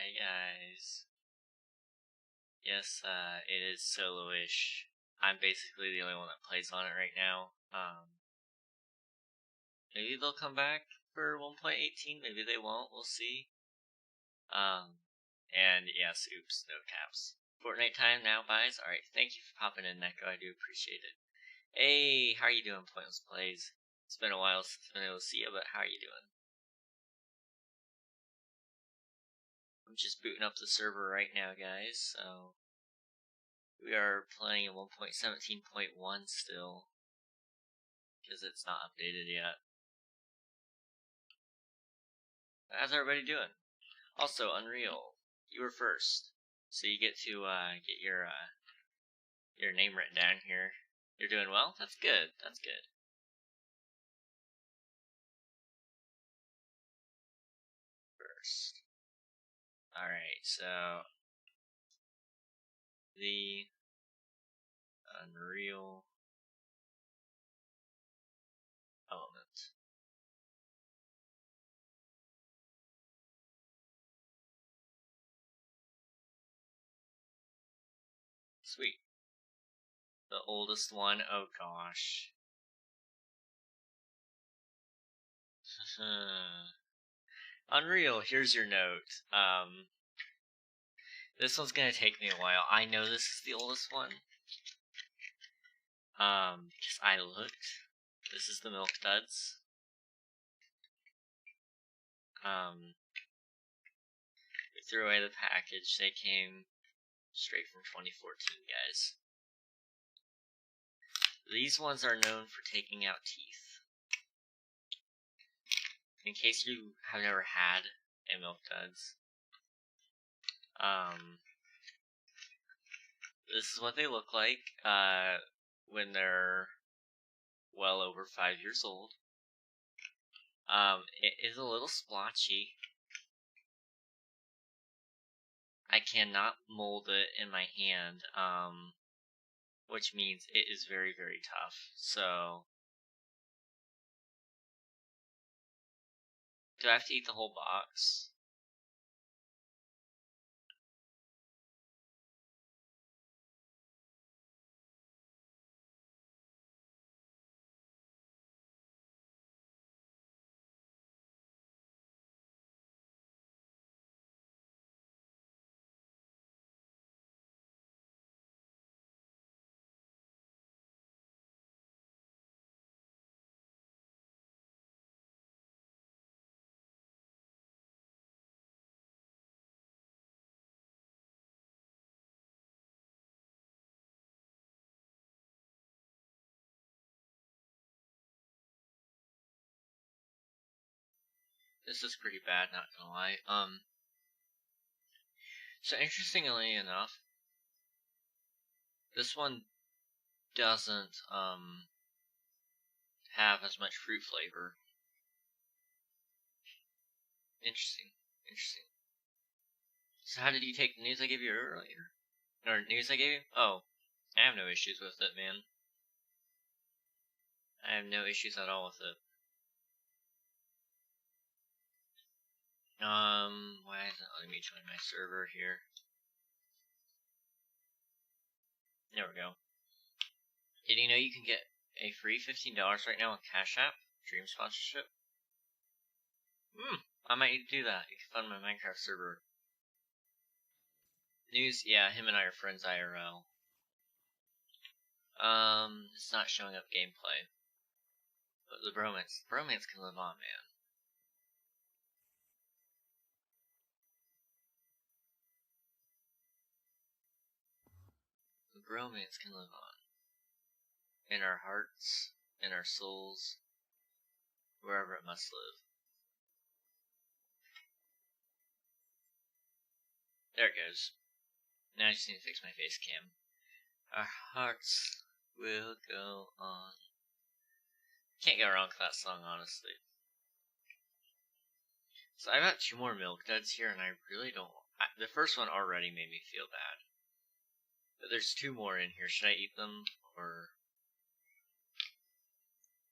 Hi guys. Yes, it is solo-ish. I'm basically the only one that plays on it right now. Maybe they'll come back for 1.18, maybe they won't, we'll see. And yes, oops, no caps. Fortnite time now, guys. Alright, thank you for popping in, Neko, I do appreciate it. Hey, how are you doing, Pointless Plays? It's been a while since I've been able to see you, but how are you doing? I'm just booting up the server right now, guys, so we are playing at 1.17.1 still, because it's not updated yet. How's everybody doing? Also, Unreal, you were first, so you get to get your name written down here. You're doing well? That's good, that's good. First. Alright, so the Unreal element. Sweet. The oldest one, oh gosh. Unreal, here's your note. This one's gonna take me a while. I know this is the oldest one. Because I looked. This is the Milk Duds. We threw away the package. They came straight from 2014, guys. These ones are known for taking out teeth. In case you have never had a Milk Duds. This is what they look like when they're well over 5 years old. It is a little splotchy. I cannot mold it in my hand, which means it is very, very tough. So, do I have to eat the whole box? This is pretty bad, not gonna lie. So interestingly enough, this one doesn't, have as much fruit flavor. Interesting. So how did you take the news I gave you earlier? Or news I gave you? Oh, I have no issues with it, man. I have no issues at all with it. Why isn't it letting me join my server here? There we go. Did you know you can get a free $15 right now on Cash App? Dream sponsorship? I might need to do that. You can fund my Minecraft server. News, yeah, him and I are friends IRL. It's not showing up gameplay. But the bromance can live on, man. The bromance can live on. In our hearts, in our souls, wherever it must live. There it goes. Now I just need to fix my face cam. Our hearts will go on. Can't go wrong with that song, honestly. So I got 2 more Milk Duds here, and I really don't. The first one already made me feel bad. But there's 2 more in here. Should I eat them, or?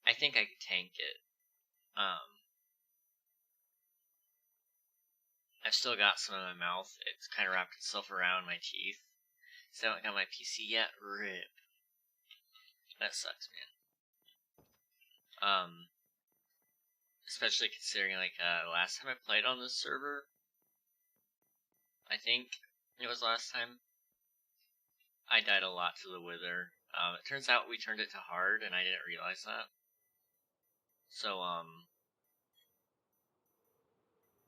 I think I could tank it. I've still got some in my mouth. It's kind of wrapped itself around my teeth. Still haven't got my PC yet. RIP. That sucks, man. Especially considering, like, last time I played on this server, I think it was last time, I died a lot to the Wither. It turns out we turned it to hard, and I didn't realize that. So,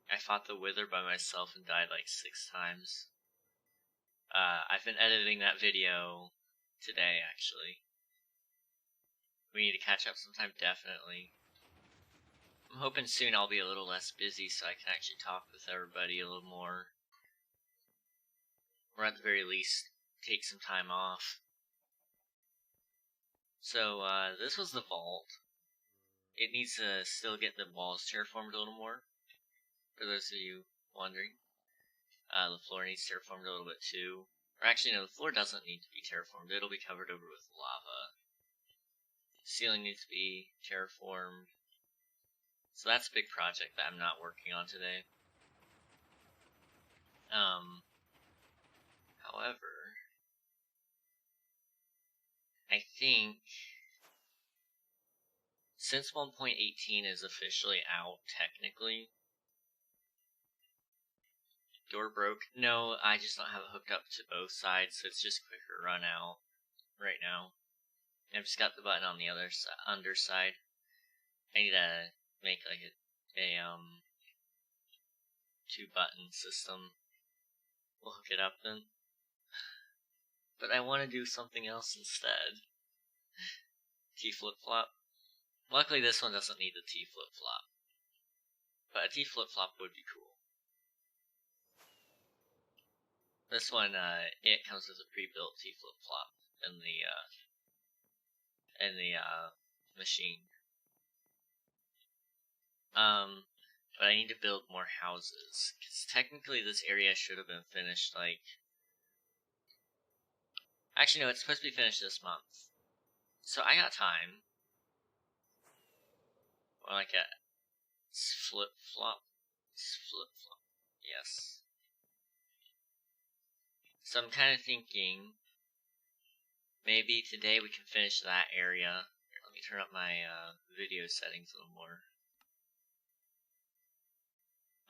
I fought the Wither by myself and died like 6 times. I've been editing that video today, actually. We need to catch up sometime, definitely. I'm hoping soon I'll be a little less busy so I can actually talk with everybody a little more. Or at the very least, take some time off. So, this was the vault. It needs to still get the walls terraformed a little more, for those of you wondering. The floor needs terraformed a little bit too. Or actually, no, the floor doesn't need to be terraformed. It'll be covered over with lava. The ceiling needs to be terraformed. So that's a big project that I'm not working on today. However, I think since 1.18 is officially out, technically, door broke. No, I just don't have it hooked up to both sides, so it's just quicker run out right now. I've just got the button on the other underside. I need to make like a 2-button system. We'll hook it up then. But I want to do something else instead. T flip-flop. Luckily this one doesn't need the T flip-flop. But a T flip-flop would be cool. This one, it comes with a pre-built T flip-flop in the machine. But I need to build more houses, because technically this area should have been finished, like... Actually, no, it's supposed to be finished this month. So I got time. Or like a flip-flop. Flip-flop. Yes. So I'm kind of thinking, maybe today we can finish that area. Here, let me turn up my video settings a little more.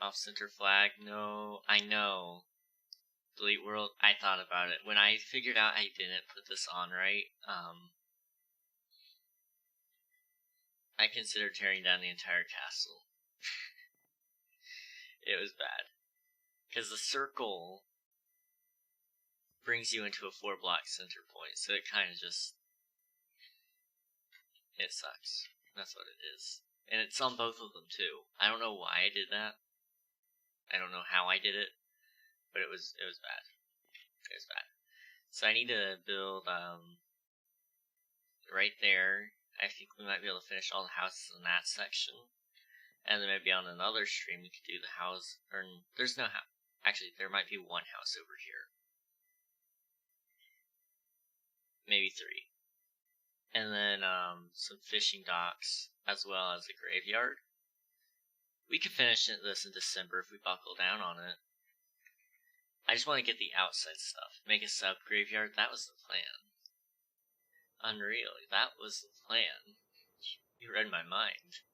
Off-center flag, no, I know. Delete world, I thought about it. When I figured out I didn't put this on right, I considered tearing down the entire castle. It was bad. Because the circle brings you into a 4-block center point, so it kind of just... It sucks. That's what it is. And it's on both of them, too. I don't know why I did that. I don't know how I did it, but it was bad. It was bad. So I need to build, right there. I think we might be able to finish all the houses in that section. And then maybe on another stream we could do the house, or there's no house. Actually, there might be one house over here. Maybe 3. And then, some fishing docks, as well as a graveyard. We could finish this in December if we buckle down on it. I just want to get the outside stuff. Make a sub-graveyard, that was the plan. Unreal, that was the plan. You read my mind.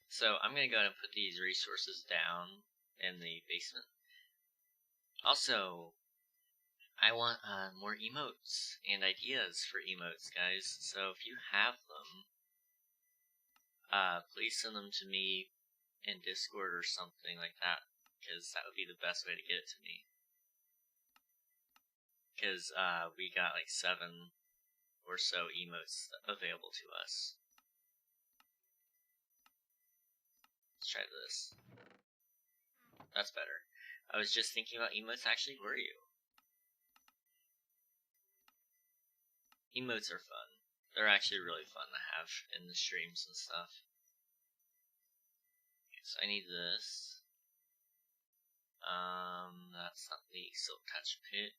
So I'm going to go ahead and put these resources down in the basement. Also, I want more emotes and ideas for emotes, guys. So if you have them, please send them to me in Discord or something like that, because that would be the best way to get it to me. Because we got like 7 or so emotes available to us. Let's try this. That's better. I was just thinking about emotes. Actually, were you? Emotes are fun. They're actually really fun to have in the streams and stuff. Okay, so I need this. That's not the silk touch pick.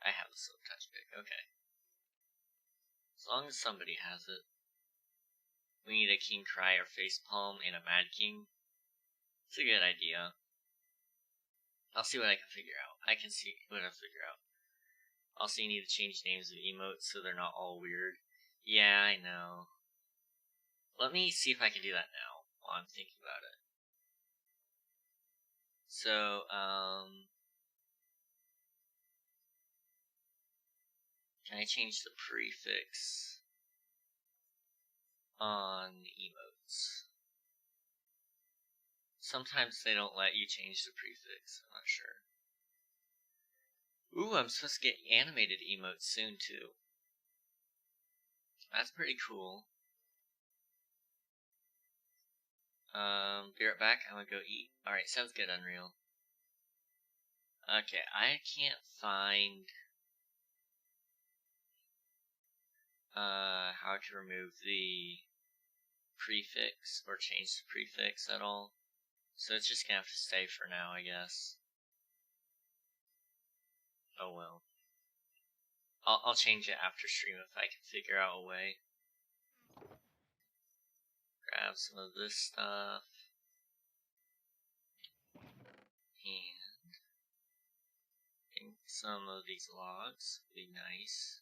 I have the silk touch pick, okay. As long as somebody has it. We need a king cry or facepalm and a mad king. It's a good idea. I'll see what I can figure out. I can see what I figure out. Also, you need to change names of emotes so they're not all weird. Yeah, I know. Let me see if I can do that now while I'm thinking about it. So, can I change the prefix on the emotes? Sometimes they don't let you change the prefix, I'm not sure. Ooh, I'm supposed to get animated emotes soon, too. That's pretty cool. Be right back. I'm gonna go eat. Alright, sounds good, Unreal. Okay, I can't find how to remove the prefix or change the prefix at all. So it's just gonna have to stay for now, I guess. Oh well. I'll change it after stream if I can figure out a way. Grab some of this stuff. And I think some of these logs would be nice.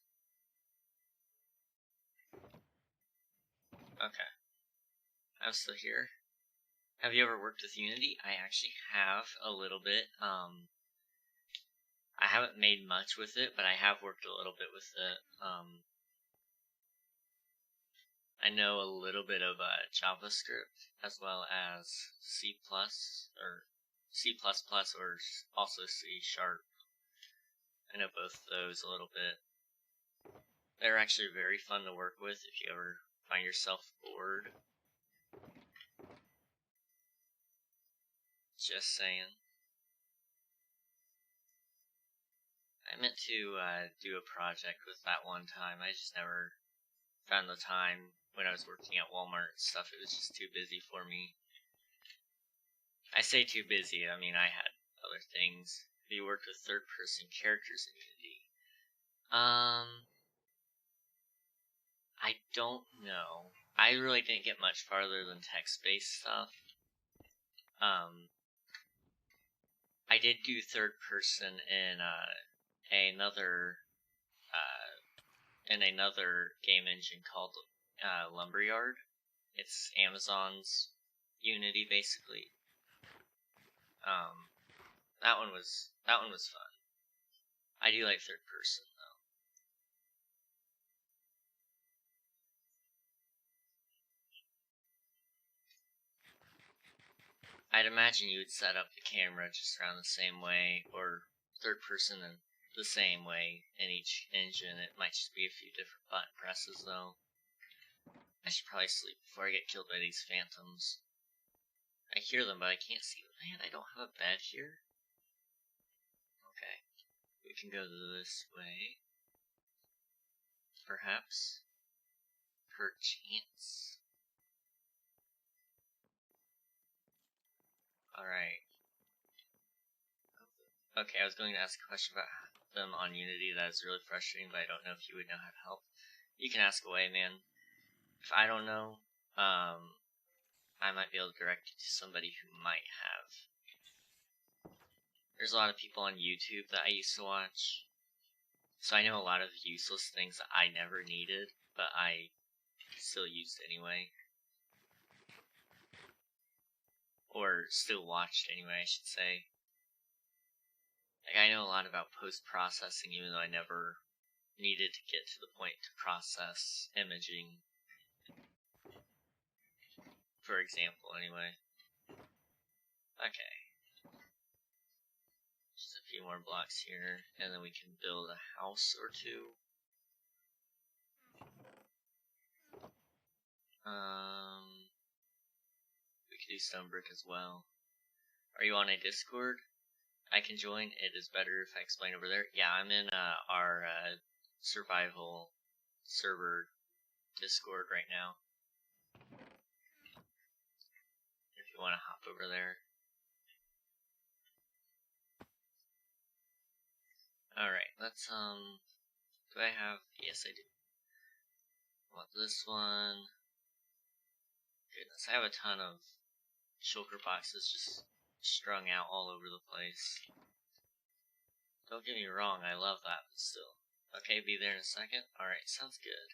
Okay. I'm still here. Have you ever worked with Unity? I actually have a little bit. I haven't made much with it, but I have worked a little bit with it. I know a little bit of JavaScript as well as C++ or C++ or also C#. I know both of those a little bit. They're actually very fun to work with if you ever find yourself bored. Just saying. I meant to do a project with that one time. I just never found the time when I was working at Walmart and stuff. It was just too busy for me. I say too busy, I mean I had other things. Have you worked with third-person characters in Unity? I don't know. I really didn't get much farther than text-based stuff. I did do third-person in another game engine called Lumberyard. It's Amazon's Unity, basically. That one was fun. I do like third person though. I'd imagine you would set up the camera just around the same way, or third person in the same way in each engine. It might just be a few different button presses though. I should probably sleep before I get killed by these phantoms. I hear them, but I can't see them. Man, I don't have a bed here. Okay, we can go this way. Perhaps. Perchance. Alright. Okay, I was going to ask a question about them on Unity that is really frustrating, but I don't know if you would know how to help. You can ask away, man. If I don't know, I might be able to direct you to somebody who might have. There's a lot of people on YouTube that I used to watch, so I know a lot of useless things that I never needed, but I still used anyway. Or still watched anyway, I should say. Like, I know a lot about post-processing, even though I never needed to get to the point to process imaging. For example, anyway. Okay. Just a few more blocks here, and then we can build a house or two. We could do stone brick as well. Are you on a Discord? I can join. It is better if I explain over there. Yeah, I'm in our survival server Discord right now. If you want to hop over there. Alright, let's, do I have, yes I do. I want this one. Goodness, I have a ton of shulker boxes just strung out all over the place. Don't get me wrong, I love that, but still. Okay, be there in a second. Alright, sounds good.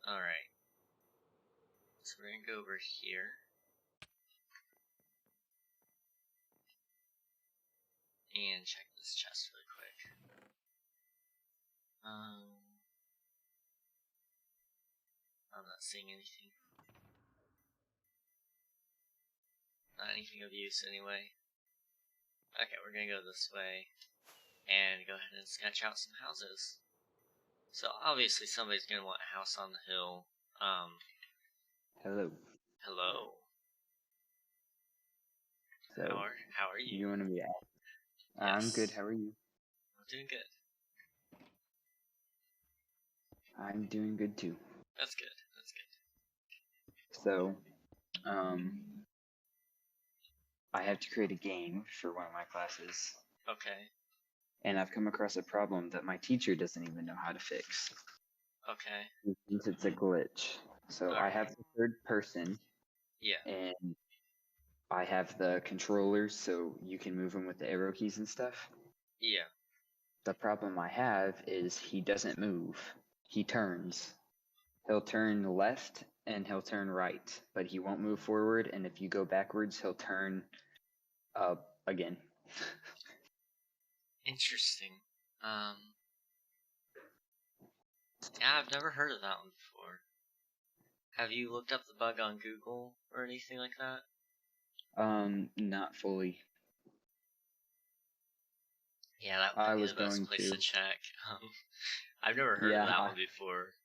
Alright. So we're gonna go over here. And check this chest really quick. I'm not seeing anything. Not anything of use anyway. Okay, we're gonna go this way and go ahead and sketch out some houses. So obviously somebody's gonna want a house on the hill. Hello. Hello. So, how are you? you want to be asked? Yes. I'm good. How are you? I'm doing good. I'm doing good too. That's good. That's good. So, I have to create a game for one of my classes. Okay. And I've come across a problem that my teacher doesn't even know how to fix. Okay. He thinks it's a glitch. So I have the third person. Yeah. And I have the controllers, so you can move them with the arrow keys and stuff. Yeah. The problem I have is he doesn't move. He turns. He'll turn left and he'll turn right, but he won't move forward. And if you go backwards, he'll turn up again. Interesting. Yeah, I've never heard of that one before. Have you looked up the bug on Google or anything like that? Not fully. Yeah, that would be the best place to check. I've never heard of that one before.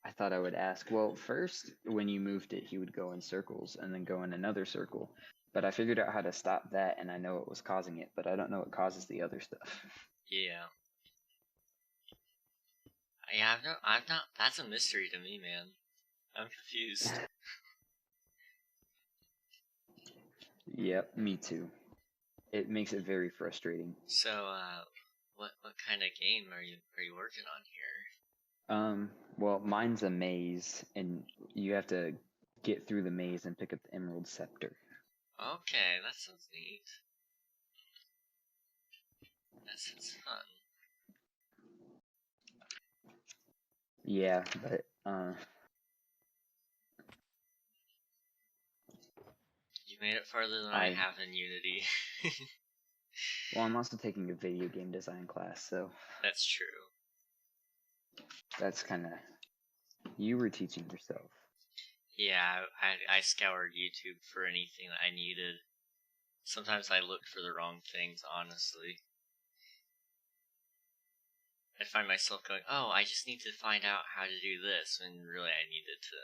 I thought I would ask. Well, first, when you moved it, he would go in circles and then go in another circle. But I figured out how to stop that, and I know what was causing it, but I don't know what causes the other stuff. Yeah. Yeah, I've not, that's a mystery to me, man. I'm confused. Yep, me too. It makes it very frustrating. So, what kind of game are you working on here? Well, mine's a maze, and you have to get through the maze and pick up the Emerald Scepter. Okay, that sounds neat. That sounds fun. Yeah, but, You made it farther than I have in Unity. Well, I'm also taking a video game design class, so... That's true. That's kind of... You were teaching yourself. Yeah, I scoured YouTube for anything that I needed. Sometimes I looked for the wrong things, honestly. I'd find myself going, oh, I just need to find out how to do this, when really I needed to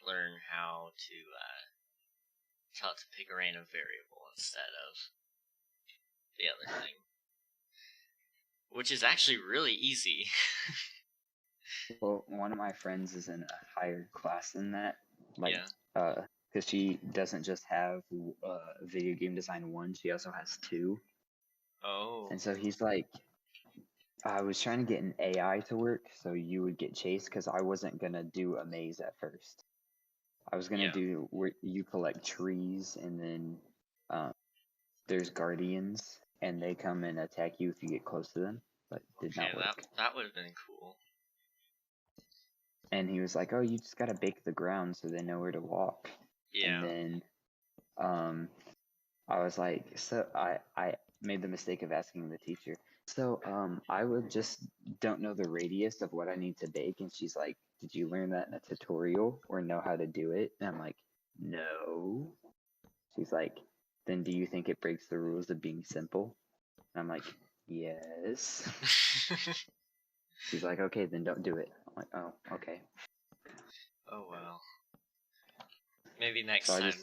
learn how to tell it to pick a random variable instead of the other thing. Which is actually really easy. Well, one of my friends is in a higher class than that. Like, yeah. Because she doesn't just have video game design 1, she also has 2. Oh. And so he's like, I was trying to get an AI to work so you would get chased, because I wasn't going to do a maze at first. I was going to do where you collect trees, and then there's guardians, and they come and attack you if you get close to them, but did not work. That would have been cool. And he was like, oh, you just got to bake the ground so they know where to walk. Yeah. And then I was like, so I made the mistake of asking the teacher, so I would just don't know the radius of what I need to bake. And she's like, did you learn that in a tutorial or know how to do it? And I'm like, no. She's like, then do you think it breaks the rules of being simple? And I'm like, yes. She's like, okay, then don't do it. I'm like, oh, okay. Oh well. Maybe next time around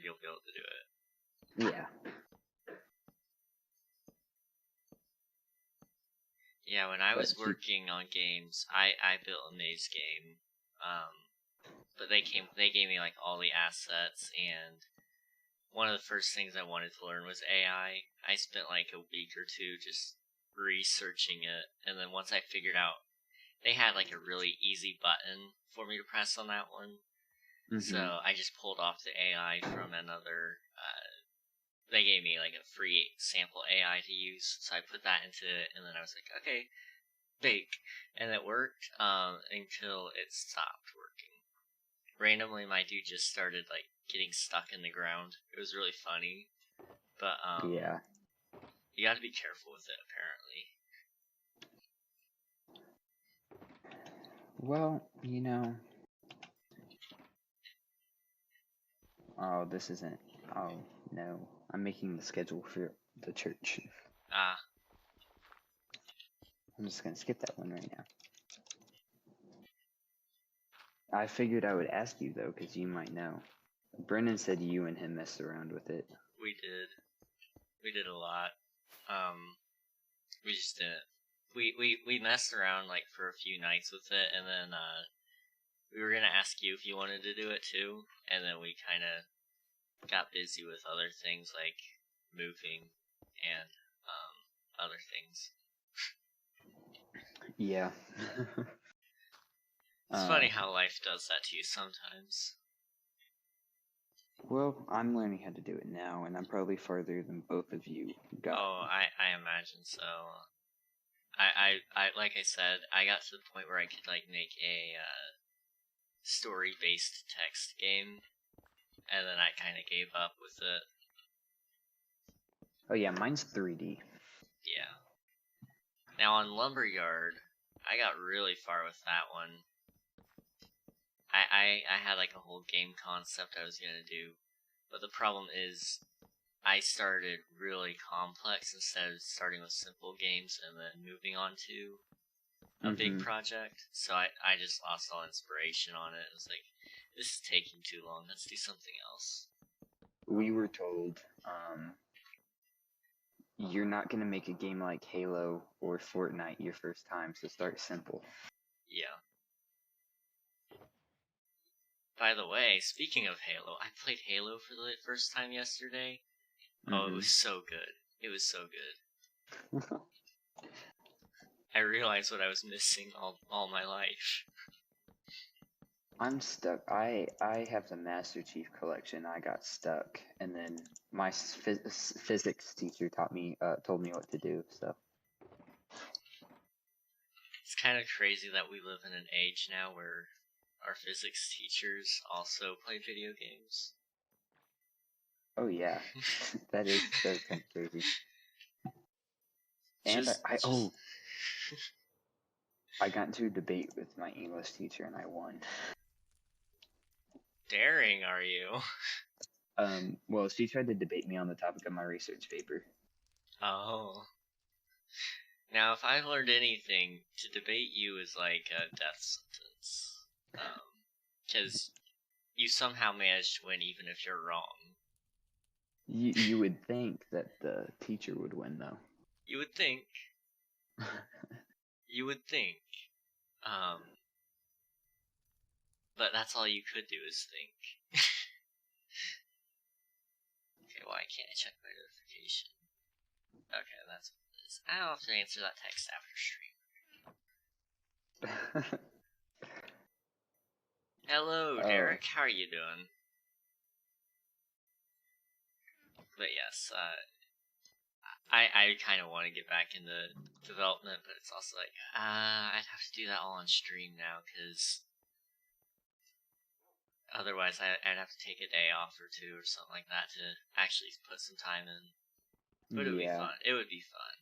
you'll be able to do it. Yeah. Yeah, when I was working on games, I built a maze game. But they gave me like all the assets, and one of the first things I wanted to learn was AI. I spent like a week or two just researching it, and then once I figured out they had like a really easy button for me to press on that one, So I just pulled off the AI from another. They gave me like a free sample AI to use, so I put that into it, and then I was like, okay, bake, and it worked until it stopped working. Randomly, my dude just started like getting stuck in the ground. It was really funny, but Yeah. you got to be careful with it apparently. Well, you know. Oh, this isn't. Oh, no. I'm making the schedule for the church. Ah, I'm just gonna skip that one right now. I figured I would ask you, though, because you might know. Brennan said you and him messed around with it. we did a lot. We just didn't. We messed around like for a few nights with it, and then we were gonna ask you if you wanted to do it too, and then we kind of got busy with other things like moving and other things. Yeah. It's funny how life does that to you sometimes. Well, I'm learning how to do it now, and I'm probably farther than both of you got. Oh, I imagine so. I like I said, I got to the point where I could like make a story-based text game, and then I kind of gave up with it. Oh yeah, mine's 3D. Yeah. Now on Lumberyard, I got really far with that one. I had like a whole game concept I was gonna do, but the problem is I started really complex instead of starting with simple games and then moving on to a big project. So I just lost all inspiration on it. It was like, this is taking too long. Let's do something else. We were told, you're not gonna make a game like Halo or Fortnite your first time, so start simple. Yeah. By the way, speaking of Halo, I played Halo for the first time yesterday. Oh, it was so good. It was so good. I realized what I was missing all my life. I'm stuck. I have the Master Chief Collection. I got stuck, and then my physics teacher told me what to do. So It's kind of crazy that we live in an age now where our physics teachers also play video games. oh yeah, that is kind of crazy. And I got into a debate with my English teacher, and I won. Daring, are you? Well, she tried to debate me on the topic of my research paper. Oh. Now, if I've learned anything, to debate you is like a death sentence. Because you somehow manage to win even if you're wrong. You would think that the teacher would win, though. You would think. You would think. But that's all you could do is think. Okay, why can't I check my notification? Okay, that's what it is. I'll have to answer that text after stream. Hello, Derek. How are you doing? But yes, I kind of want to get back into development, but it's also like, I'd have to do that all on stream now, because otherwise I'd have to take a day off or two or something like that to actually put some time in. But it would be fun. It would be fun.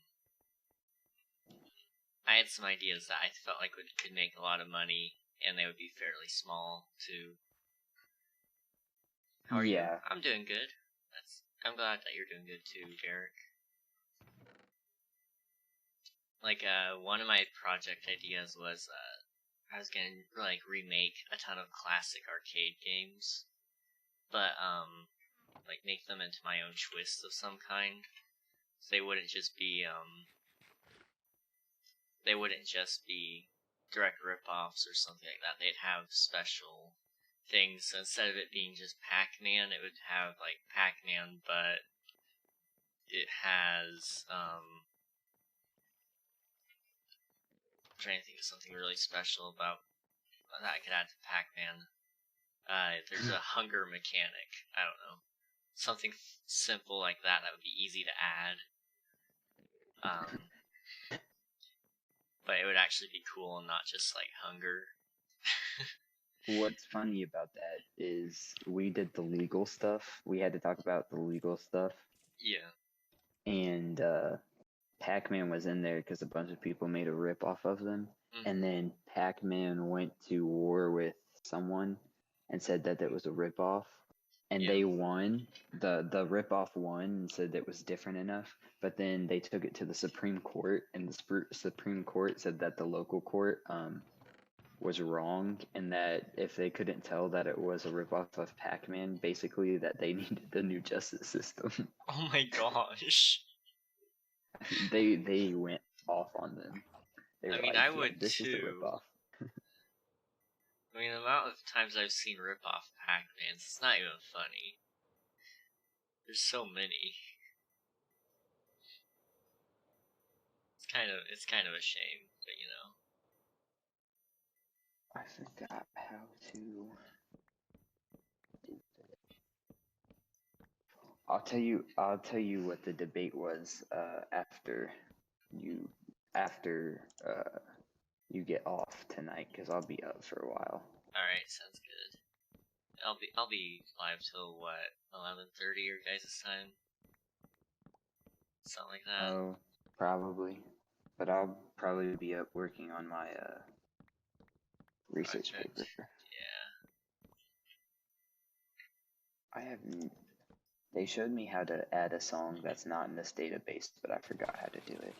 I had some ideas that I felt like could make a lot of money, and they would be fairly small, too. How are you? I'm doing good. I'm glad that you're doing good, too, Derek. Like, one of my project ideas was, I was gonna, like, remake a ton of classic arcade games, but, like, make them into my own twist of some kind. So they wouldn't just be direct rip-offs or something like that. They'd have special things. So instead of it being just Pac-Man, it would have, like, Pac-Man, but it has, I'm trying to think of something really special about that I could add to Pac-Man. there's a hunger mechanic. I don't know. Something simple like that would be easy to add. But it would actually be cool and not just like hunger. What's funny about that is we did the legal stuff. We had to talk about the legal stuff. Yeah. And Pac-Man was in there because a bunch of people made a rip-off of them. Mm-hmm. And then Pac-Man went to war with someone and said that it was a rip-off. And they won. The rip-off won and said it was different enough. But then they took it to the Supreme Court, and the Supreme Court said that the local court was wrong, and that if they couldn't tell that it was a ripoff of Pac-Man, basically that they needed a new justice system. Oh my gosh. They went off on them. They were I would this too. is a ripoff. I mean, the amount of times I've seen rip-off Pac-Mans, it's not even funny. There's so many. It's kind of a shame, but you know. I forgot how to do that. I'll tell you what the debate was after you get off tonight, because I'll be up for a while. Alright, sounds good. I'll be live till what, 11:30 your guys' time? Something like that. Oh, probably. But I'll probably be up working on my research Project. paper. Yeah. They showed me how to add a song that's not in this database, but I forgot how to do it.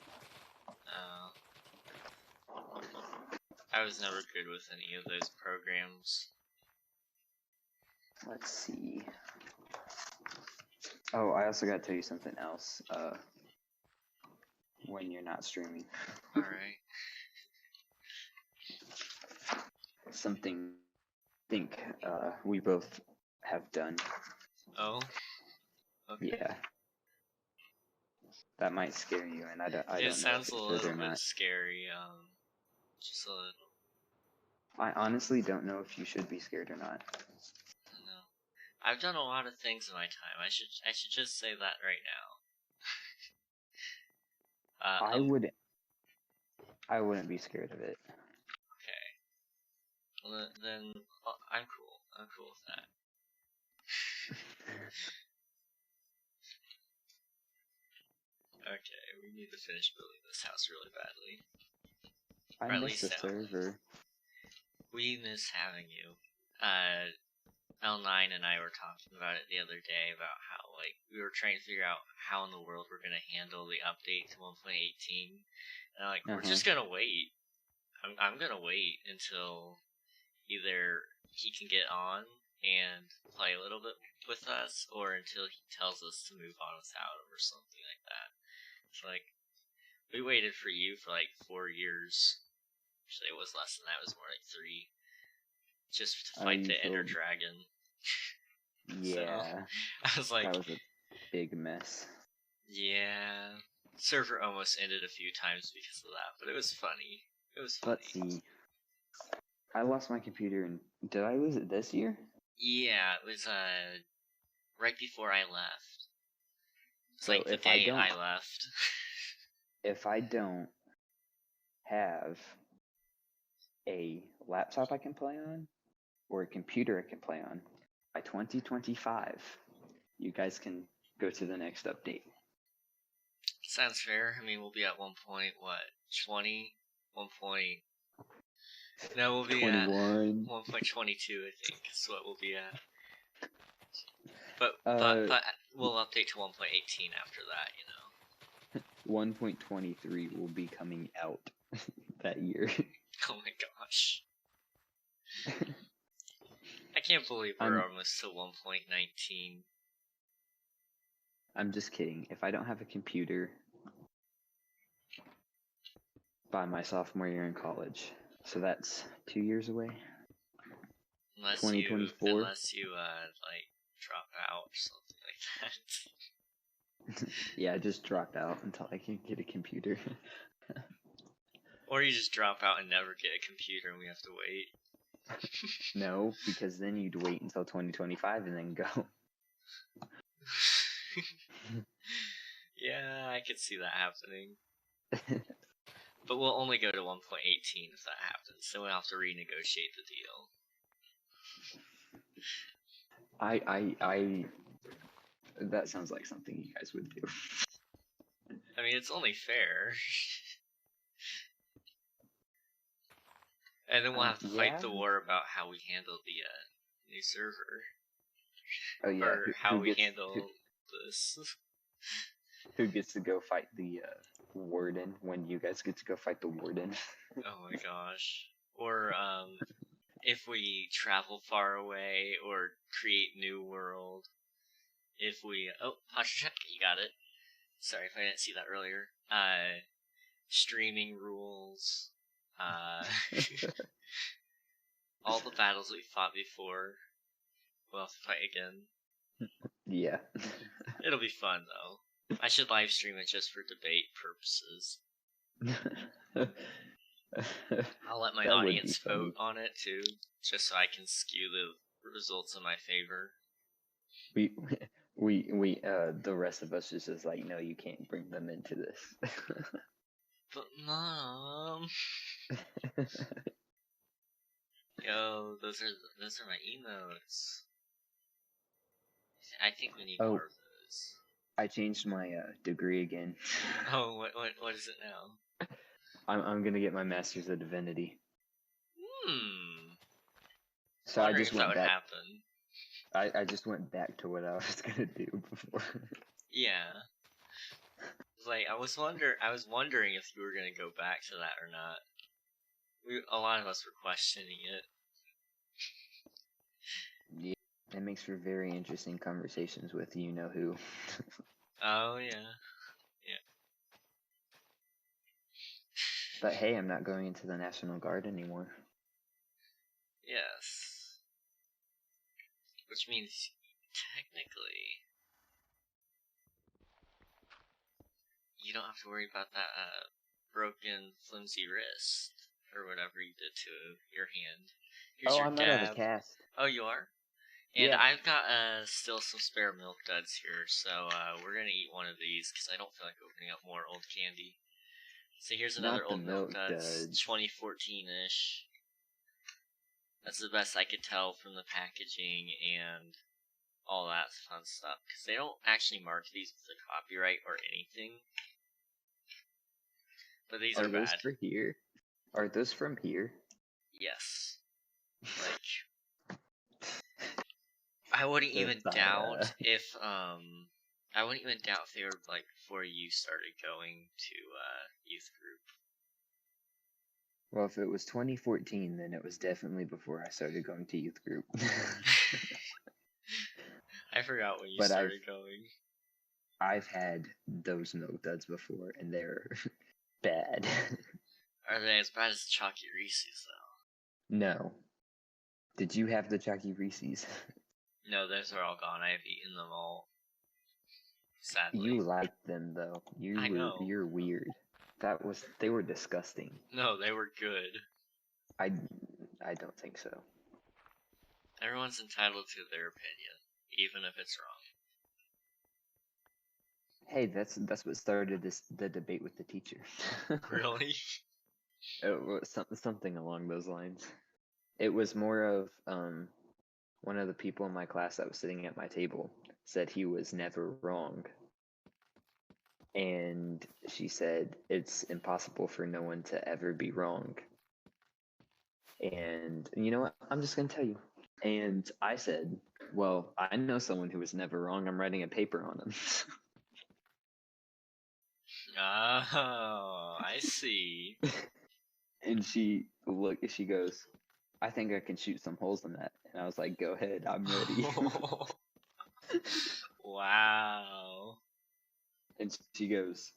I was never good with any of those programs. Let's see. Oh, I also got to tell you something else. When you're not streaming. Alright. Something I think we both have done. Oh? Okay. Yeah. That might scare you, and I don't know. It sounds a little bit not. scary, just a little. I honestly don't know if you should be scared or not. No. I've done a lot of things in my time. I should just say that right now. I wouldn't be scared of it. Okay. Well, then I'm cool. I'm cool with that. Okay, we need to finish building this house really badly. I miss the server. We miss having you. L9 and I were talking about it the other day about how, like, we were trying to figure out how in the world we're gonna handle the update to 1.18. And I'm like, we're just gonna wait. I'm gonna wait until either he can get on and play a little bit with us, or until he tells us to move on without him or something like that. It's like, we waited for you for like 4 years. Actually, it was less than that. It was more like 3. Just to fight the Ender Dragon. Yeah. So, I was like, that was a big mess. Yeah. Server almost ended a few times because of that, but it was funny. It was funny. Let's see. I lost my computer, and did I lose it this year? Yeah, it was right before I left. It's So like the day I left. If I don't have a laptop I can play on, or a computer I can play on, by 2025, you guys can go to the next update. Sounds fair. I mean, we'll be at 20? No, we'll be 21. at 1.22, I think, is what we'll be at. But we'll update to 1.18 after that, you know. 1.23 will be coming out that year. Oh my gosh. I can't believe we're almost to 1.19. I'm just kidding. If I don't have a computer by my sophomore year in college, so that's 2 years away. Unless 2024. Unless you like drop out or something like that. Yeah, I just dropped out until I can get a computer. Or you just drop out and never get a computer and we have to wait. No, because then you'd wait until 2025 and then go. Yeah, I could see that happening. But we'll only go to 1.18 if that happens, so we'll have to renegotiate the deal. That sounds like something you guys would do. I mean, it's only fair. And then we'll have to fight the war about how we handle the new server. Oh yeah, or how we handle this. Who gets to go fight the warden when you guys get to go fight the warden? Oh my gosh. Or if we travel far away or create new world. If we posture check, you got it. Sorry if I didn't see that earlier. Streaming rules. All the battles we fought before. We'll have to fight again. Yeah. It'll be fun though. I should live stream it just for debate purposes. I'll let my audience vote on it too, just so I can skew the results in my favor. The rest of us is just like, no, you can't bring them into this. But Mom, yo, those are my emotes. I think we need more of those. I changed my degree again. Oh, what is it now? I'm gonna get my master's of divinity. So I just went back. Happen. I just went back to what I was gonna do before. Yeah. Like I was wondering if you were gonna go back to that or not. A lot of us were questioning it. Yeah, it makes for very interesting conversations with you know who. Oh yeah. Yeah. But hey, I'm not going into the National Guard anymore. Yes. Which means, technically, you don't have to worry about that broken, flimsy wrist, or whatever you did to your hand. Here's your I'm dab. not out of cast. Oh, you are? And yeah. I've got still some spare milk duds here, so we're going to eat one of these, because I don't feel like opening up more old candy. So here's another old milk duds, 2014-ish. That's the best I could tell from the packaging and all that fun stuff, because they don't actually mark these with the copyright or anything. But these are bad. Are those for here? Are those from here? Yes. Like, I wouldn't even doubt if they were like before you started going to youth group. Well, if it was 2014, then it was definitely before I started going to youth group. I forgot when you started going. I've had those milk duds before, and they're bad. Are they as bad as the Chalky Reese's, though? No. Did you have the Chalky Reese's? No, those are all gone. I've eaten them all. Sadly. You liked them, though. I know. You're weird. They were disgusting. No, they were good. I don't think so. Everyone's entitled to their opinion, even if it's wrong. Hey, that's what started the debate with the teacher. Really? It was something along those lines. It was more of one of the people in my class that was sitting at my table said he was never wrong. And she said it's impossible for no one to ever be wrong. And you know what? I'm just going to tell you. And I said, well, I know someone who was never wrong. I'm writing a paper on him. Oh, I see. And she goes, I think I can shoot some holes in that. And I was like, go ahead, I'm ready. Wow. And she goes,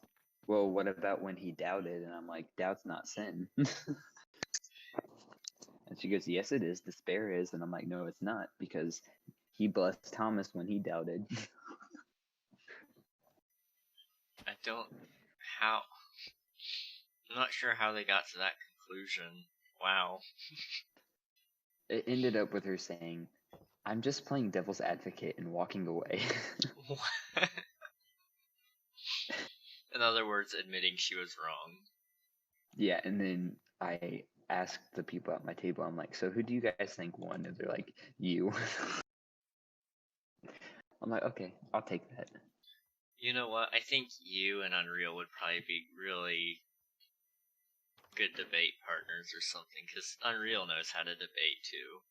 well, what about when he doubted? And I'm like, doubt's not sin. And she goes, yes, it is. Despair is. And I'm like, no, it's not, because he blessed Thomas when he doubted. I'm not sure how they got to that conclusion. Wow. it ended up with her saying, "I'm just playing devil's advocate," and walking away. In other words, admitting she was wrong. Yeah, and then I asked the people at my table, I'm like, "So who do you guys think won?" And they're like, "You." I'm like, "Okay, I'll take that." You know what? I think you and Unreal would probably be really good debate partners or something, because Unreal knows how to debate too.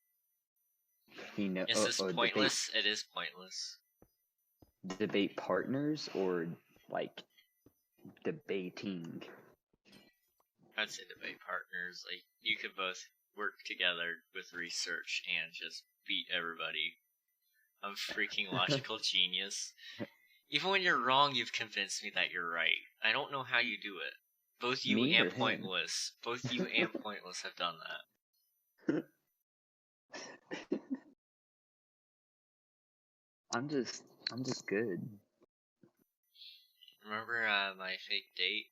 He know. Is this Oh, pointless? It is pointless. debate partners or like debating. I'd say debate partners. Like, you could both work together with research and just beat everybody. I'm freaking logical genius. Even when you're wrong, you've convinced me that you're right. I don't know how you do it. Both you Me or and him? Pointless. Both you and Pointless have done that. I'm just good. Remember my fake date?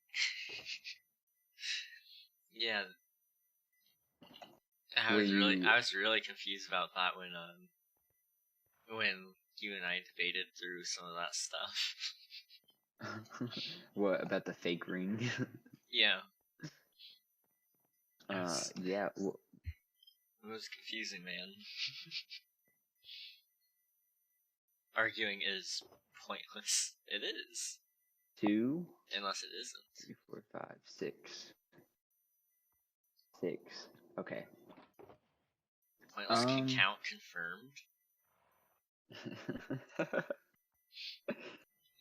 Yeah, I was really confused about that when you and I debated through some of that stuff. What about the fake ring? Yeah. Yeah. Well, It was confusing, man. Arguing is pointless. It is. 2, Unless it isn't. 3, 4, 5, 6. 6. Okay. Pointless can count confirmed.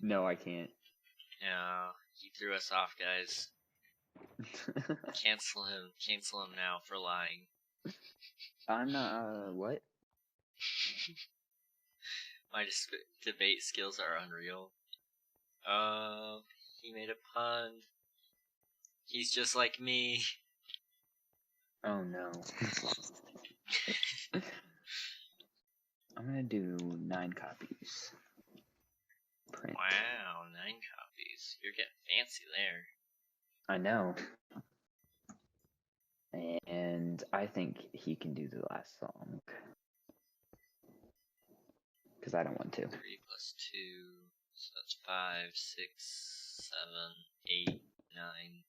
No, I can't. Yeah, he threw us off, guys. Cancel him. Cancel him now for lying. I'm not. What? My debate skills are unreal. He made a pun. He's just like me. Oh no. I'm gonna do 9 copies. Print. Wow, 9 copies. You're getting fancy there. I know. And I think he can do the last song. Because I don't want to. 3 plus 2. So that's 5, 6, 7, 8, 9.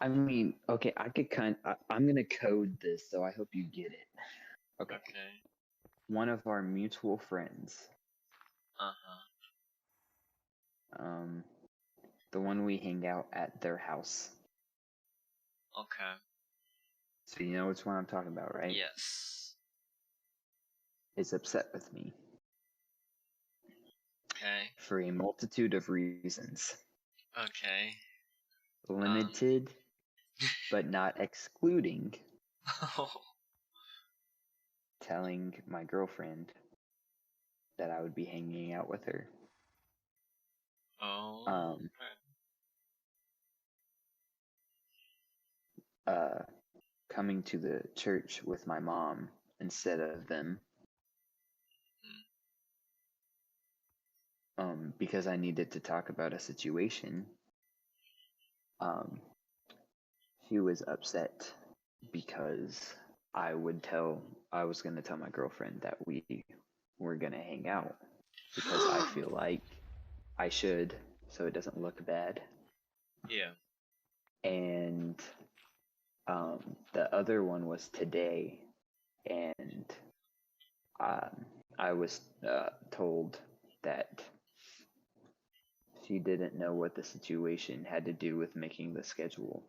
I mean, okay, I'm gonna code this, so I hope you get it. Okay. One of our mutual friends. The one we hang out at their house. Okay. So you know which one I'm talking about, right? Yes. Is upset with me. Okay. For a multitude of reasons. Okay. Limited, but not excluding. Telling my girlfriend that I would be hanging out with her. Oh. Coming to the church with my mom instead of them. Because I needed to talk about a situation. She was upset because I was going to tell my girlfriend that we were going to hang out because I feel like I should, so it doesn't look bad. Yeah. And the other one was today, and I was told that she didn't know what the situation had to do with making the schedule.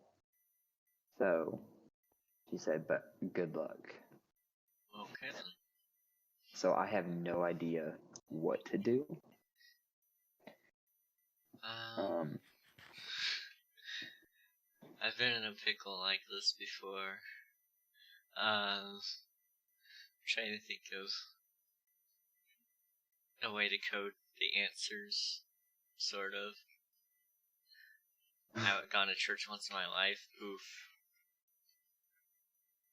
So she said, but good luck. Okay then. So I have no idea what to do. I've been in a pickle like this before. Trying to think of a way to code the answers, sort of. I haven't gone to church once in my life. Oof.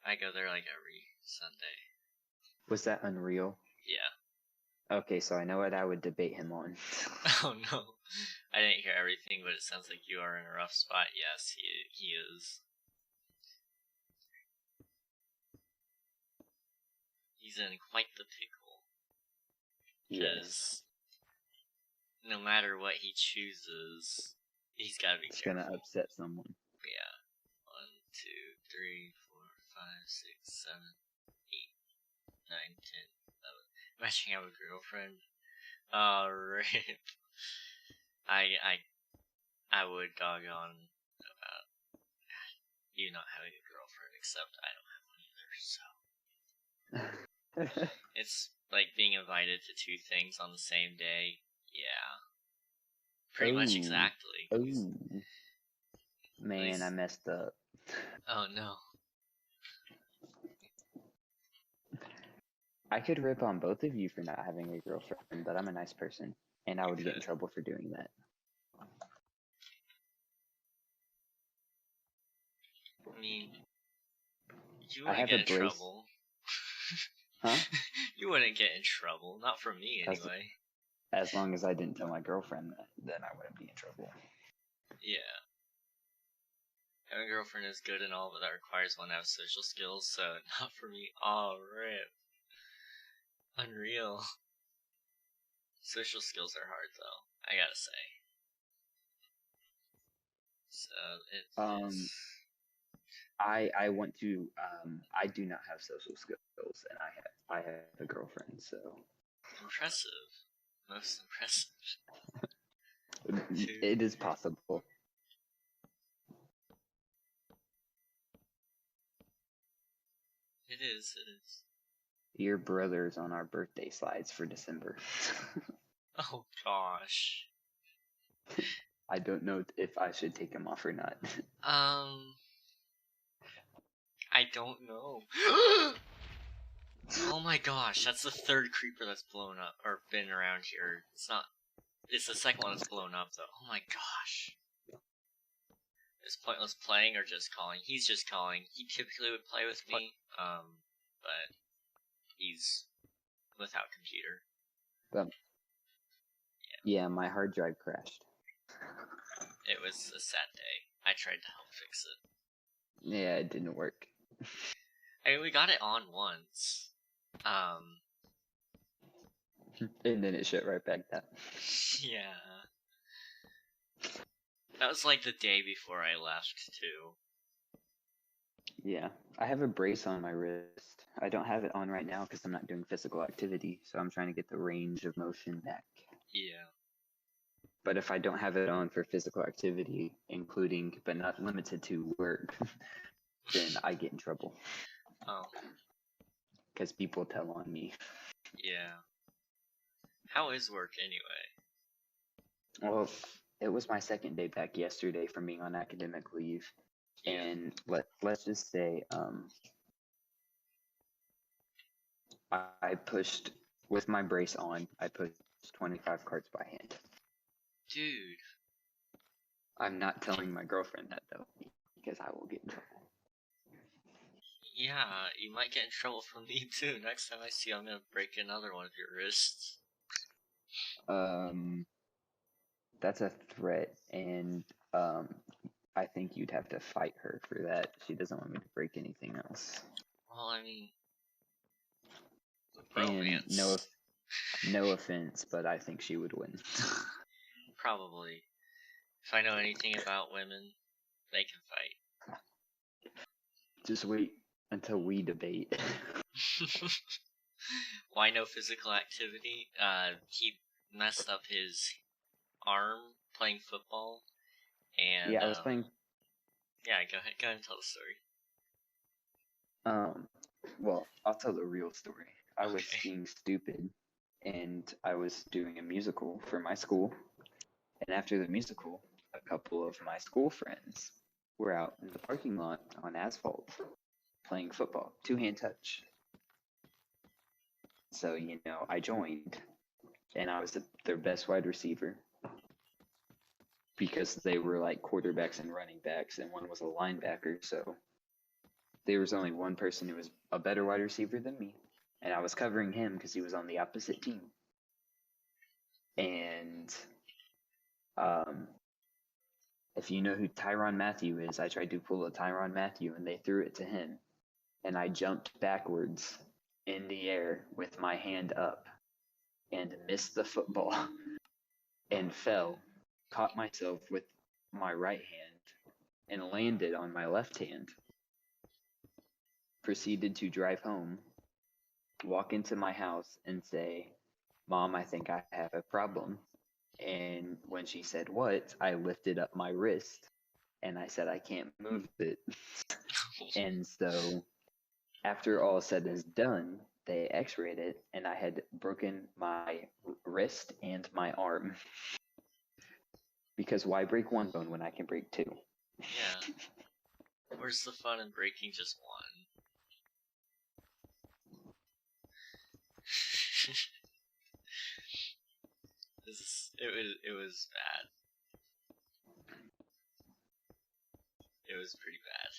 I go there like every Sunday. Was that Unreal? Yeah. Okay, so I know what I would debate him on. Oh no. I didn't hear everything, but it sounds like you are in a rough spot. Yes, he is. he's in quite the pickle. Yes. No matter what he chooses, he's got to be It's careful. gonna upset someone. Yeah. 1, 2, 3, 4, 5, 6, 7, 8, 9, 10, 11. Imagine you have a girlfriend. Rip. I would doggone about you not having a girlfriend, except I don't have one either, so. It's like being invited to 2 things on the same day. Yeah. Pretty much exactly. Oh. Man, I messed up. Oh no. I could rip on both of you for not having a girlfriend, but I'm a nice person, and I would get in trouble for doing that. I mean, you I wouldn't have get a in brace. trouble. Huh? You wouldn't get in trouble. Not from me, anyway. As long as I didn't tell my girlfriend that, then I wouldn't be in trouble. Yeah. Having a girlfriend is good and all, but that requires one to have social skills, so not for me. Oh, rip. Unreal. Social skills are hard, though, I gotta say. So, it is... I want to. I do not have social skills, and I have a girlfriend, so. Impressive. Most impressive. It is possible. It is. Your brother's on our birthday slides for December. Oh gosh. I don't know if I should take him off or not. I don't know. Oh my gosh, that's the 3rd creeper that's blown up, or been around here. It's the 2nd one that's blown up, though. Oh my gosh. Is pointless playing or just calling? He's just calling. He typically would play with me, but he's without computer. But yeah, my hard drive crashed. It was a sad day. I tried to help fix it. Yeah, it didn't work. I mean, we got it on once. And then it shut right back down. Yeah. That was like the day before I left, too. Yeah, I have a brace on my wrist. I don't have it on right now because I'm not doing physical activity, so I'm trying to get the range of motion back. Yeah. But if I don't have it on for physical activity, including but not limited to work, then I get in trouble. Oh. Because people tell on me. Yeah. How is work anyway? Well, it was my 2nd day back yesterday from being on academic leave. Yeah. And let's just say I pushed, with my brace on, I pushed 25 carts by hand. Dude. I'm not telling my girlfriend that, though, because I will get in trouble. Yeah, you might get in trouble from me too. Next time I see you, I'm gonna break another one of your wrists. That's a threat, and I think you'd have to fight her for that. She doesn't want me to break anything else. Well, I mean, And bromance. no offense, but I think she would win. Probably. If I know anything about women, they can fight. Just wait until we debate. Why no physical activity? He messed up his arm playing football, and Yeah, I was playing. Yeah, go ahead and tell the story. Well, I'll tell the real story. I was Okay. being stupid, and I was doing a musical for my school. And after the musical, a couple of my school friends were out in the parking lot on asphalt playing football, 2-hand touch. So, I joined, and I was their best wide receiver because they were like quarterbacks and running backs, and one was a linebacker. So there was only one person who was a better wide receiver than me, and I was covering him because he was on the opposite team. And if you know who Tyrann Mathieu is, I tried to pull a Tyrann Mathieu, and they threw it to him, and I jumped backwards in the air with my hand up and missed the football and fell, caught myself with my right hand and landed on my left hand. Proceeded to drive home, walk into my house and say, Mom, I think I have a problem. And when she said what, I lifted up my wrist and I said, I can't move it. And so after all said is done, they x-rayed it and I had broken my wrist and my arm. Because why break one bone when I can break two? Yeah. Where's the fun in breaking just one? It was bad. It was pretty bad.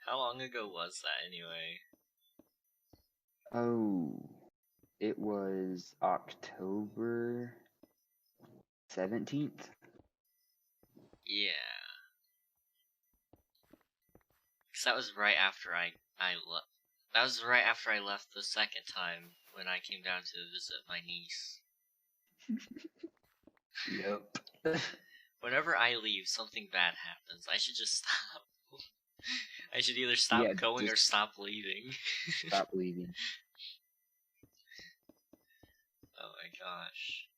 How long ago was that anyway? Oh, it was October 17th. Yeah. Cause that was right after I left. That was right after I left the second time when I came down to visit my niece. Yep. Whenever I leave, something bad happens. I should just stop. I should either stop going or stop leaving. Stop leaving. Oh my gosh.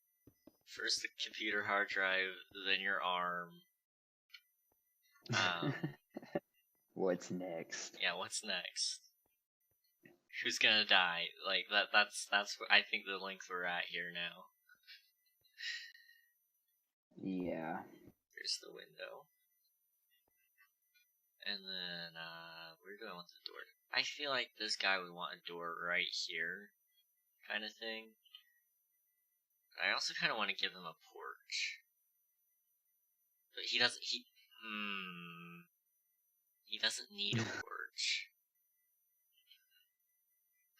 First the computer hard drive, then your arm. What's next? Yeah, what's next? Who's gonna die? Like that's what I think the length we're at here now. Yeah. Here's the window. And then where do I want the door? I feel like this guy would want a door right here, kind of thing. I also kind of want to give him a porch. But he doesn't, he doesn't need a porch.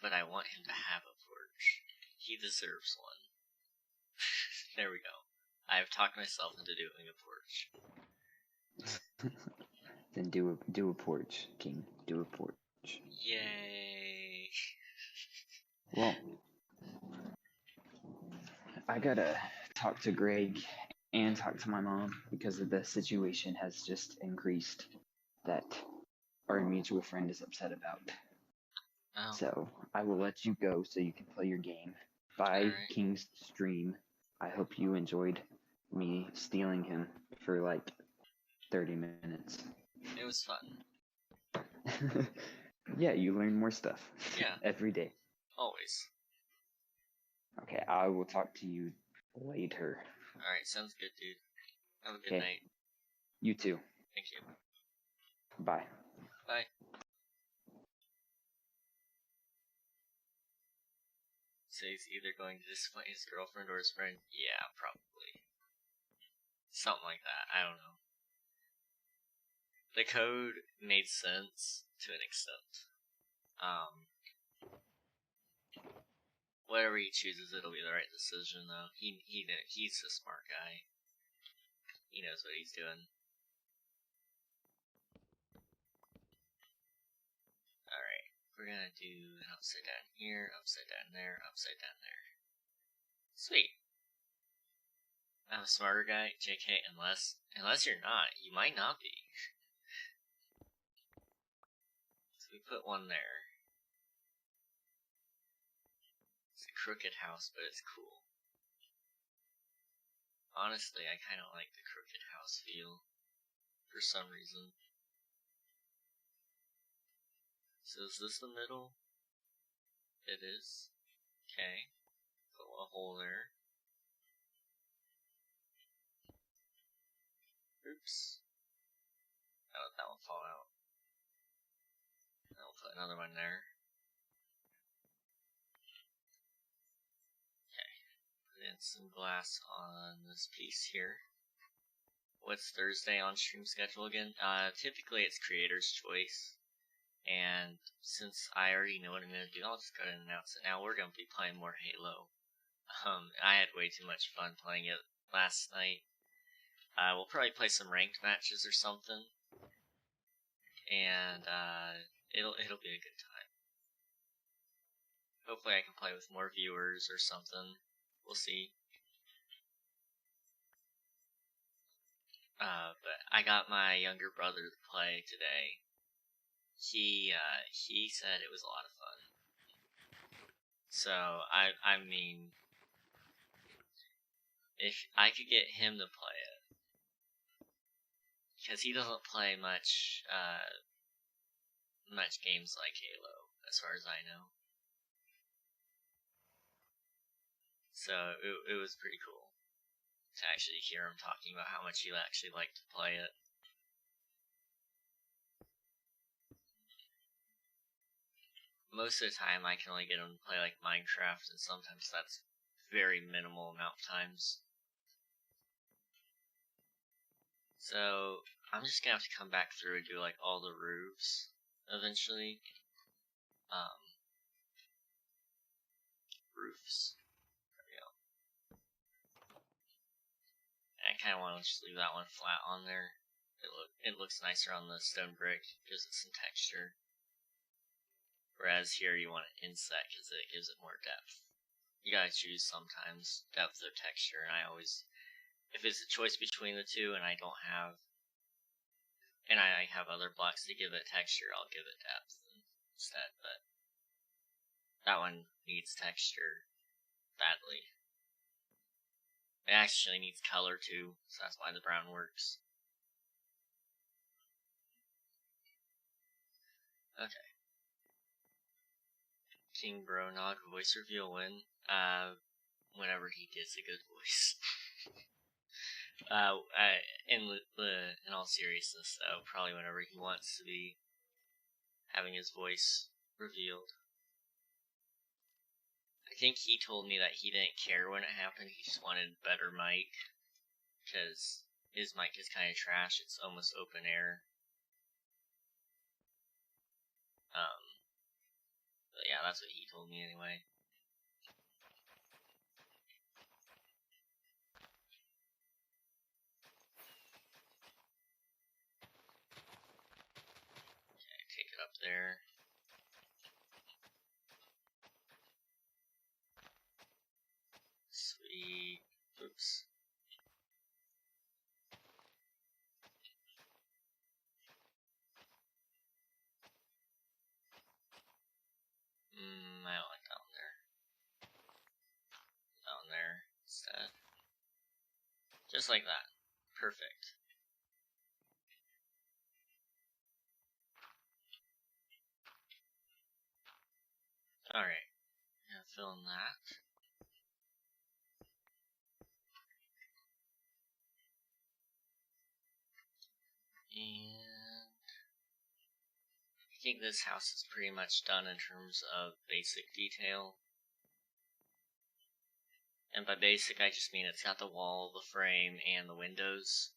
But I want him to have a porch. He deserves one. There we go. I've talked myself into doing a porch. Then do a porch, King. Do a porch. Yay! Well, I gotta talk to Greg and talk to my mom because of the situation has just increased that our mutual friend is upset about. Oh. So I will let you go so you can play your game. Bye, Right. King's stream. I hope you enjoyed me stealing him for like 30 minutes. It was fun. Yeah, you learn more stuff. Yeah. Every day. Always. Okay, I will talk to you later. Alright, sounds good, dude. Have a good night. You too. Thank you. Bye. Bye. So he's either going to disappoint his girlfriend or his friend? Yeah, probably. Something like that. I don't know. The code made sense to an extent. Whatever he chooses, it'll be the right decision, though. He's a smart guy. He knows what he's doing. Alright, we're gonna do an upside down here, upside down there, upside down there. Sweet. I'm a smarter guy, JK, unless you're not. You might not be. So we put one there. It's a crooked house, but it's cool. Honestly, I kind of like the crooked house feel. For some reason. So is this the middle? It is. Okay. Put a hole there. Oops. I'll let that one fall out. I'll put another one there. Okay. Put in some glass on this piece here. What's Thursday on stream schedule again? Typically it's creator's choice. And since I already know what I'm gonna do, I'll just go ahead and announce it now. We're gonna be playing more Halo. I had way too much fun playing it last night. We'll probably play some ranked matches or something. And it'll be a good time. Hopefully I can play with more viewers or something. We'll see. But I got my younger brother to play today. He said it was a lot of fun. So, I mean, if I could get him to play it, because he doesn't play much games like Halo, as far as I know. So, it was pretty cool to actually hear him talking about how much he actually liked to play it. Most of the time, I can only get him to play like Minecraft, and sometimes that's very minimal amount of times. So, I'm just gonna have to come back through and do like all the roofs eventually. Roofs. There we go. And I kind of want to just leave that one flat on there. It looks nicer on the stone brick, gives it some texture. Whereas here you want it inset because it gives it more depth. You gotta choose sometimes, depth or texture, and I always, if it's a choice between the two and I don't have, and I have other blocks to give it texture, I'll give it depth instead, but that one needs texture badly. It actually needs color too, so that's why the brown works. Okay. King Bronog voice reveal when? Whenever he gets a good voice. In all seriousness though, probably whenever he wants to be having his voice revealed. I think he told me that he didn't care when it happened, he just wanted better mic, because his mic is kind of trash, it's almost open air. But yeah, that's what he told me anyway. Okay, take it up there. Sweet. Oops. I don't like down there. Down there instead. Just like that. Perfect. Alright. Yeah, fill in that. And I think this house is pretty much done in terms of basic detail. And by basic, I just mean it's got the wall, the frame, and the windows.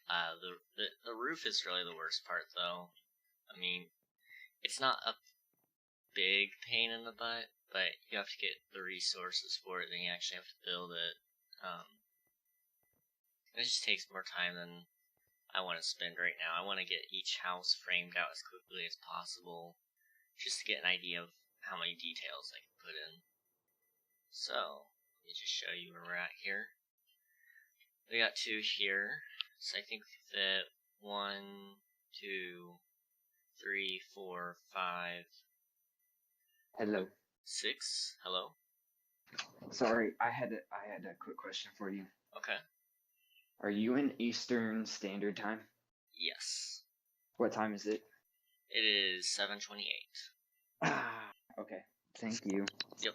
The roof is really the worst part, though. I mean, it's not a big pain in the butt, but you have to get the resources for it, then you actually have to build it. It just takes more time than I want to spend right now. I want to get each house framed out as quickly as possible, just to get an idea of how many details I can put in. So, let me just show you where we're at here. We got 2 here, so I think we fit 1, 2, 3, 4, 5. Hello. 6. Hello. Sorry, I had a quick question for you. Okay. Are you in Eastern Standard Time? Yes. What time is it? It is 7:28. Ah, okay. Thank you. Yep.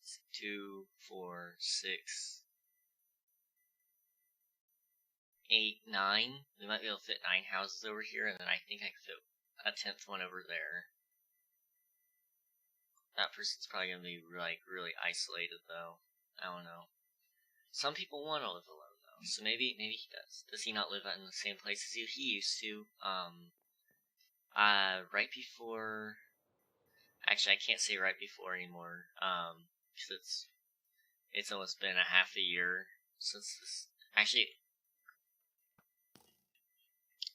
It's 2, 4, 6, 8, 9. We might be able to fit 9 houses over here, and then I think I could fit a 10th one over there. That person's probably gonna be like really isolated though. I don't know. Some people want to live alone though, so maybe he does. Does he not live in the same place as you? He used to. Right before. Actually, I can't say right before anymore. Because it's almost been a half a year since this. Actually,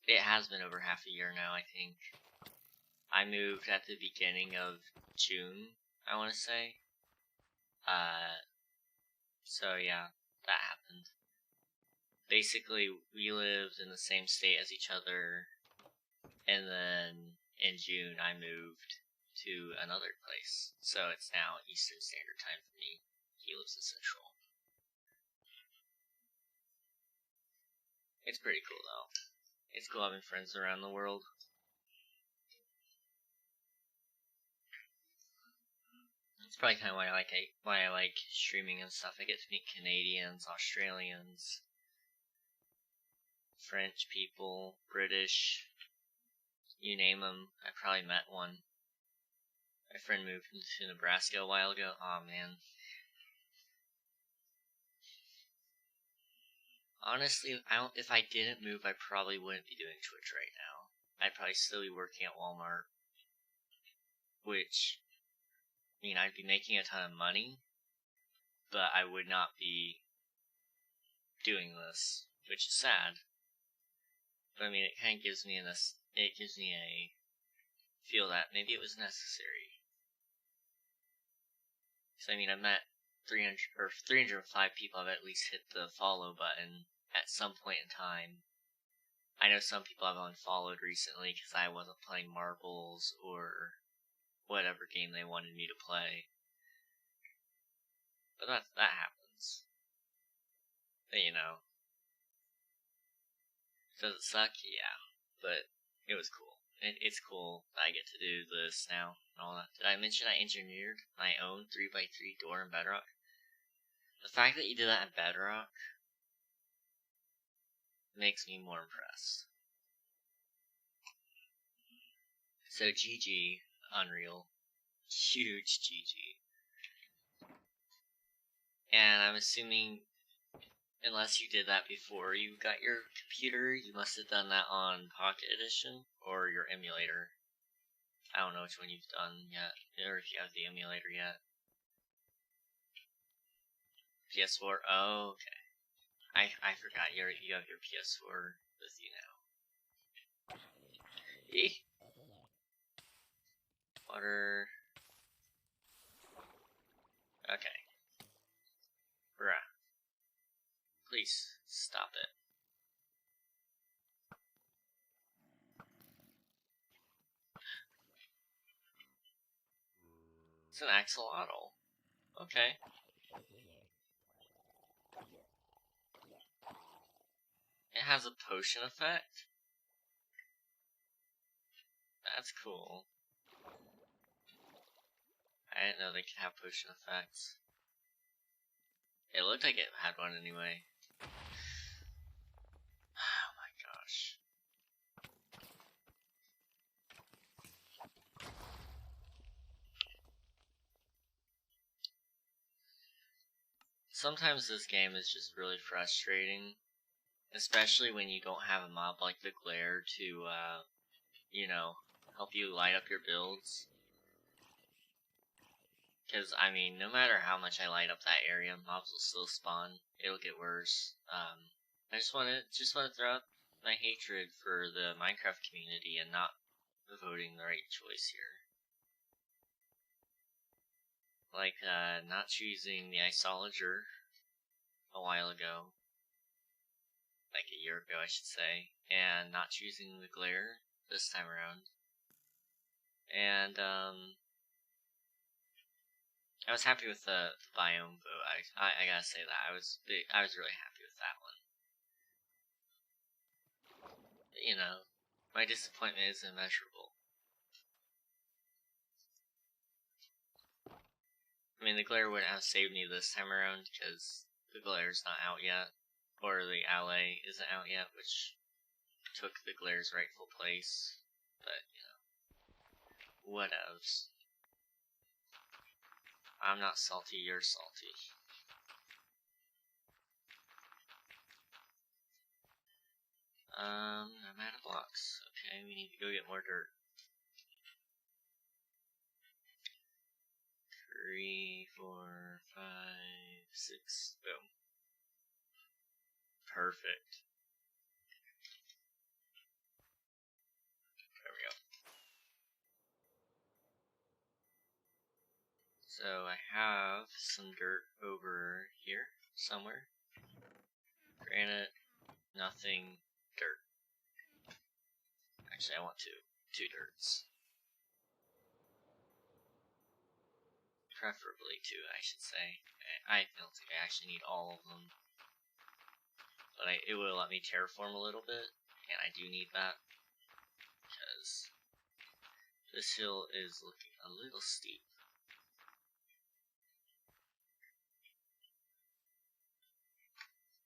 It has been over half a year now, I think. I moved at the beginning of June, I want to say. So yeah, that happened. Basically, we lived in the same state as each other, and then in June I moved to another place. So it's now Eastern Standard Time for me. He lives in Central. It's pretty cool though. It's cool having friends around the world. It's probably kind of why I like streaming and stuff. I get to meet Canadians, Australians, French people, British, you name them. I probably met one. My friend moved to Nebraska a while ago. Aw, man. Honestly, if I didn't move, I probably wouldn't be doing Twitch right now. I'd probably still be working at Walmart. Which, I mean, I'd be making a ton of money, but I would not be doing this, which is sad. But I mean, it kind of gives me a feel that maybe it was necessary. So I mean, I met 305 people have at least hit the follow button at some point in time. I know some people have unfollowed recently because I wasn't playing marbles or whatever game they wanted me to play. But that happens. But you know, does it suck? Yeah, but it was cool. It's cool that I get to do this now and all that. Did I mention I engineered my own 3x3 door in Bedrock? The fact that you did that in Bedrock makes me more impressed. So GG, Unreal. Huge GG. And I'm assuming, unless you did that before you got your computer, you must have done that on Pocket Edition or your emulator. I don't know which one you've done yet, or if you have the emulator yet. PS4? Oh, okay. I forgot you have your PS4 with you now. Eek. Water. Okay. Bruh. Please, stop it. It's an axolotl. Okay. It has a potion effect? That's cool. I didn't know they could have potion effects. It looked like it had one anyway. Oh my gosh. Sometimes this game is just really frustrating. Especially when you don't have a mob like the Glare to, you know, help you light up your builds. Because, I mean, no matter how much I light up that area, mobs will still spawn. It'll get worse. I just want to throw out my hatred for the Minecraft community and not voting the right choice here. Like, not choosing the Isolager a while ago. Like a year ago, I should say. And not choosing the Glare this time around. And, I was happy with the biome vote. I gotta say that I was really happy with that one. But, you know, my disappointment is immeasurable. I mean, the Glare wouldn't have saved me this time around because the Glare's not out yet, or the Alley isn't out yet, which took the Glare's rightful place. But you know, whatevs. I'm not salty. You're salty. I'm out of blocks. Okay, we need to go get more dirt. 3, 4, 5, 6. Boom. Perfect. So I have some dirt over here somewhere. Granite, nothing, dirt. Actually, I want two dirts. Preferably two, I should say. I don't think I actually need all of them. But it will let me terraform a little bit, and I do need that. Because this hill is looking a little steep.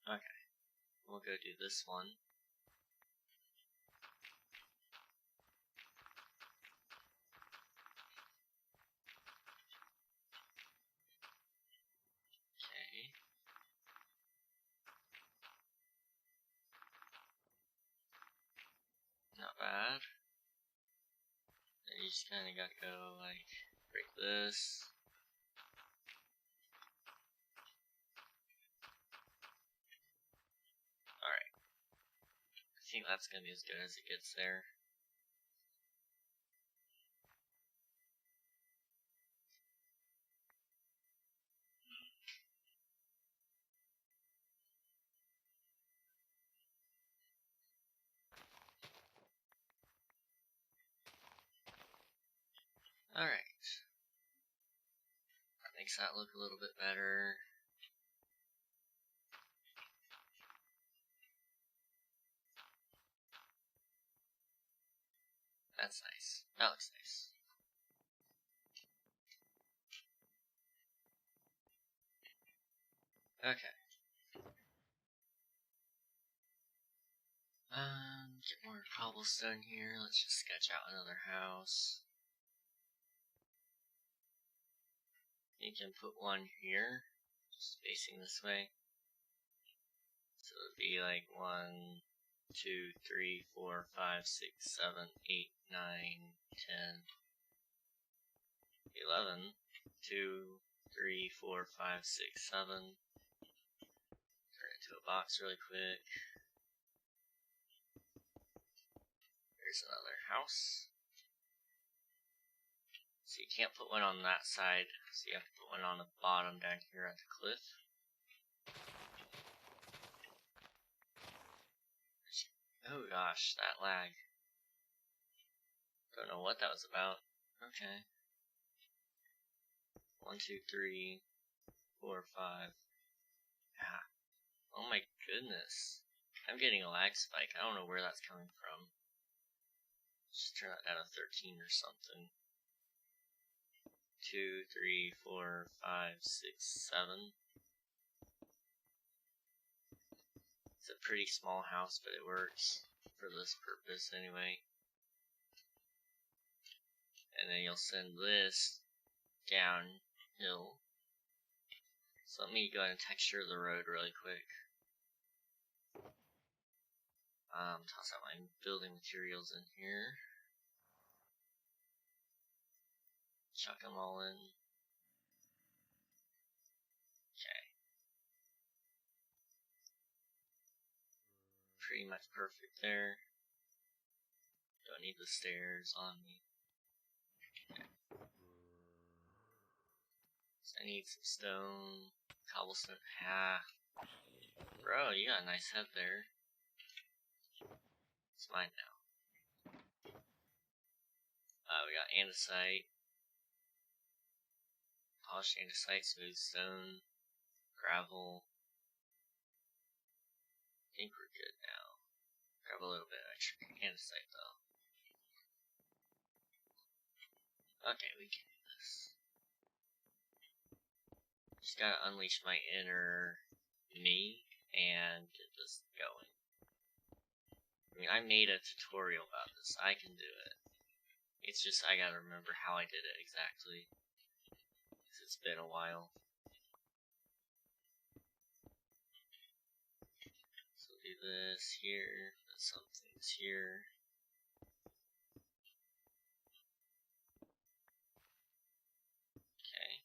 Okay, we'll go do this one. Okay. Not bad. Then you just kinda gotta go, like, break this. Alright. I think that's gonna be as good as it gets there. Alright. That makes that look a little bit better. That's nice. That looks nice. Okay. Get more cobblestone here. Let's just sketch out another house. You can put one here, just facing this way. So it would be like 1, 2, 3, 4, 5, 6, 7, 8, 9, 10, 11. 2, 3, 4, 5, 6, 7. Turn it into a box really quick. There's another house. So you can't put one on that side, so you have to put one on the bottom down here at the cliff. Oh gosh, that lag. Don't know what that was about. Okay. 1, 2, 3, 4, 5. Ah. Oh my goodness. I'm getting a lag spike. I don't know where that's coming from. Just turn that down to 13 or something. 2, 3, 4, 5, 6, 7. It's a pretty small house, but it works for this purpose anyway. And then you'll send this downhill. So let me go ahead and texture the road really quick. Toss out my building materials in here. Chuck them all in. Okay. Pretty much perfect there. Don't need the stairs on me. Okay. So I need some stone, cobblestone. Ah. Bro, you got a nice head there. It's mine now. We got andesite. Polished andesite, smooth stone, gravel. I think we're good now. Grab a little bit of extra andesite though. Okay, we can do this. Just gotta unleash my inner me and get this going. I mean, I made a tutorial about this. I can do it. It's just I gotta remember how I did it exactly. Because it's been a while. So do this here, put some things here. Okay.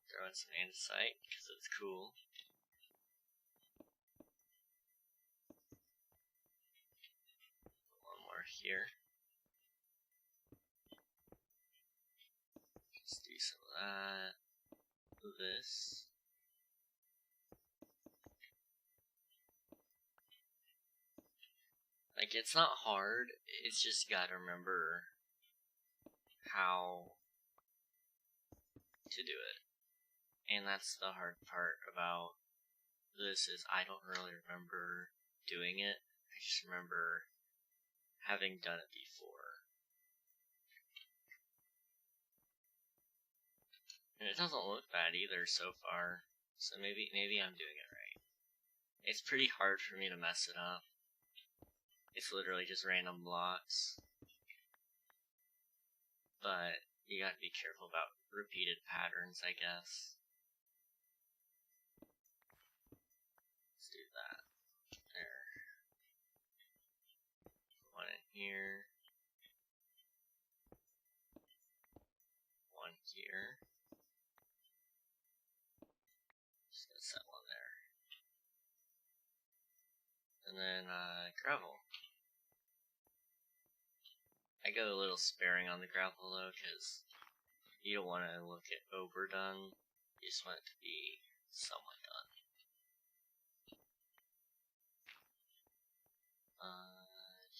Throw in some andesite, because it's cool. Put one more here. that. This. Like, it's not hard, it's just gotta remember how to do it. And that's the hard part about this, is I don't really remember doing it. I just remember having done it before. And it doesn't look bad either so far, so maybe I'm doing it right. It's pretty hard for me to mess it up. It's literally just random blocks. But you gotta be careful about repeated patterns, I guess. Let's do that. There. One in here. One here. Just gonna set one there. And then, gravel. I go a little sparing on the gravel though, because you don't want to look at overdone. You just want it to be somewhat done.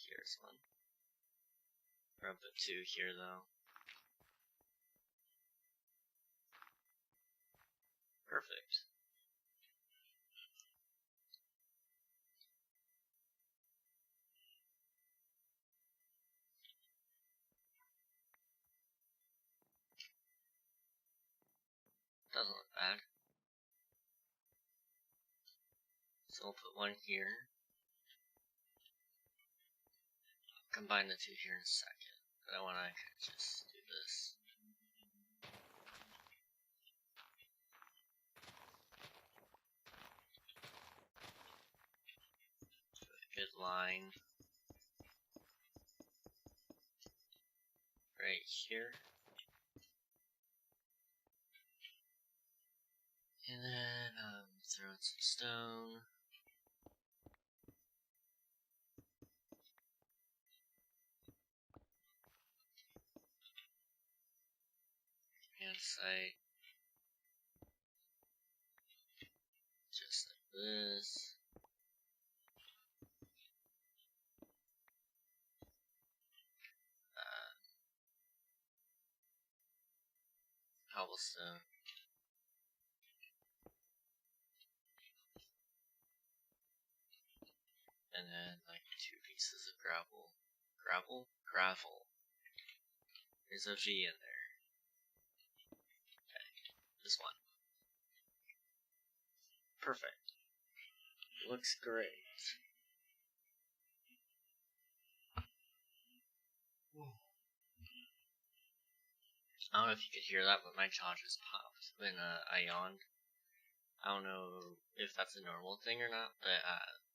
Here's one. We're up at 2 here though. Perfect. Doesn't look bad. So we'll put one here. Combine the 2 here in a second. But I want to just do this. Good line. Right here. And then, throw in some stone. Site. Just like this. Cobblestone. And then like 2 pieces of gravel. Gravel? Gravel. There's a V in there. Okay. This one. Perfect. Looks great. I don't know if you could hear that, but my jaw just popped when I yawned. I don't know if that's a normal thing or not, but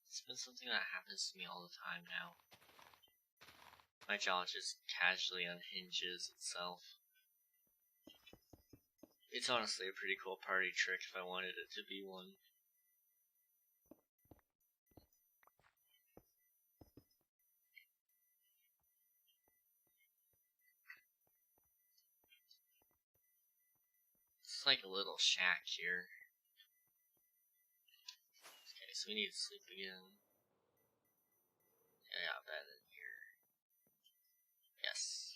it's been something that happens to me all the time now. My jaw just casually unhinges itself. It's honestly a pretty cool party trick if I wanted it to be one. It's like a little shack here. Okay, so we need to sleep again. Yeah, I got bed in here. Yes.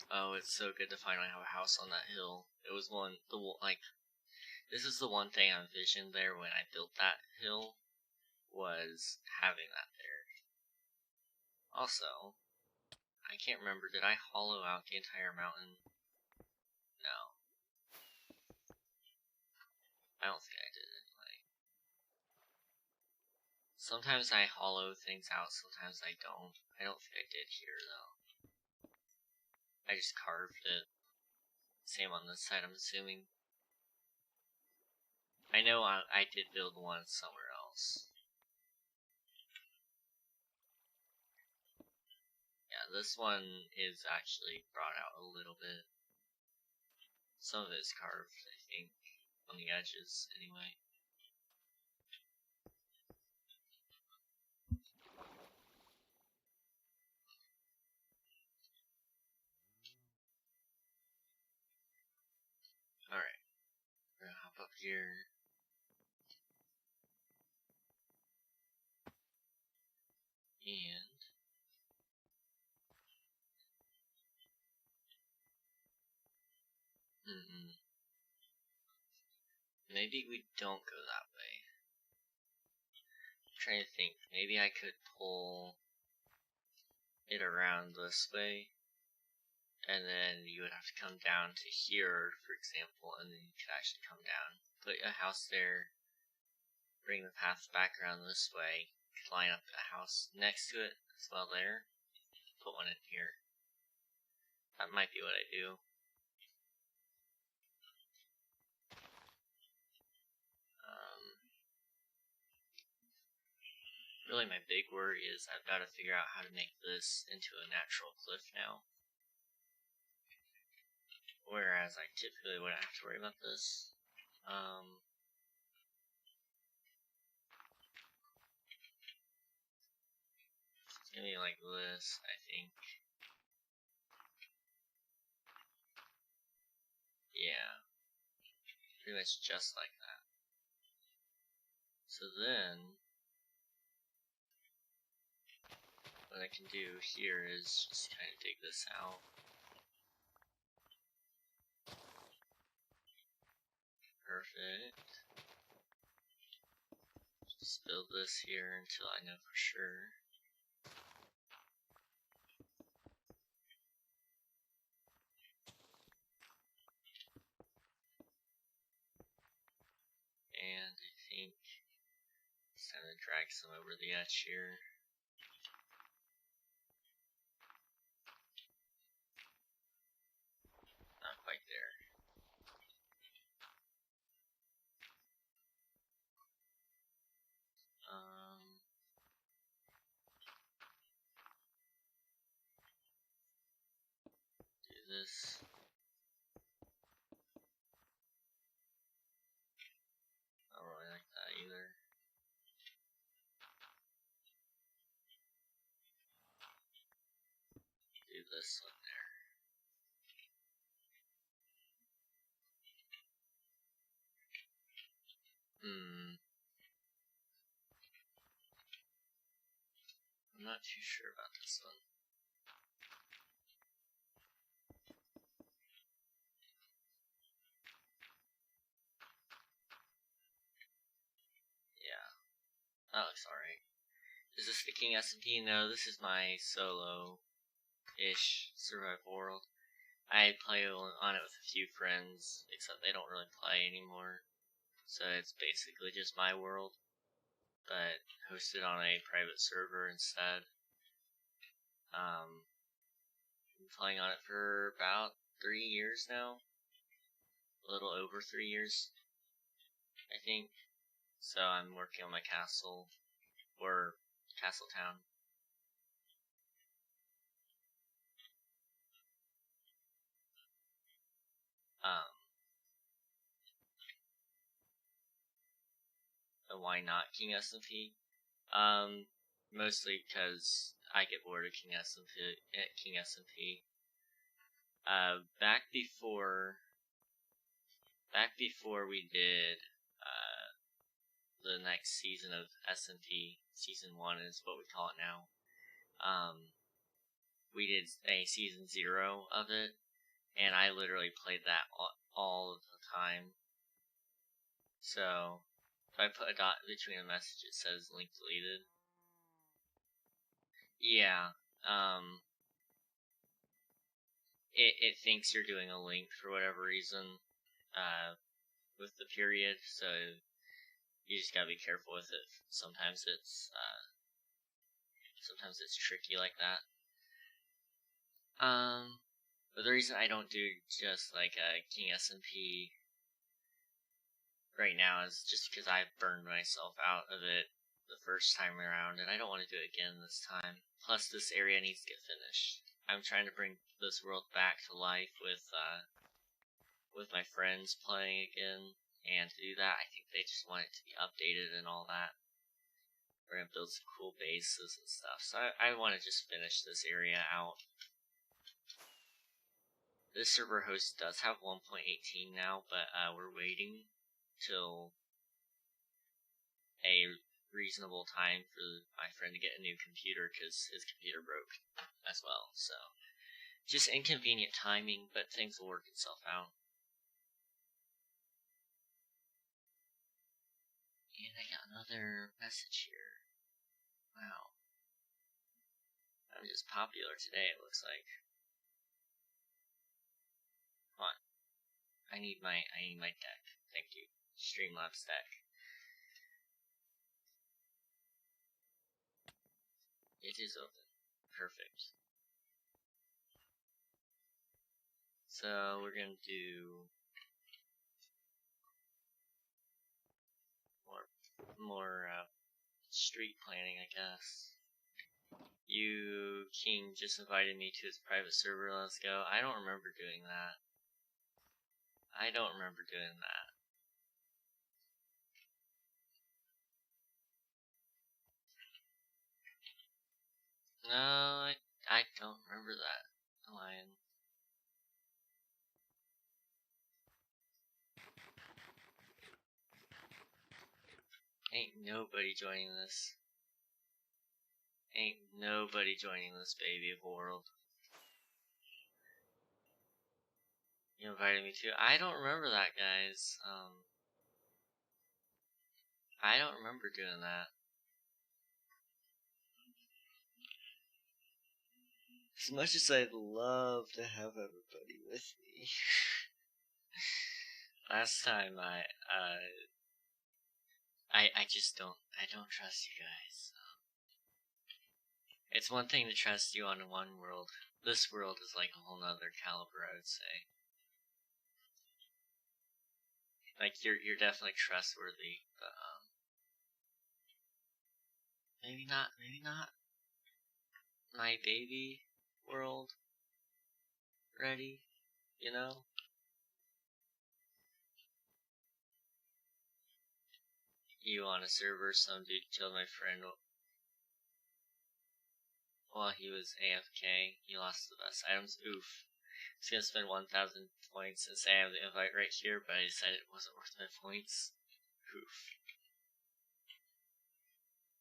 Oh, it's so good to finally have a house on that hill. It was this is the one thing I envisioned there when I built that hill, was having that there. Also, I can't remember, did I hollow out the entire mountain? No. I don't think I did anyway. Sometimes I hollow things out, sometimes I don't. I don't think I did here, though. I just carved it. Same on this side, I'm assuming. I know I did build one somewhere else. Yeah, this one is actually brought out a little bit. Some of it's carved, I think, on the edges, anyway. here. And maybe we don't go that way. I'm trying to think. Maybe I could pull it around this way, and then you would have to come down to here, for example, and then you could actually come down, put a house there, bring the path back around this way, line up a house next to it as well there, put one in here. That might be what I do. Really my big worry is I've got to figure out how to make this into a natural cliff now. Whereas I typically wouldn't have to worry about this. It's gonna be like this, I think. Yeah. Pretty much just like that. So then, what I can do here is just kind of dig this out. Perfect. Just build this here until I know for sure. And I think it's time to drag some over the edge here. Not quite there. Do this. I don't really like that either. Do this one there. I'm not too sure about this one. Yeah, that looks alright. Is this the King SMP? No, this is my solo-ish survival world. I play on it with a few friends, except they don't really play anymore. So it's basically just my world, but hosted on a private server instead. Been playing on it for about 3 years now. A little over 3 years, I think. So I'm working on my castle, or castle town. Why not King SMP? Mostly because I get bored of King SMP. Back before we did the next season of SMP, season 1 is what we call it now. We did a season 0 of it, and I literally played that all the time. So if I put a dot between a message, it says link deleted. Yeah. It thinks you're doing a link for whatever reason, with the period, so you just gotta be careful with it. Sometimes it's tricky like that. But the reason I don't do just like a King SMP right now is just because I burned myself out of it the first time around, and I don't want to do it again this time. Plus, this area needs to get finished. I'm trying to bring this world back to life with my friends playing again, and to do that, I think they just want it to be updated and all that. We're gonna build some cool bases and stuff, so I want to just finish this area out. This server host does have 1.18 now, but we're waiting till a reasonable time for my friend to get a new computer because his computer broke as well. So just inconvenient timing, but things will work itself out. And I got another message here. Wow. I'm just popular today, it looks like. Come on. I need my deck. Thank you. Streamlabs deck. It is open. Perfect. So we're gonna do more street planning, I guess. You, King, just invited me to his private server. Let's go. I don't remember doing that. No, I don't remember that. Lion. Ain't nobody joining this. Ain't nobody joining this baby of a world. You invited me to. I don't remember that, guys. I don't remember doing that. As much as I'd love to have everybody with me. Last time I just don't trust you guys. It's one thing to trust you on one world. This world is like a whole nother caliber, I would say. Like you're definitely trustworthy, but maybe not my baby world ready, you know? You on a server, some dude killed my friend while he was AFK. He lost the best items. Oof. I was gonna spend 1,000 points and say I have the invite right here, but I decided it wasn't worth my points. Oof.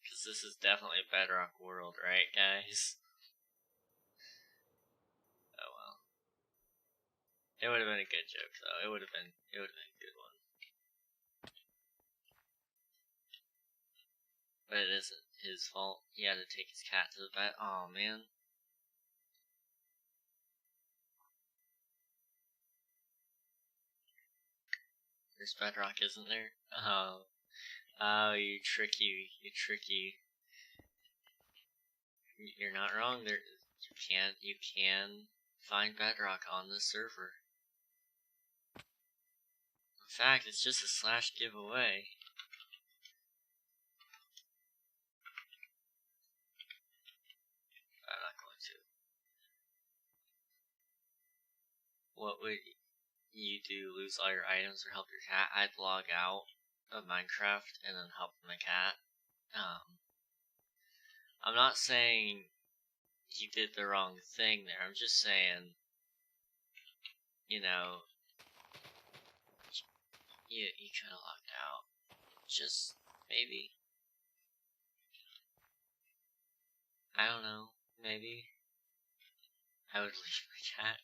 Because this is definitely a Bedrock world, right, guys? Oh well. It would have been a good joke, though. It would have been a good one. But it isn't his fault. He had to take his cat to the vet. Aw, man. There's Bedrock, isn't there? Oh. Oh, you tricky. You're not wrong. You can find Bedrock on this server. In fact, it's just a slash giveaway. I'm not going to. What would you do? Lose all your items or help your cat? I'd log out of Minecraft and then help my cat. I'm not saying you did the wrong thing there. I'm just saying, you know, you kind of logged out. Just maybe. I don't know. Maybe I would leave my cat.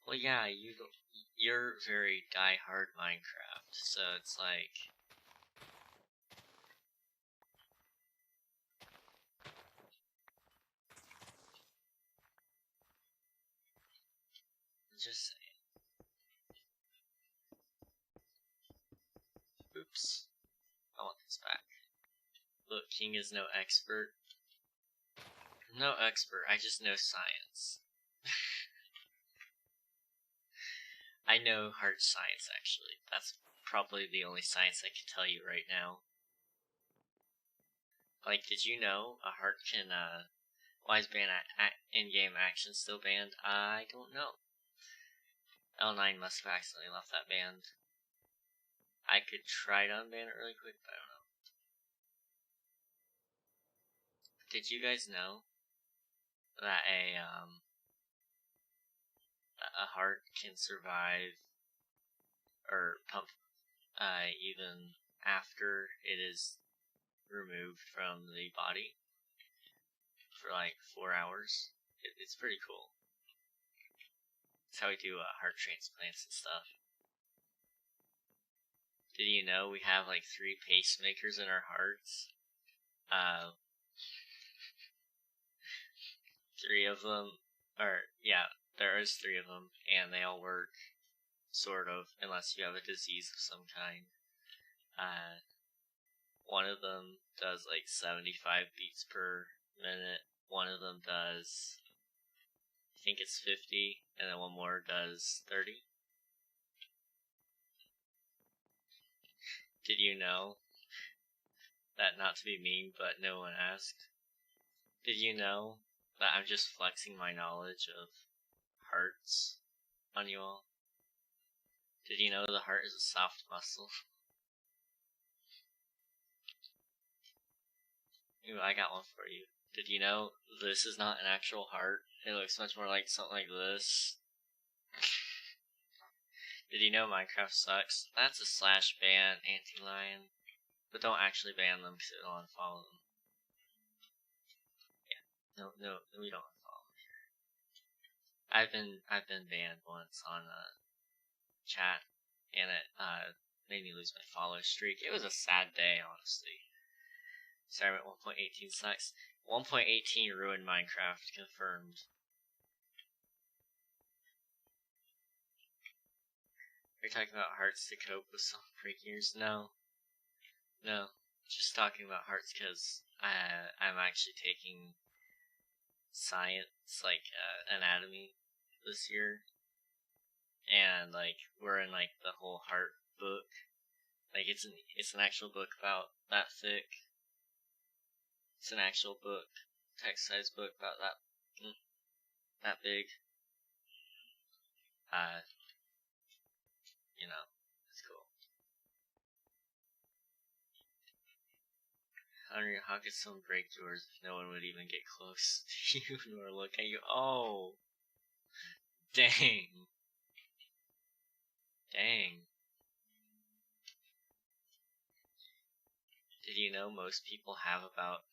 Well, yeah, you're very die-hard Minecraft, so it's like. Just saying. Oops. I want this back. Look, King is no expert. No expert, I just know science. I know hard science, actually. That's probably the only science I can tell you right now. Like, did you know a heart can, why is in-game action still banned? I don't know. L9 must have accidentally left that banned. I could try to unban it really quick, but I don't know. Did you guys know that a heart can survive, or pump even after it is removed from the body for like 4 hours. It's pretty cool. It's how we do heart transplants and stuff. Did you know we have like 3 pacemakers in our hearts? 3 of them, there is 3 of them, and they all work, sort of, unless you have a disease of some kind. One of them does like 75 beats per minute, one of them does, I think it's 50, and then one more does 30. Did you know that, not to be mean, but no one asked, did you know that I'm just flexing my knowledge of hearts on you all? Did you know the heart is a soft muscle? Ooh, I got one for you. Did you know this is not an actual heart? It looks much more like something like this. Did you know Minecraft sucks? That's a /ban anti-lion. But don't actually ban them because it'll unfollow them. Yeah. No, we don't unfollow them here. I've been banned once on chat, and it made me lose my follow streak. It was a sad day, honestly. Sorry, 1.18 sucks. 1.18 ruined Minecraft, confirmed. Are you talking about hearts to cope with some breakers? No. Just talking about hearts because I'm actually taking science, like anatomy, this year, and like we're in like the whole heart book. Like it's an actual book about that thick. It's an actual book, text-sized book about that big. You know, it's cool. Henry, how could someone break doors if no one would even get close to you nor look at you? Oh, dang. Did you know most people have about,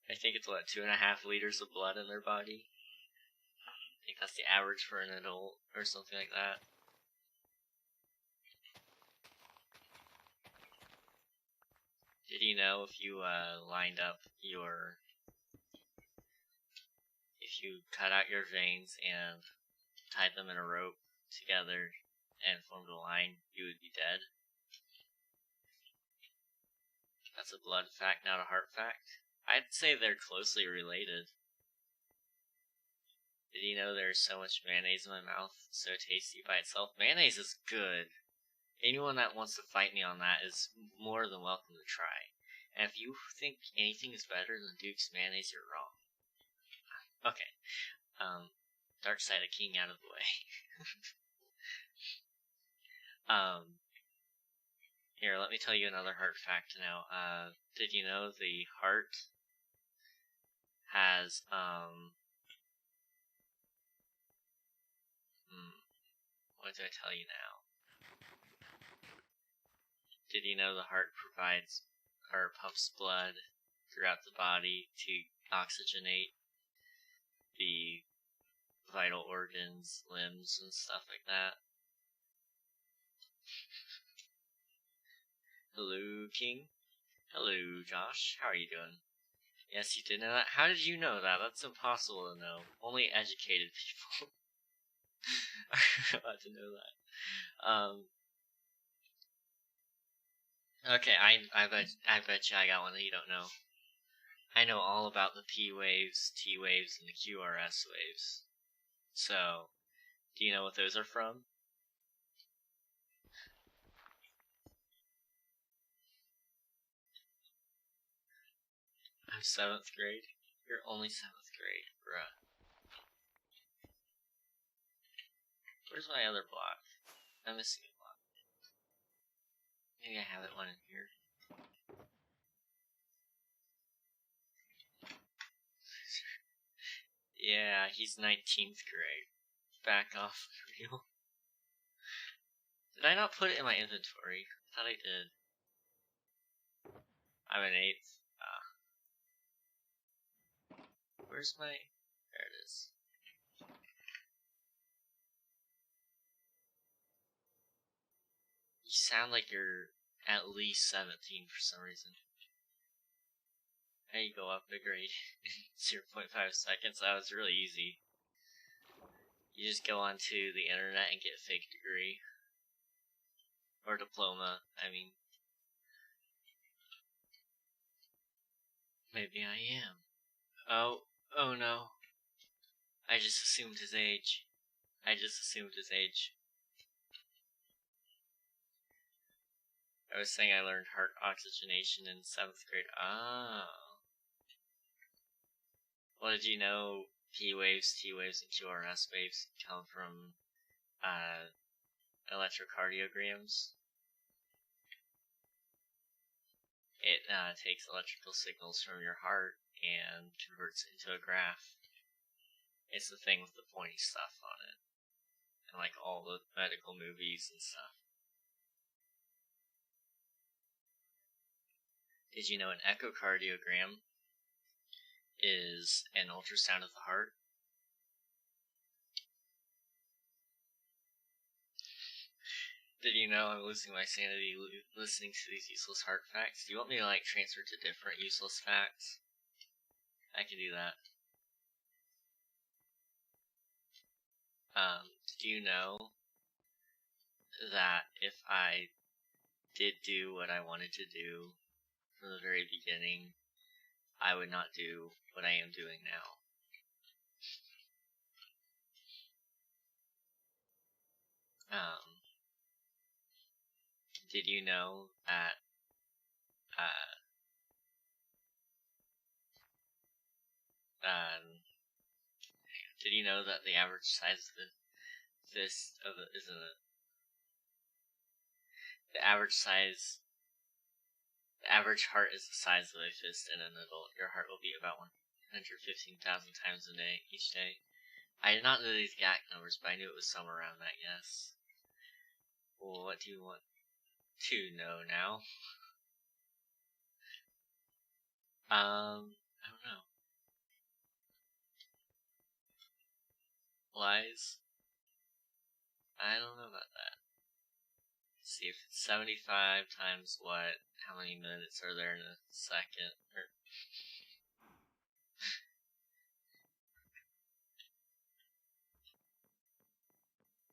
I think it's what, 2.5 liters of blood in their body? I think that's the average for an adult, or something like that. Did you know if you lined up your, if you cut out your veins and tied them in a rope together and formed a line, you would be dead? That's a blood fact, not a heart fact. I'd say they're closely related. Did you know there's so much mayonnaise in my mouth? So tasty by itself. Mayonnaise is good. Anyone that wants to fight me on that is more than welcome to try. And if you think anything is better than Duke's mayonnaise, you're wrong. Okay. Dark Side of King out of the way. Here, let me tell you another heart fact now. Did you know the heart has, what do I tell you now? Did you know the heart provides, or pumps blood throughout the body to oxygenate the vital organs, limbs, and stuff like that? Hello, King. Hello, Josh. How are you doing? Yes, you did know that? How did you know that? That's impossible to know. Only educated people are about to know that. Okay, I bet you I got one that you don't know. I know all about the P waves, T waves, and the QRS waves. So, do you know what those are from? I'm 7th grade. You're only 7th grade, bruh. Where's my other block? I'm missing a block. Maybe I have it one in here. Yeah, he's 19th grade. Back off, real. Did I not put it in my inventory? I thought I did. I'm an 8th. Where's my... There it is. You sound like you're at least 17 for some reason. There you go up a grade. 0.5 seconds. That was really easy. You just go onto the internet and get a fake degree. Or diploma, I mean. Maybe I am. Oh no. I just assumed his age. I was saying I learned heart oxygenation in 7th grade. Oh. Well, did you know P waves, T waves, and QRS waves come from electrocardiograms? It takes electrical signals from your heart and converts it into a graph. It's the thing with the pointy stuff on it. And like all the medical movies and stuff. Did you know an echocardiogram is an ultrasound of the heart? Did you know I'm losing my sanity listening to these useless heart facts? Do you want me to like transfer to different useless facts? I can do that. Did you know that if I did do what I wanted to do from the very beginning, I would not do what I am doing now? Did you know that did you know that the average size of the fist of the average heart is the size of a fist in an adult? Your heart will beat about 115,000 times a day, each day. I did not know these exact numbers, but I knew it was somewhere around that, yes. Well, what do you want to know now? I don't know. Lies? I don't know about that. Let's see if it's 75 times what? How many minutes are there in a second?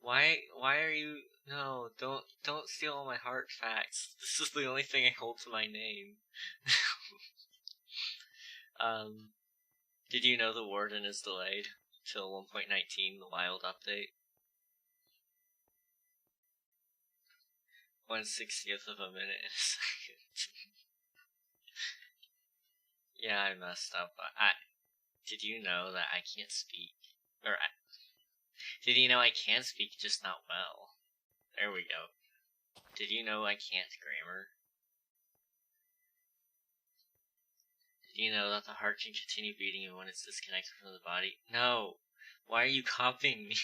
Why are you... No, don't steal all my heart facts. This is the only thing I hold to my name. Did you know the Warden is delayed till 1.19, the wild update? 1/60th of a minute in a second. Yeah, I messed up. Did you know that I can't speak? Did you know I can speak, just not well? There we go. Did you know I can't grammar? Did you know that the heart can continue beating even when it's disconnected from the body? No! Why are you copying me?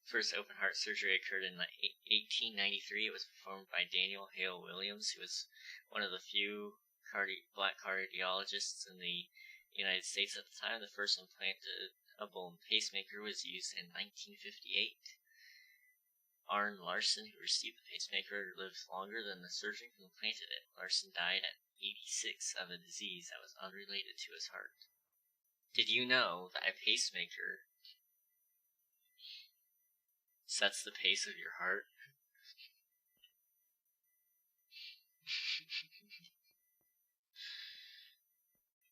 First open heart surgery occurred in 1893. It was performed by Daniel Hale Williams, who was one of the few black cardiologists in the United States at the time. The first implantable pacemaker was used in 1958. Arne Larsen, who received the pacemaker, lived longer than the surgeon who implanted it. Larsen died at 86 of a disease that was unrelated to his heart. Did you know that a pacemaker sets the pace of your heart?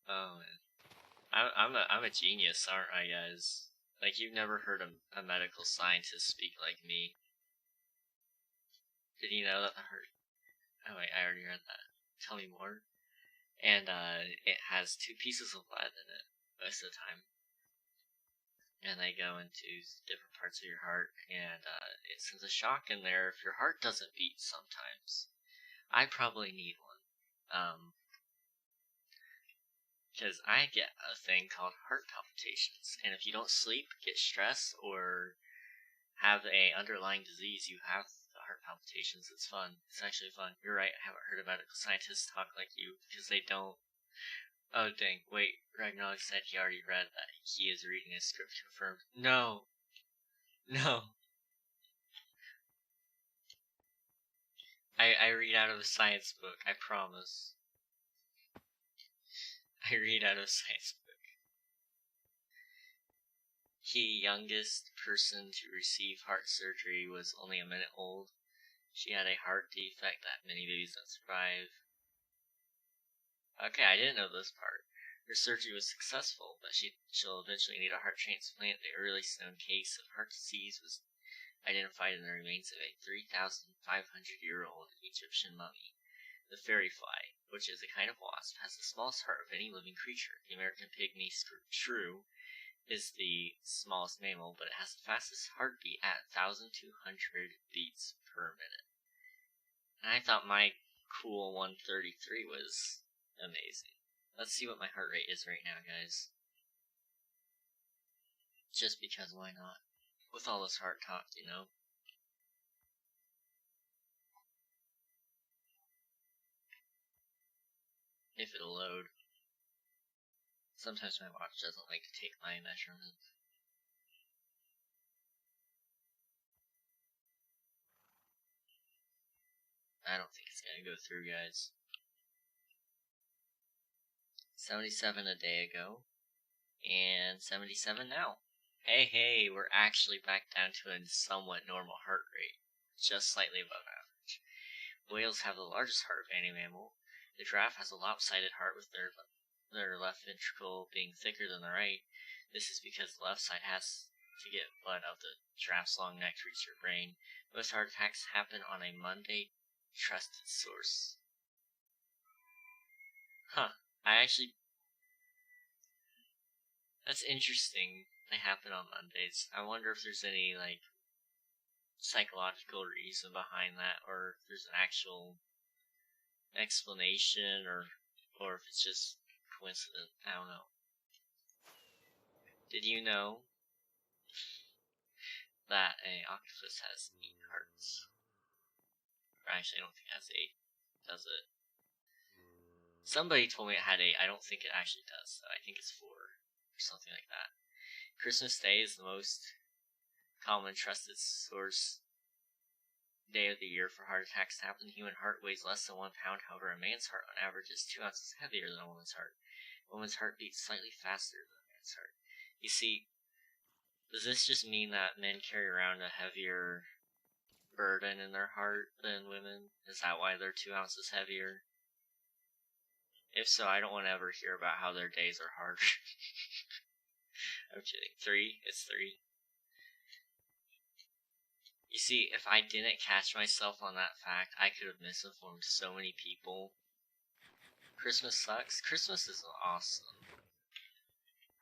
Oh man, I'm a genius, aren't I, guys? Like, you've never heard a medical scientist speak like me. Did you know that the heart... Oh wait, I already read that. Tell me more. And it has 2 pieces of lead in it most of the time. And they go into different parts of your heart, and it sends a shock in there if your heart doesn't beat sometimes. I probably need one. Because I get a thing called heart palpitations, and if you don't sleep, get stressed, or have a underlying disease, you have the heart palpitations. It's fun. It's actually fun. You're right, I haven't heard of medical scientists talk like you, because they don't. Oh dang, wait, Ragnarok said he already read that he is reading a script confirmed. No! No! I read out of a science book, I promise. I read out of a science book. He, youngest person to receive heart surgery, was only a minute old. She had a heart defect that many babies don't survive. Okay, I didn't know this part. Her surgery was successful, but she'll eventually need a heart transplant. The earliest known case of heart disease was identified in the remains of a 3,500-year-old Egyptian mummy. The fairy fly, which is a kind of wasp, has the smallest heart of any living creature. The American pygmy shrew is the smallest mammal, but it has the fastest heartbeat at 1,200 beats per minute. And I thought my cool 133 was amazing. Let's see what my heart rate is right now, guys. Just because, why not? With all this heart talk, you know? If it'll load. Sometimes my watch doesn't like to take my measurements. I don't think it's gonna go through, guys. 77 a day ago, and 77 now. Hey, we're actually back down to a somewhat normal heart rate, just slightly above average. Whales have the largest heart of any mammal. The giraffe has a lopsided heart with their left ventricle being thicker than the right. This is because the left side has to get blood out the giraffe's long neck to reach your brain. Most heart attacks happen on a Monday trusted source. Huh. That's interesting. They happen on Mondays. I wonder if there's any, like, psychological reason behind that, or if there's an actual explanation, or if it's just coincidence. I don't know. Did you know that an octopus has 8 hearts? Or actually, I don't think it has 8. Does it? Somebody told me it had 8. I don't think it actually does, though. I think it's 4, or something like that. Christmas Day is the most common trusted source day of the year for heart attacks to happen. The human heart weighs less than 1 pound, however, a man's heart on average is 2 ounces heavier than a woman's heart. A woman's heart beats slightly faster than a man's heart. You see, does this just mean that men carry around a heavier burden in their heart than women? Is that why they're 2 ounces heavier? If so, I don't want to ever hear about how their days are hard. I'm kidding. 3? It's 3. You see, if I didn't catch myself on that fact, I could have misinformed so many people. Christmas sucks. Christmas is awesome.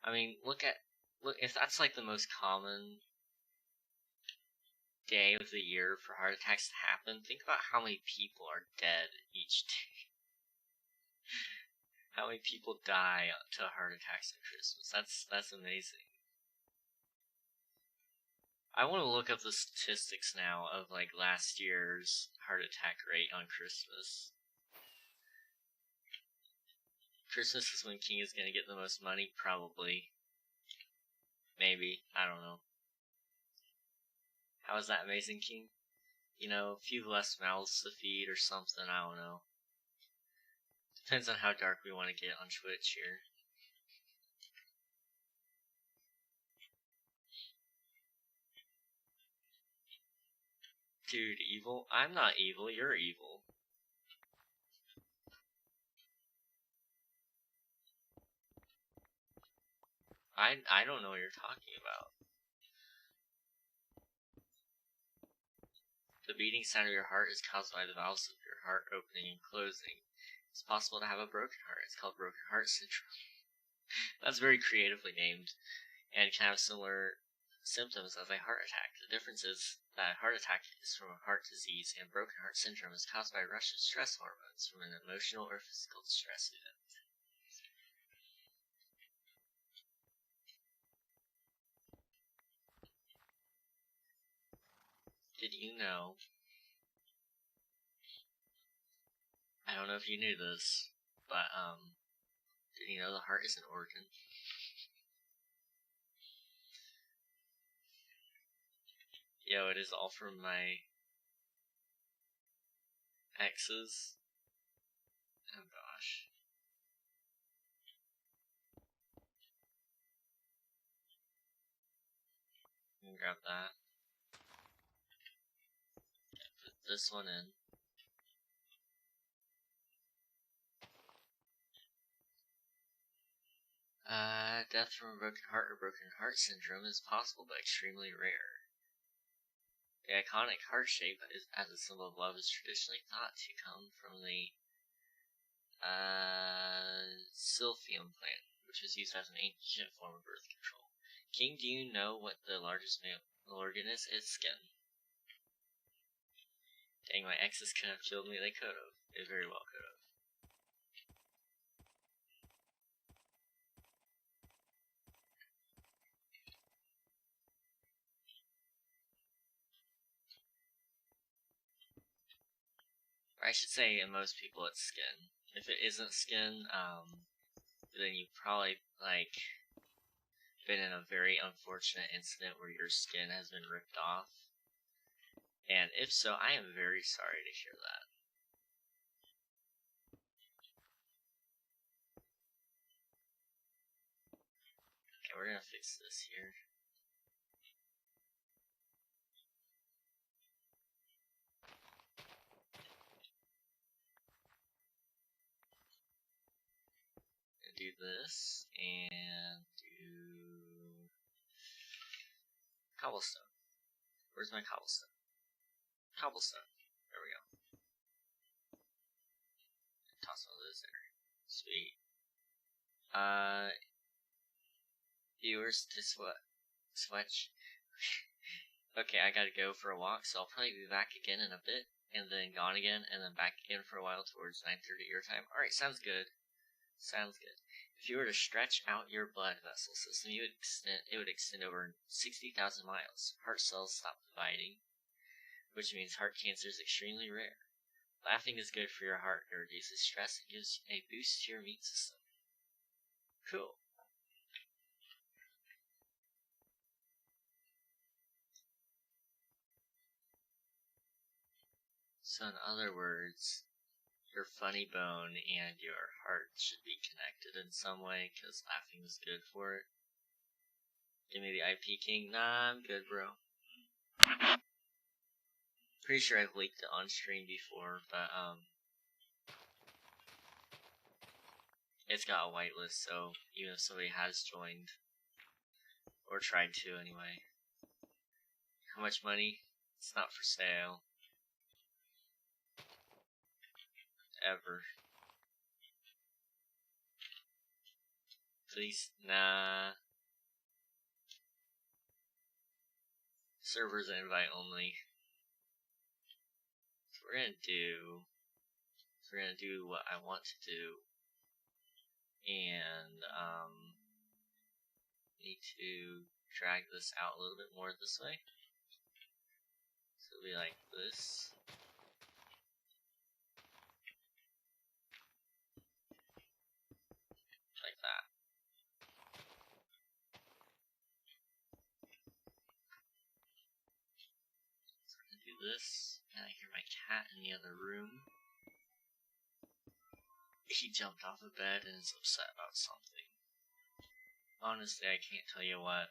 I mean, look, if that's like the most common day of the year for heart attacks to happen, think about how many people are dead each day. How many people die to heart attacks at Christmas. That's amazing. I want to look up the statistics now of, like, last year's heart attack rate on Christmas. Christmas is when King is gonna get the most money, probably. Maybe. I don't know. How is that amazing, King? You know, a few less mouths to feed or something, I don't know. Depends on how dark we want to get on Twitch here. Dude, evil? I'm not evil, you're evil. I don't know what you're talking about. The beating sound of your heart is caused by the valves of your heart opening and closing. It's possible to have a broken heart. It's called broken heart syndrome. That's very creatively named, and can have similar symptoms as a heart attack. The difference is that a heart attack is from a heart disease, and broken heart syndrome is caused by a rush of stress hormones from an emotional or physical stress event. did you know? I don't know if you knew this, but did you know the heart is an organ? Yo, it is all from my exes. Oh gosh. I'm gonna grab that. Put this one in. Death from a broken heart or broken heart syndrome is possible but extremely rare. The iconic heart shape as a symbol of love is traditionally thought to come from the silphium plant, which was used as an ancient form of birth control. King, do you know what the largest male organ is? It's skin. Dang, my exes could have killed me. They could have. They very well could have. Or I should say, in most people, it's skin. If it isn't skin, then you probably, like, been in a very unfortunate incident where your skin has been ripped off. And if so, I am very sorry to hear that. Okay, we're gonna fix this here. Do this and do cobblestone. Where's my cobblestone? Cobblestone. There we go. Toss one of those there. Sweet. Viewers to switch. Okay, I gotta go for a walk, so I'll probably be back again in a bit, and then gone again, and then back again for a while towards 9:30 your time. Alright, sounds good. Sounds good. If you were to stretch out your blood vessel system, it would extend over 60,000 miles. Heart cells stop dividing, which means heart cancer is extremely rare. Laughing is good for your heart. It reduces stress and gives a boost to your immune system. Cool. So in other words, your funny bone and your heart should be connected in some way, because laughing is good for it. Give me the IP king. Nah, I'm good, bro. Pretty sure I've leaked it on stream before, but it's got a whitelist, so even if somebody has joined, or tried to anyway. How much money? It's not for sale. Ever. Please, nah. Servers invite only. So we're gonna do what I want to do. And, need to drag this out a little bit more this way. So it'll be like this. Like that. So we're gonna do this, and I hear my cat in the other room. He jumped off the bed and is upset about something. Honestly, I can't tell you what.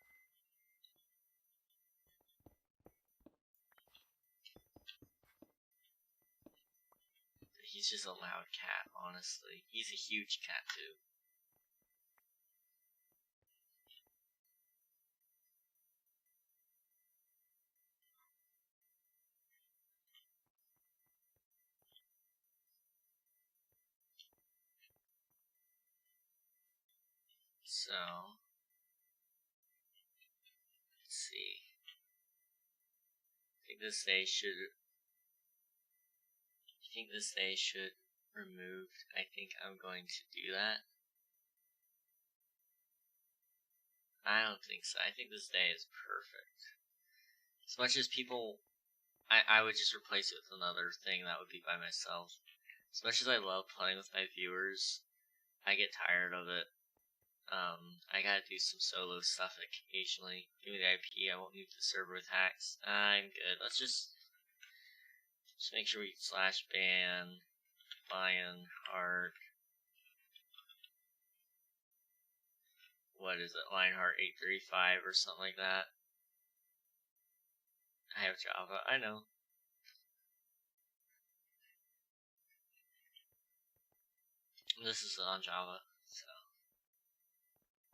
He's just a loud cat, honestly. He's a huge cat, too. So, let's see. I think this day should removed. I think I'm going to do that. I don't think so. I think this day is perfect. As much as people I would just replace it with another thing that would be by myself. As much as I love playing with my viewers, I get tired of it. I gotta do some solo stuff occasionally. Give me the IP, I won't mute the server with hacks. I'm good. Let's just make sure we /ban Lionheart. What is it? Lionheart 835 or something like that. I have Java, I know. This is on Java, so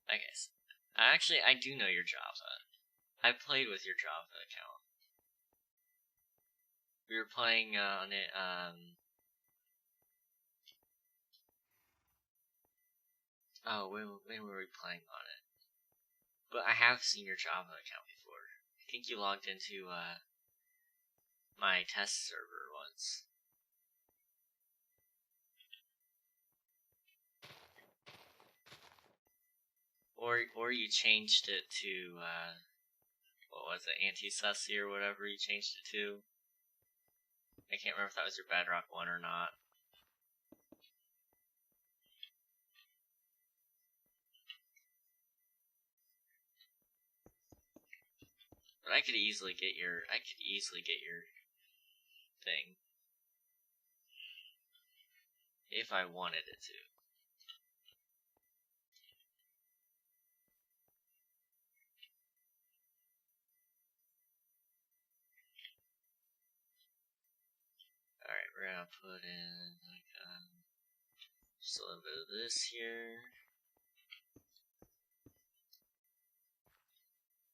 I guess. Actually, I do know your Java. I played with your Java account. We were playing on it, oh, when were we playing on it? But I have seen your Java account before. I think you logged into, my test server once. Or you changed it to, what was it, anti-sussy or whatever you changed it to. I can't remember if that was your Bedrock one or not. But I could easily get your thing. If I wanted it to. Alright, we're gonna put in, like, just a little bit of this here.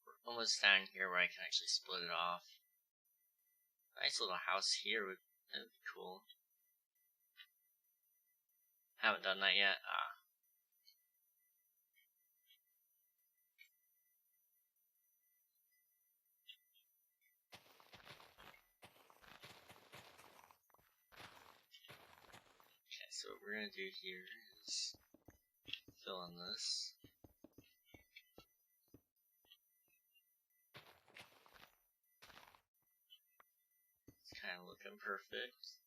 We're almost down here where I can actually split it off. Nice little house here would be cool. Haven't done that yet. Okay, so what we're gonna do here is fill in this. It's kind of looking perfect.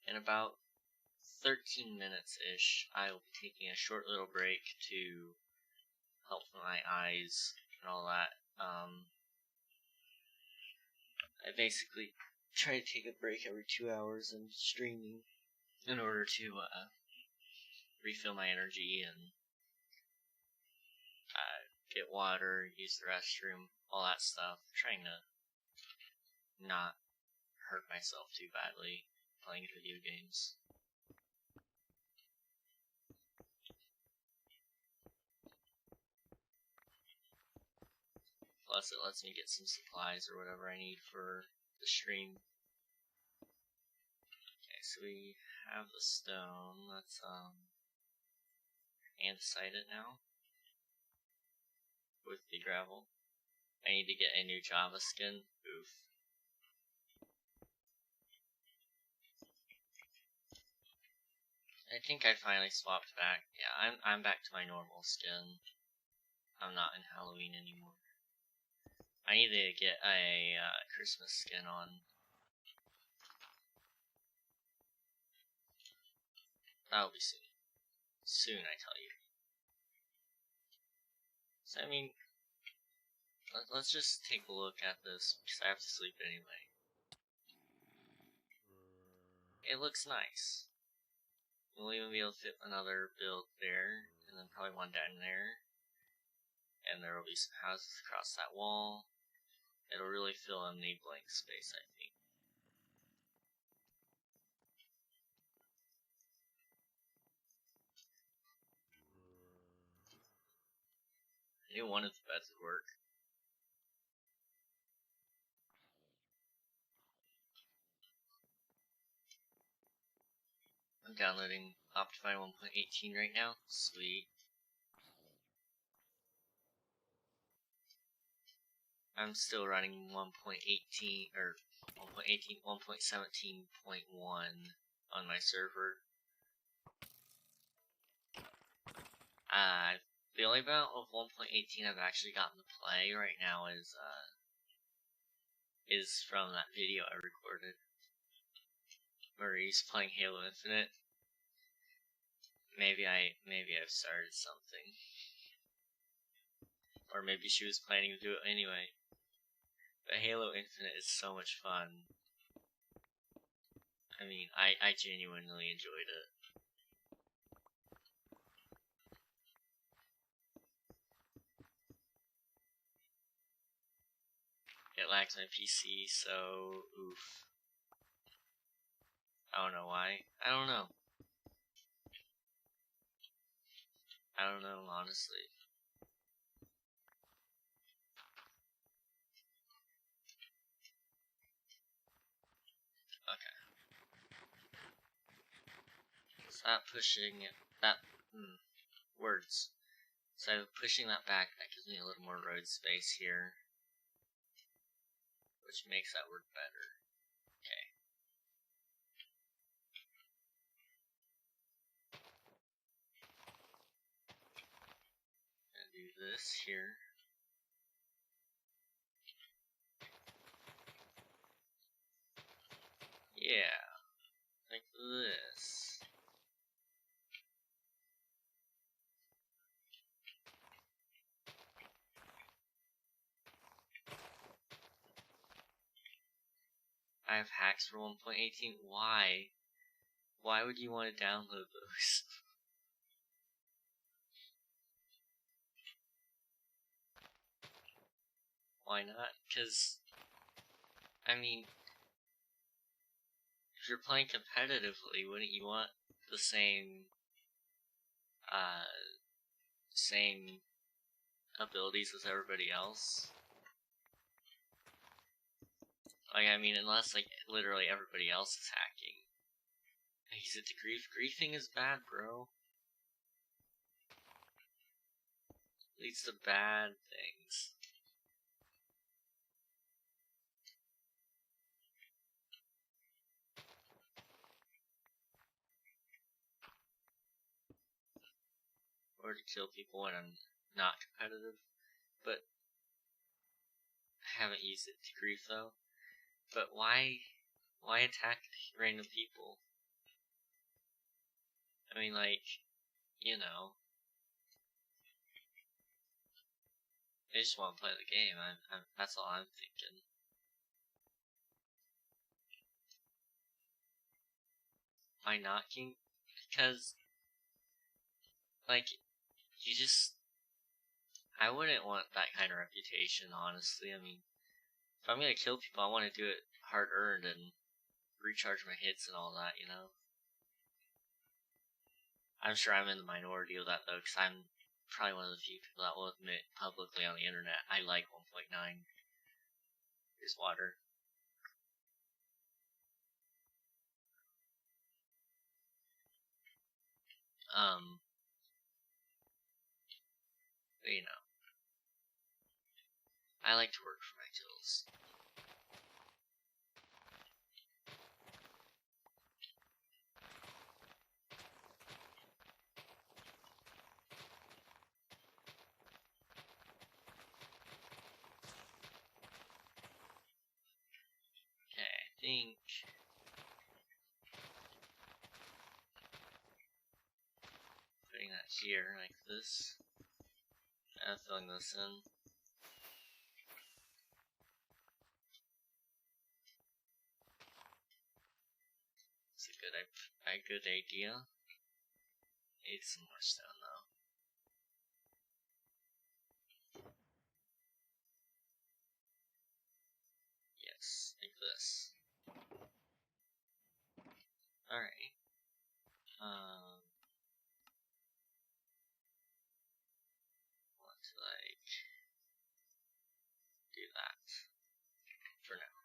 In about 13 minutes-ish, I will be taking a short little break to help my eyes and all that. I basically try to take a break every 2 hours in streaming in order to refill my energy and get water, use the restroom, all that stuff. Trying to not hurt myself too badly playing video games. Plus it lets me get some supplies or whatever I need for the stream. Okay, so we have the stone. Let's andesite it now with the gravel. I need to get a new Java skin. Oof. I think I finally swapped back. Yeah, I'm back to my normal skin. I'm not in Halloween anymore. I need to get a Christmas skin on. That'll be soon. Soon, I tell you. So, I mean, let's just take a look at this, because I have to sleep anyway. It looks nice. We'll even be able to fit another build there, and then probably one down there. And there will be some houses across that wall. It'll really fill in the blank space, I think. I knew one of the beds would work. I'm downloading Optifine 1.18 right now. Sweet. I'm still running 1.18 or 1.18, 1.17.1 on my server. The only amount of 1.18 I've actually gotten to play right now is from that video I recorded where he's playing Halo Infinite. Maybe I've started something, or maybe she was planning to do it anyway. But Halo Infinite is so much fun. I mean, I genuinely enjoyed it. It lags my PC, so oof. I don't know why. I don't know, honestly. Okay. Stop pushing that, words. So pushing that back, that gives me a little more road space here, which makes that work better. Okay. Gonna do this here. Yeah, like this. I have hacks for 1.18. Why? Why would you want to download those? Why not? Because, I mean, if you're playing competitively, wouldn't you want the same abilities as everybody else? Like, I mean, unless, like, literally everybody else is hacking. Use it to grief. Griefing is bad, bro. Leads to bad things. Or to kill people when I'm not competitive. But I haven't used it to grief, though. But why attack random people? I mean, like, you know, I just want to play the game. That's all I'm thinking. Why not King? Because, like, you just, I wouldn't want that kind of reputation, honestly. I mean, if I'm gonna kill people, I want to do it hard earned and recharge my hits and all that, you know? I'm sure I'm in the minority of that, though, because I'm probably one of the few people that will admit publicly on the internet I like 1.9. Here's water. But, you know, I like to work for my kills. Okay, I think putting that here like this, and filling this in. It's a good idea. Need some more stone though. Yes, like this. Alright. Want to like do that for now.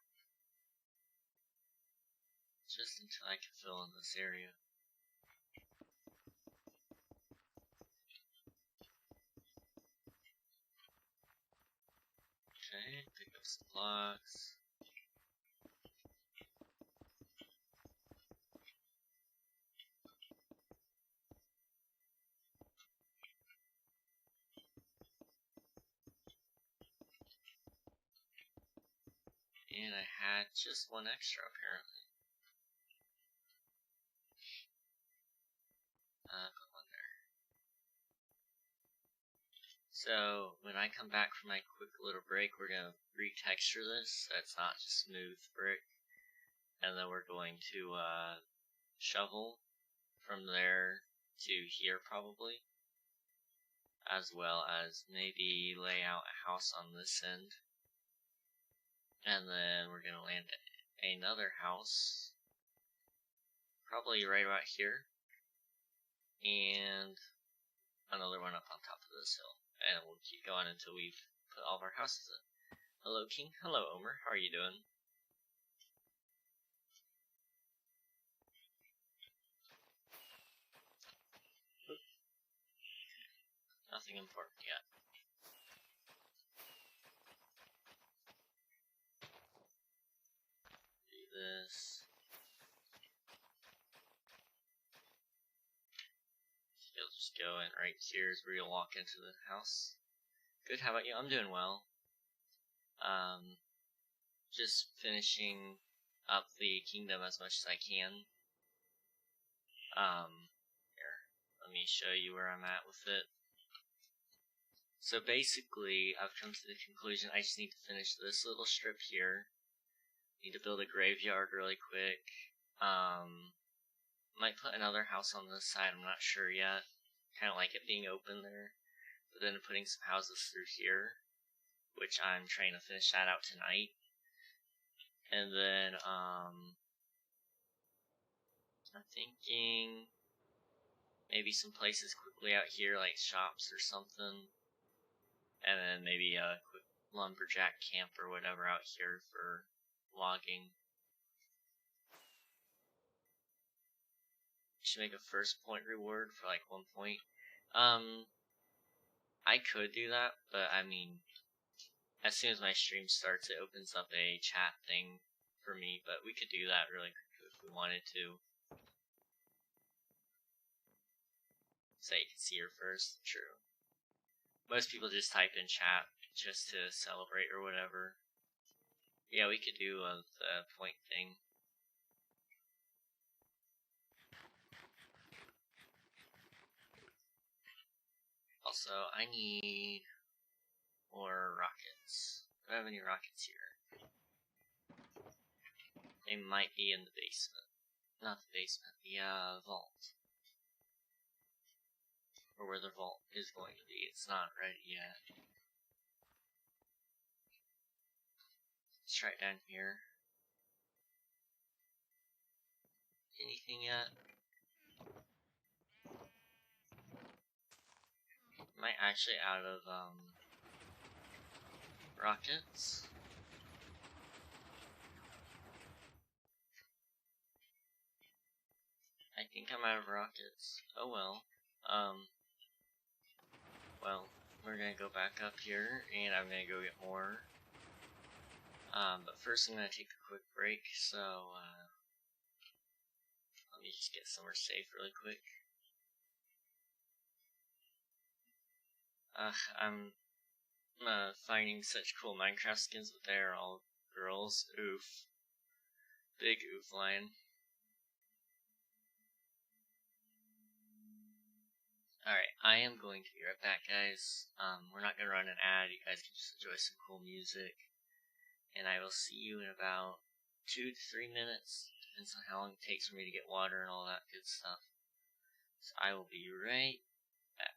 Just until I can fill in this area. Okay, pick up some blocks. And I had just one extra, apparently. Put one there. So, when I come back from my quick little break, we're going to retexture this so it's not just smooth brick. And then we're going to shovel from there to here, probably. As well as maybe lay out a house on this end. And then we're going to land another house. Probably right about here. And another one up on top of this hill. And we'll keep going until we've put all of our houses in. Hello, King. Hello, Omer. How are you doing? Nothing important yet. Do this. You'll just go in right here is where you'll walk into the house. Good, how about you? I'm doing well. Just finishing up the kingdom as much as I can. Here, let me show you where I'm at with it. So basically, I've come to the conclusion I just need to finish this little strip here. Need to build a graveyard really quick. Might put another house on this side, I'm not sure yet. Kind of like it being open there. But then putting some houses through here, which I'm trying to finish that out tonight. And then, I'm thinking maybe some places quickly out here, like shops or something. And then maybe a quick lumberjack camp or whatever out here for logging. Should make a first point reward for like 1 point. I could do that, but I mean, as soon as my stream starts, it opens up a chat thing for me, but we could do that really quickly if we wanted to. So you can see her first. True. Most people just type in chat just to celebrate or whatever. Yeah, we could do the point thing. Also, I need more rockets. Do I have any rockets here? They might be in the basement. Not the basement, the vault. Or where the vault is going to be. It's not ready yet. Let's try it down here. Anything yet? Am I actually out of rockets? I think I'm out of rockets. Oh well. Well, we're gonna go back up here and I'm gonna go get more. But first I'm gonna take a quick break, so let me just get somewhere safe really quick. I'm finding such cool Minecraft skins, but they're all girls. Oof. Big oof line. Alright, I am going to be right back, guys. We're not gonna run an ad, you guys can just enjoy some cool music. And I will see you in about 2 to 3 minutes. Depends on how long it takes for me to get water and all that good stuff. So I will be right back.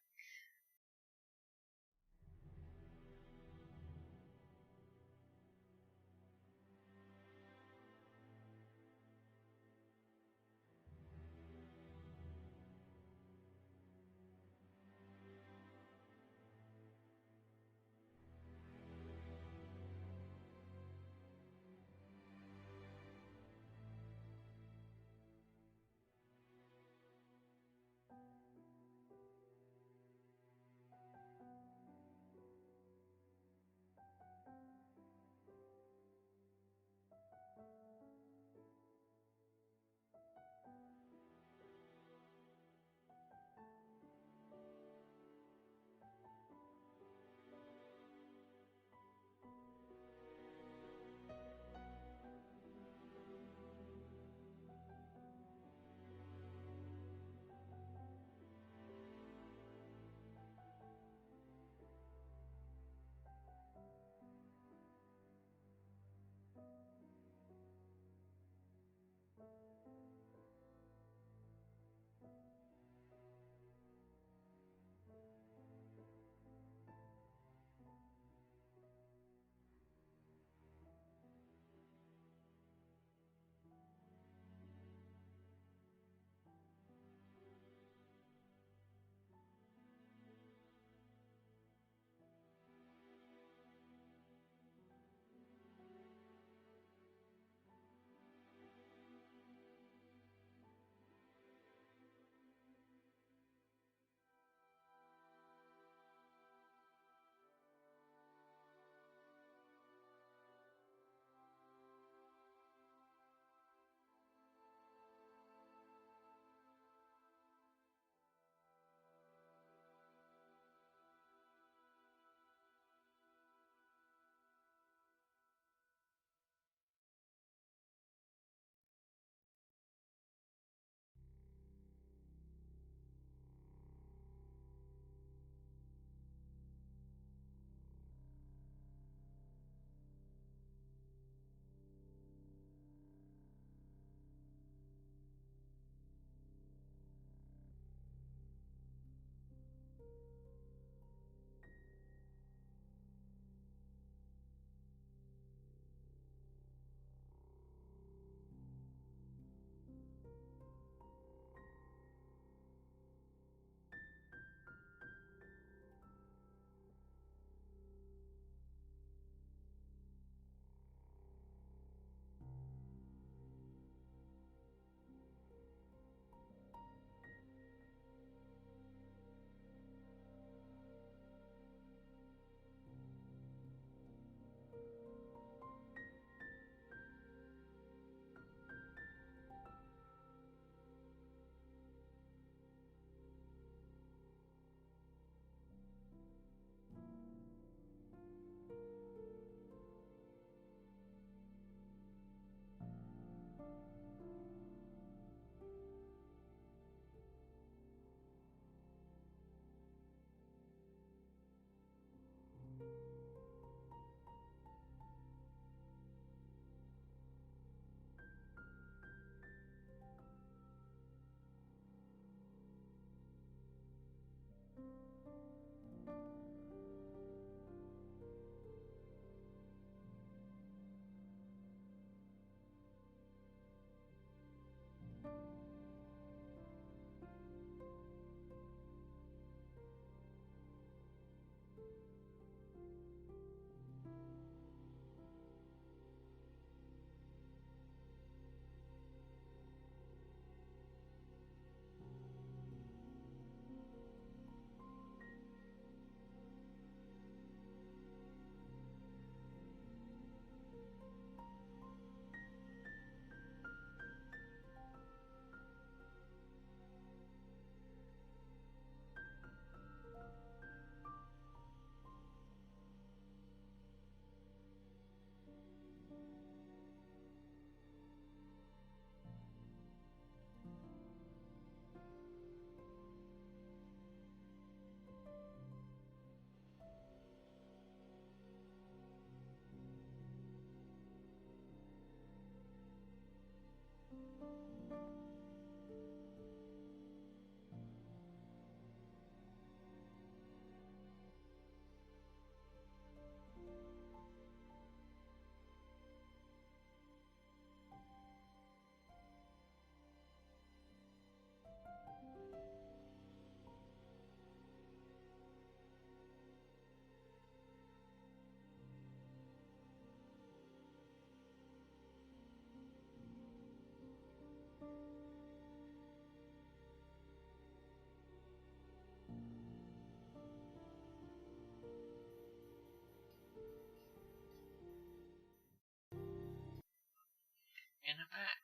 And I'm back.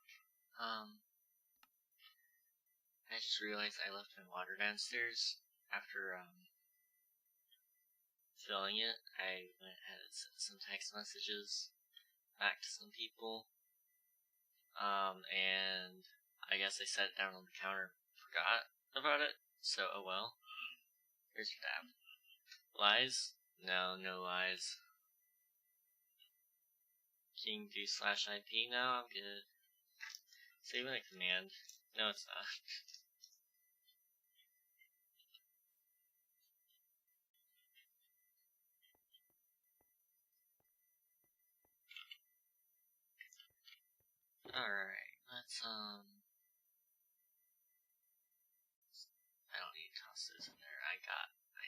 I just realized I left my water downstairs after filling it. I went ahead and sent some text messages back to some people. And I guess I set it down on the counter, forgot about it. So oh well. Here's your tab. Lies? No, no lies. King do /IP? No, I'm good. Saving a command. No, it's not. Alright, let's, I don't need to toss those in there. I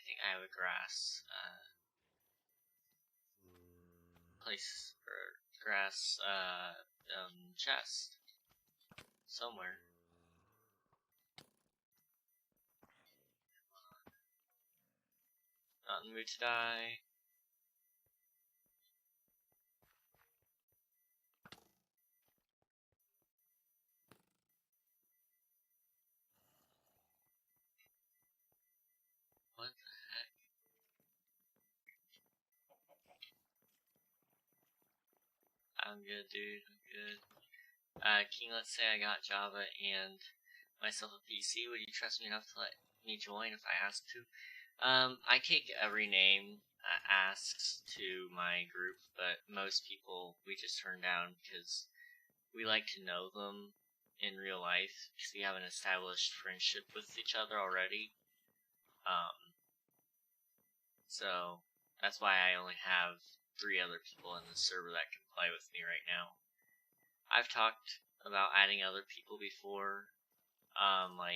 think I have a grass, place, or grass, chest. Somewhere. Not in the mood to die. What the heck? I'm good, dude. I'm good. King, let's say I got Java and myself a PC. Would you trust me enough to let me join if I ask to? I take every name asks to my group, but most people we just turn down because we like to know them in real life because we have an established friendship with each other already. So that's why I only have 3 other people in the server that can play with me right now. I've talked about adding other people before, for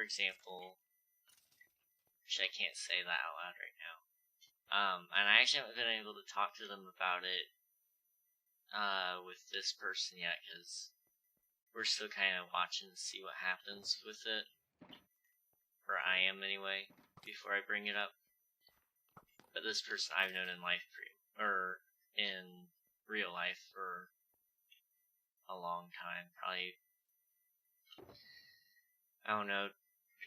example, which I can't say that out loud right now. And I actually haven't been able to talk to them about it, with this person yet, because we're still kind of watching to see what happens with it. Or I am anyway, before I bring it up. But this person I've known in life, or in real life for a long time. Probably, I don't know,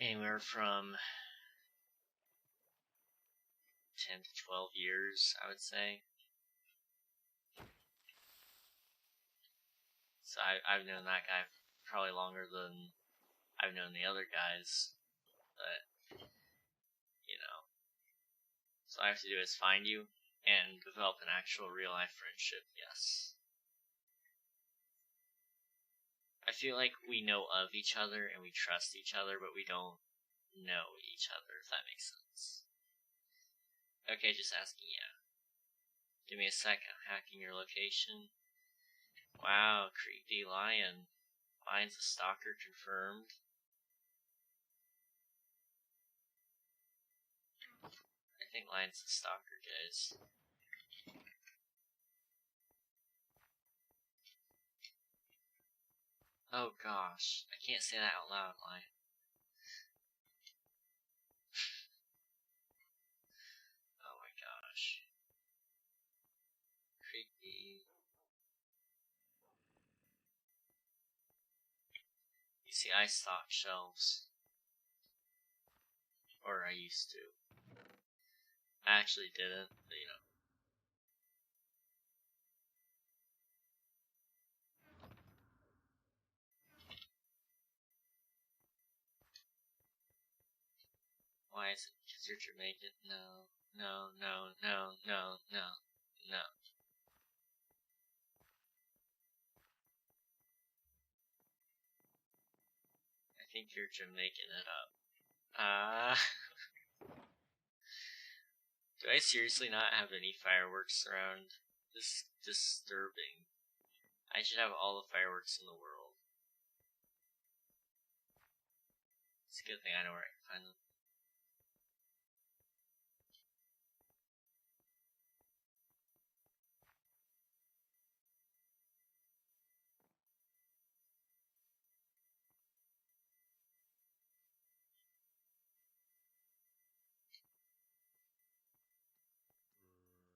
anywhere from 10 to 12 years, I would say. So I've known that guy probably longer than I've known the other guys. But, you know. So all I have to do is find you and develop an actual real life friendship, yes. I feel like we know of each other and we trust each other, but we don't know each other, if that makes sense. Okay, just asking, yeah. Give me a sec, I'm hacking your location. Wow, creepy lion. Lion's a stalker confirmed. I think Lion's a stalker, guys. Oh gosh, I can't say that out loud, Lion. Oh my gosh. Creepy. You see, I stock shelves. Or I used to. I actually didn't, but you know. Why is it because you're Jamaican? No, no, no, no, no, no, no. I think you're Jamaican it up. Do I seriously not have any fireworks around? This is disturbing. I should have all the fireworks in the world. It's a good thing I know where I can find them.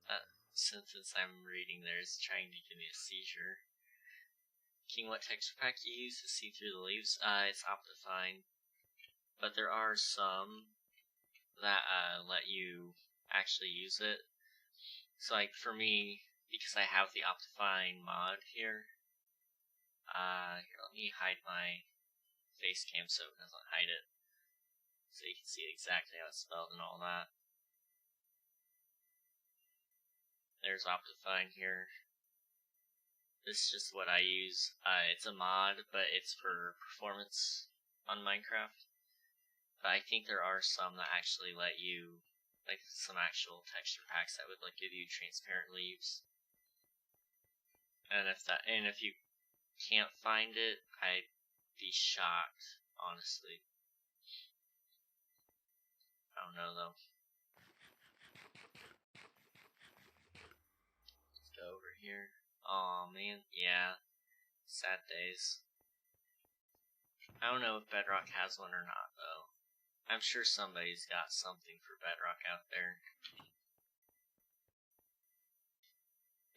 That sentence I'm reading there is trying to give me a seizure. asking what texture pack you use to see through the leaves. It's Optifine, but there are some that let you actually use it. So like for me, because I have the Optifine mod here, here, let me hide my face cam so it doesn't hide it, so you can see exactly how it's spelled and all that. There's Optifine here. This is just what I use. It's a mod, but it's for performance on Minecraft. But I think there are some that actually let you, like some actual texture packs that would like give you transparent leaves. And if you can't find it, I'd be shocked, honestly. I don't know though. Let's go over here. Aw, man, yeah. Sad days. I don't know if Bedrock has one or not, though. I'm sure somebody's got something for Bedrock out there.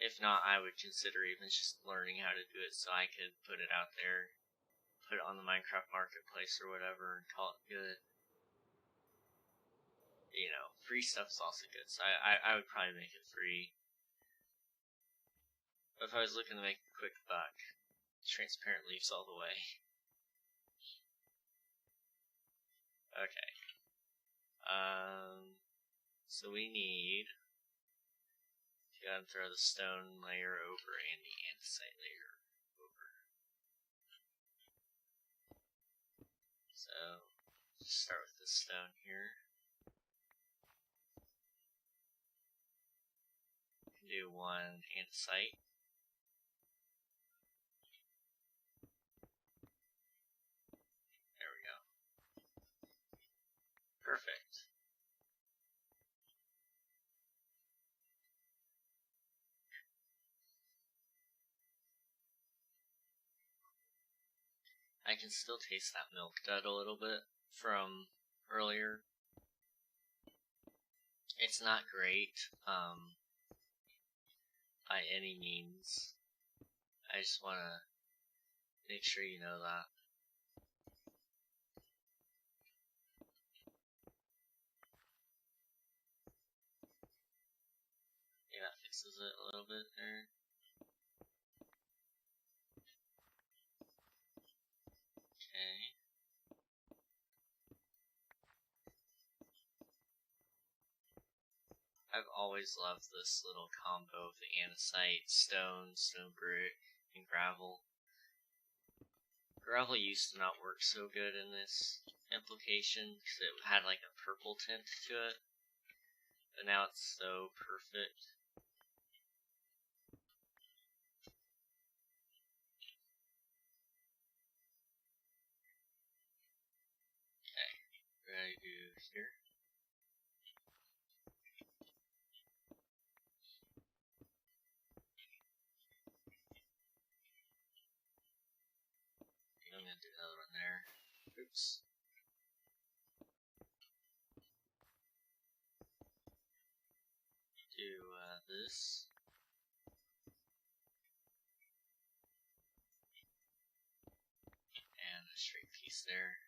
If not, I would consider even just learning how to do it so I could put it out there, put it on the Minecraft Marketplace or whatever, and call it good. You know, free stuff's also good, so I would probably make it free. But if I was looking to make a quick buck, transparent leaves all the way. Okay. So we need to go ahead and throw the stone layer over and the andesite layer over. So, just start with this stone here. Do one andesite. There we go. Perfect. I can still taste that milk dud a little bit from earlier. It's not great, by any means. I just want to make sure you know that. Yeah, that fixes it a little bit there. Okay. I've always loved this little combo of the andesite, stone brick, and gravel. Gravel used to not work so good in this implication because it had like a purple tint to it, but now it's so perfect. Okay, we're gonna do here. I'm gonna do another one there. Oops. Do this. And a straight piece there.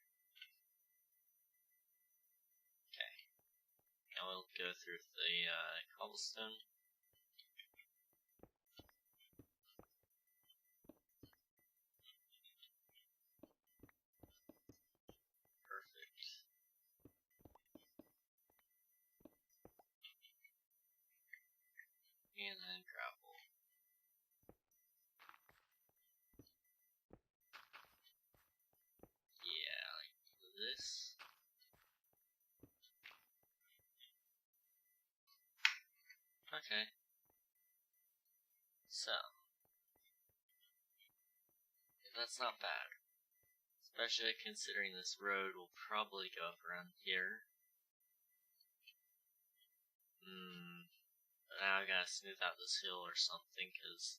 Okay. Now we'll go through the cobblestone. Perfect. And then gravel. Yeah, like this. Okay. So, that's not bad. Especially considering this road will probably go up around here. But now I gotta smooth out this hill or something, because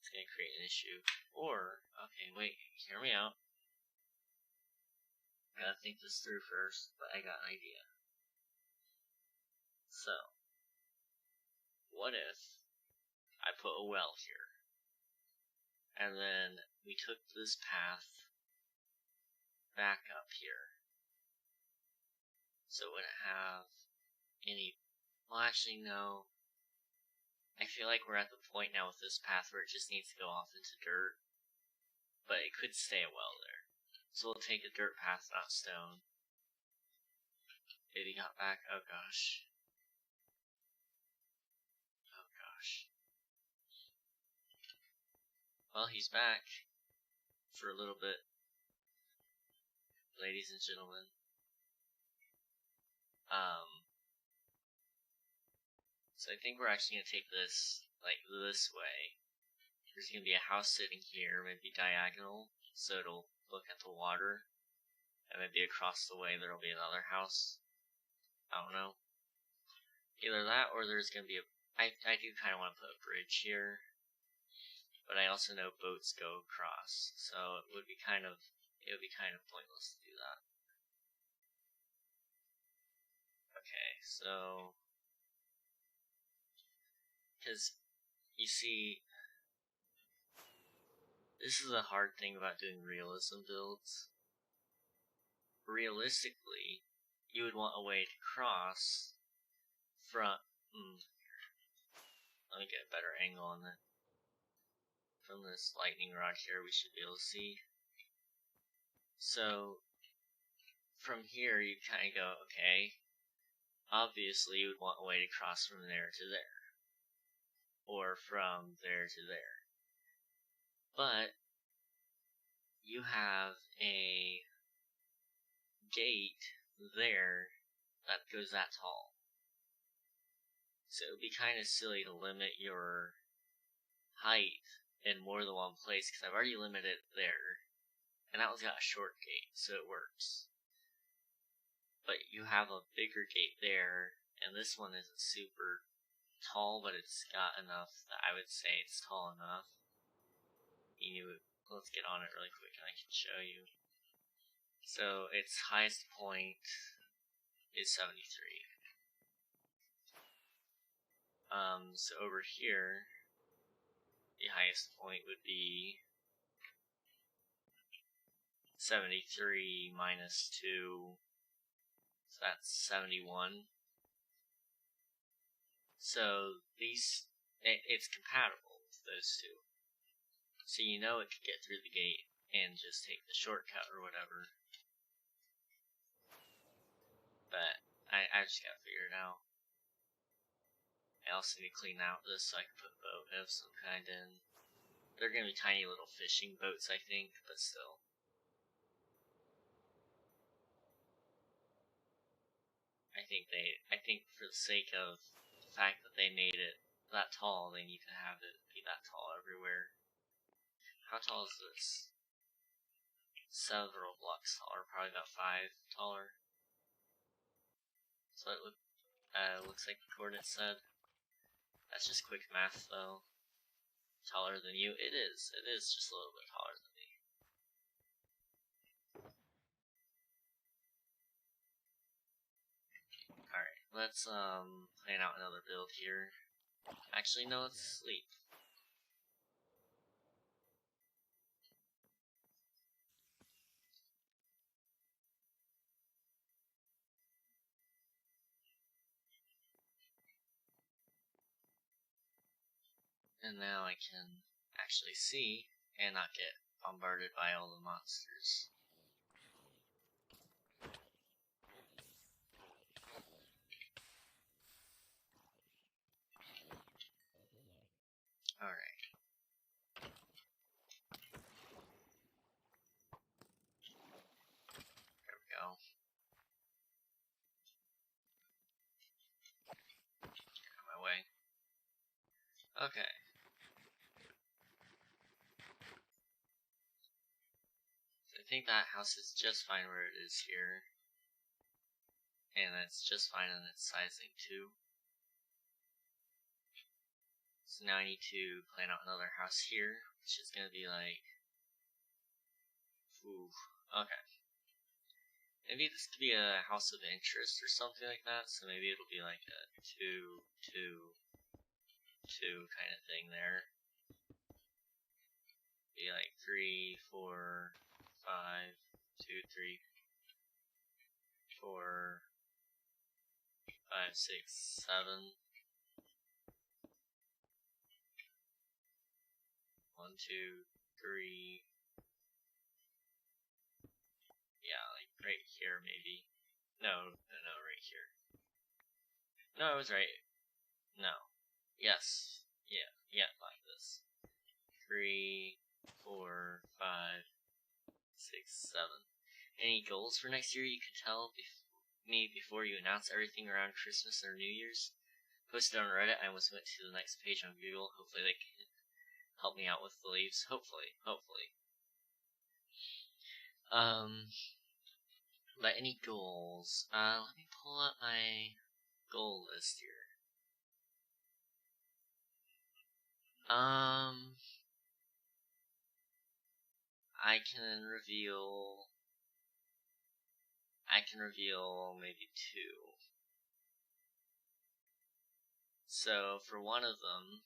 it's gonna create an issue. Or, okay, wait, hear me out. I gotta think this through first, but I got an idea. So, what if I put a well here? And then we took this path back up here. So it wouldn't have any... Well, actually, no. I feel like we're at the point now with this path where it just needs to go off into dirt. But it could stay a well there. So we'll take a dirt path, not stone. Did he got back? Oh gosh. Oh gosh. Well, he's back. For a little bit. Ladies and gentlemen. So I think we're actually going to take this, like, this way. There's going to be a house sitting here, maybe diagonal, so it'll look at the water. And maybe across the way there'll be another house. I don't know. Either that, or there's going to be a... I do kind of want to put a bridge here. But I also know boats go across, so it would be kind of pointless to do that. Okay, so... Because, you see, this is the hard thing about doing realism builds. Realistically, you would want a way to cross from... Let me get a better angle on it. From this lightning rod here, we should be able to see. So, from here, you kind of go, okay, obviously you would want a way to cross from there to there. Or from there to there. But you have a gate there that goes that tall. So it would be kind of silly to limit your height in more than one place, because I've already limited it there. And that one's got a short gate, so it works. But you have a bigger gate there, and this one isn't super tall, but it's got enough that I would say it's tall enough. Let's get on it really quick and I can show you. So its highest point is 73. So over here, the highest point would be 73 minus 2, so that's 71. So it's compatible with those two. So you know it could get through the gate and just take the shortcut or whatever. But I just gotta figure it out. I also need to clean out this so I can put a boat of some kind in. They're gonna be tiny little fishing boats, I think, but still. I think for the sake of the fact that they made it that tall, they need to have it be that tall everywhere. How tall is this? Several blocks taller, probably about 5 taller. So it looks like the coordinates said. That's just quick math though. Taller than you? It is just a little bit taller than me. Alright, let's plan out another build here. Actually, no, let's sleep. And now I can actually see and not get bombarded by all the monsters. Alright. There we go. Get out of my way. Okay. So I think that house is just fine where it is here. And that's just fine in its sizing too. So now I need to plan out another house here, which is gonna be like... Ooh, okay. Maybe this could be a house of interest or something like that, so maybe it'll be like a 2, 2, 2 kind of thing there. be like 3, 4, 5, 2, 3, 4, 5, 6, 7. 1, 2, 3. Yeah, like right here maybe. No, right here. No, I was right. No. Yes. Yeah, like this. 3, 4, 5, 6, 7. Any goals for next year you can tell me before you announce everything around Christmas or New Year's? Posted on Reddit. I almost went to the next page on Google. Hopefully they can help me out with the leaves. Hopefully. But any goals? Let me pull up my goal list here. I can reveal maybe 2. So for one of them,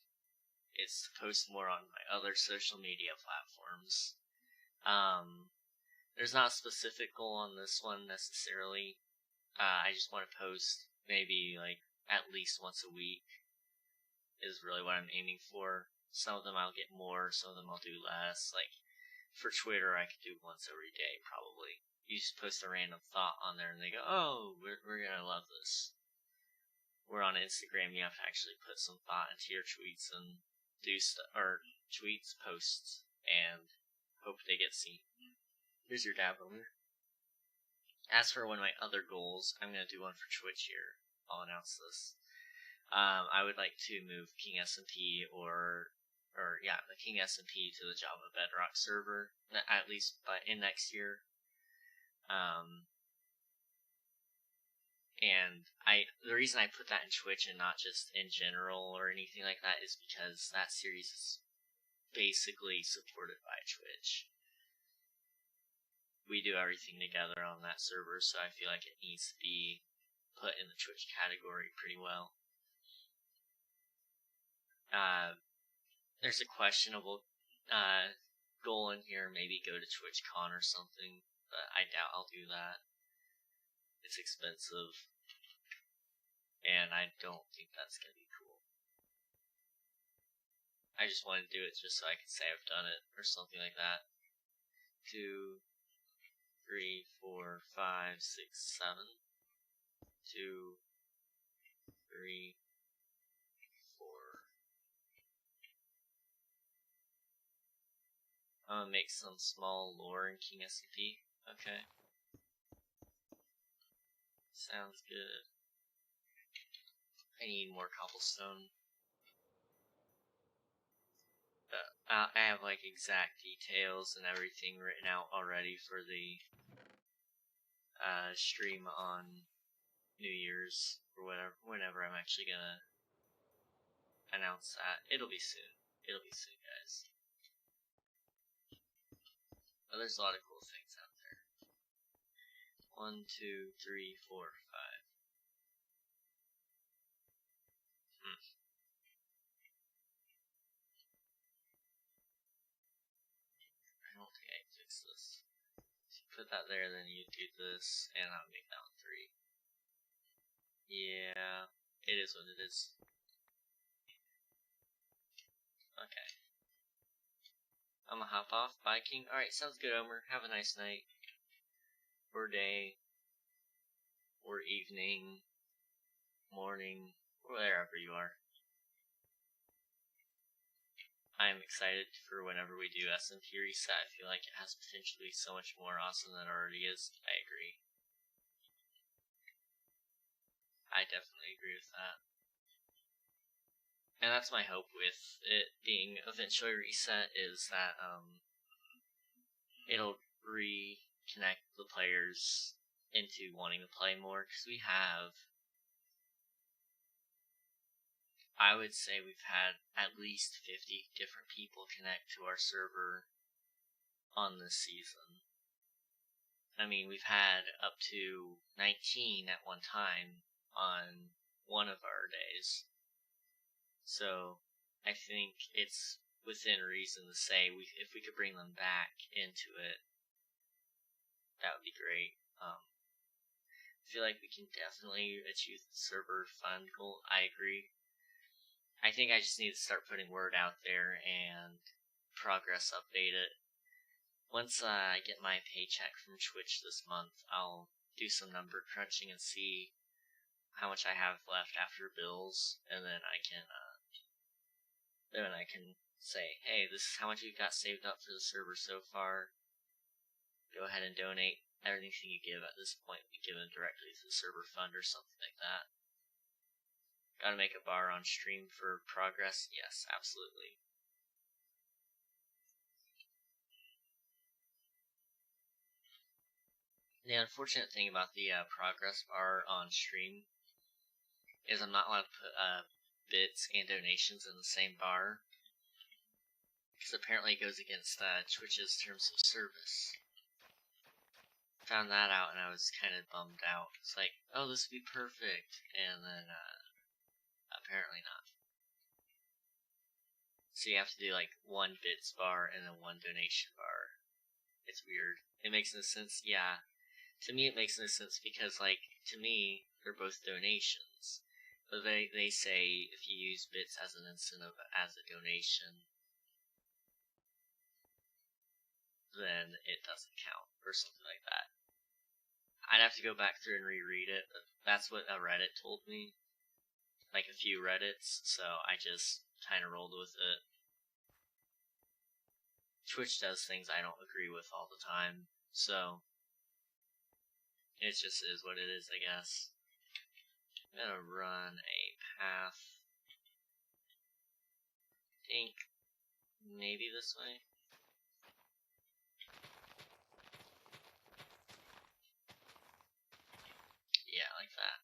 it's to post more on my other social media platforms. There's not a specific goal on this one necessarily. I just want to post maybe like at least once a week is really what I'm aiming for. Some of them I'll get more, some of them I'll do less. Like for Twitter, I could do once every day probably. You just post a random thought on there and they go, oh, we're gonna love this. Where on Instagram you have to actually put some thought into your tweets and do posts, and hope they get seen. Here's your dab over. As for one of my other goals, I'm gonna do one for Twitch here. I'll announce this. I would like to move King SMP the King SMP to the Java Bedrock server, at least in next year. And the reason I put that in Twitch and not just in general or anything like that is because that series is basically supported by Twitch. We do everything together on that server, so I feel like it needs to be put in the Twitch category pretty well. There's a questionable goal in here, maybe go to TwitchCon or something, but I doubt I'll do that. It's expensive, and I don't think that's gonna be cool. I just want to do it just so I can say I've done it, or something like that. 2, 3, 4, 5, 6, 7. 2, 3, 4. I'm gonna make some small lore in King SCP. Okay. Sounds good. I need more cobblestone. I have like exact details and everything written out already for the stream on New Year's or whenever I'm actually gonna announce that. It'll be soon, guys. But there's a lot of cool things out there. 1, 2, 3, 4, 5. I don't think I can fix this. If you put that there, then you do this, and I'll make that one 3. Yeah, it is what it is. Okay. I'm gonna hop off. Biking. Alright, sounds good, Omer. Have a nice night. Or day. Or evening. Morning. Or wherever you are. I'm excited for whenever we do SMP reset. I feel like it has potential to be so much more awesome than it already is. I agree. I definitely agree with that. And that's my hope with it being eventually reset, is that it'll reconnect the players into wanting to play more, because I would say we've had at least 50 different people connect to our server on this season. I mean, we've had up to 19 at one time on one of our days. So I think it's within reason to say if we could bring them back into it, that would be great. I feel like we can definitely achieve the server fund goal. I agree. I think I just need to start putting word out there and progress update it. Once I get my paycheck from Twitch this month, I'll do some number crunching and see how much I have left after bills, and then I can say, hey, this is how much we've got saved up for the server so far. Go ahead and donate. Everything you give at this point will be given directly to the server fund or something like that. Gotta make a bar on stream for progress? Yes, absolutely. The unfortunate thing about the progress bar on stream is I'm not allowed to put bits and donations in the same bar, because apparently it goes against Twitch's terms of service. Found that out and I was kind of bummed out. It's like, oh, this would be perfect, and then apparently not. So you have to do like one bits bar and then one donation bar. It's weird. It makes no sense. Yeah, to me it makes no sense because, like, to me they're both donations, but they say if you use bits as an incentive as a donation, then it doesn't count or something like that. I'd have to go back through and reread it, but that's what a Reddit told me. Like a few Reddits, so I just kind of rolled with it. Twitch does things I don't agree with all the time, so it just is what it is, I guess. I'm gonna run a path. I think maybe this way. Yeah, like that.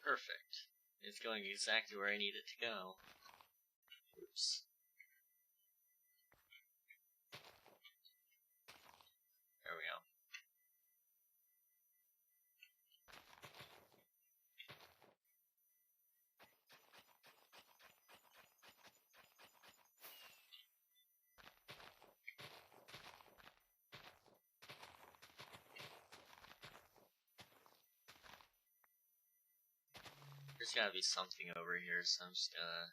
Perfect. It's going exactly where I need it to go. Oops. There we go. There's gotta be something over here, so I'm just gonna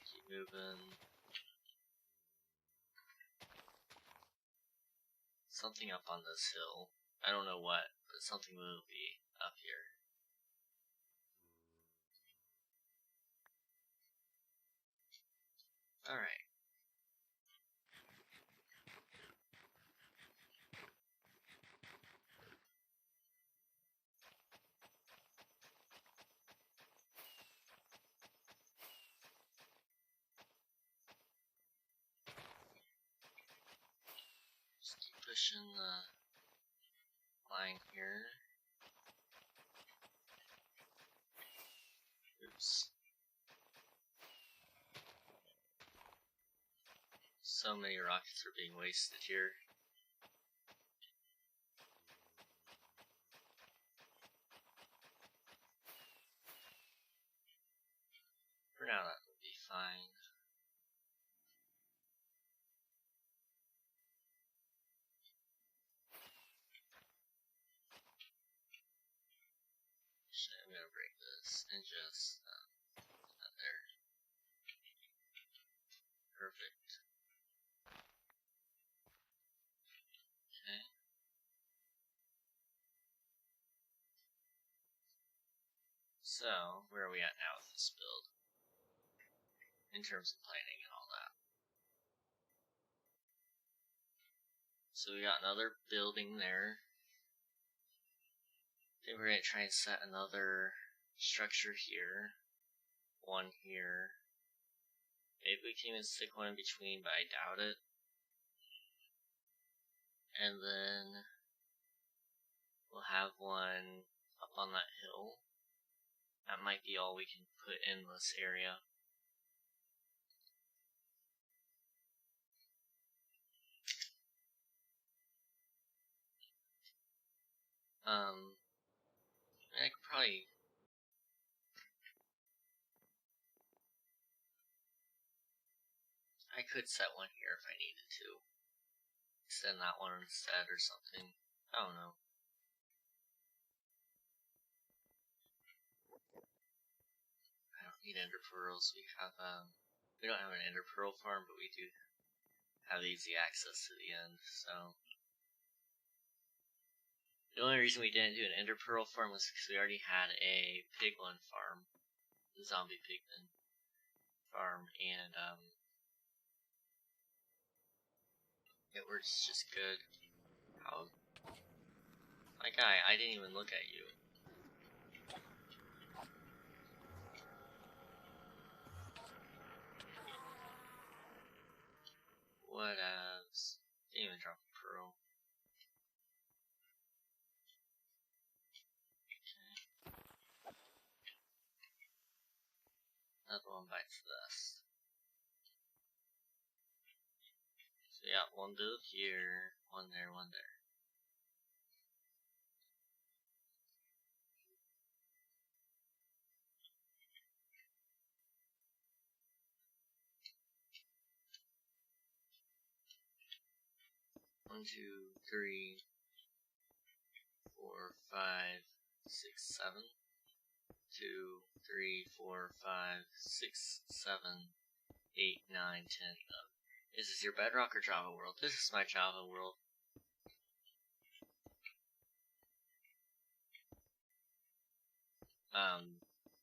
keep moving. Something up on this hill. I don't know what, but something will be up here. Alright. Just keep pushing the line here. Oops. So many rockets are being wasted here. For now, that would be fine. Actually, I'm gonna break this and just not there. Perfect. Okay. So, where are we at now with this build? In terms of planning and all that. So we got another building there. Then we're gonna try and set another structure here. One here. Maybe we can even stick one in between, but I doubt it. And then we'll have one up on that hill. That might be all we can put in this area. I could probably... I could set one here if I needed to. Extend that one instead or something. I don't know. I don't need ender pearls. We don't have an ender pearl farm, but we do have easy access to the end, so. The only reason we didn't do an ender pearl farm was because we already had a piglin farm. The zombie piglin farm, and it works just good. How? My guy, I didn't even look at you. What else? Didn't even drop a pearl. Okay. Another one bites the dust. So we got one build here, one there, one there. One, two, three, 4, 5, 6, 7. 2, 3, 4, 5, 6, 7, 8, 9, 10, 11. Is this your Bedrock or Java world? This is my Java world.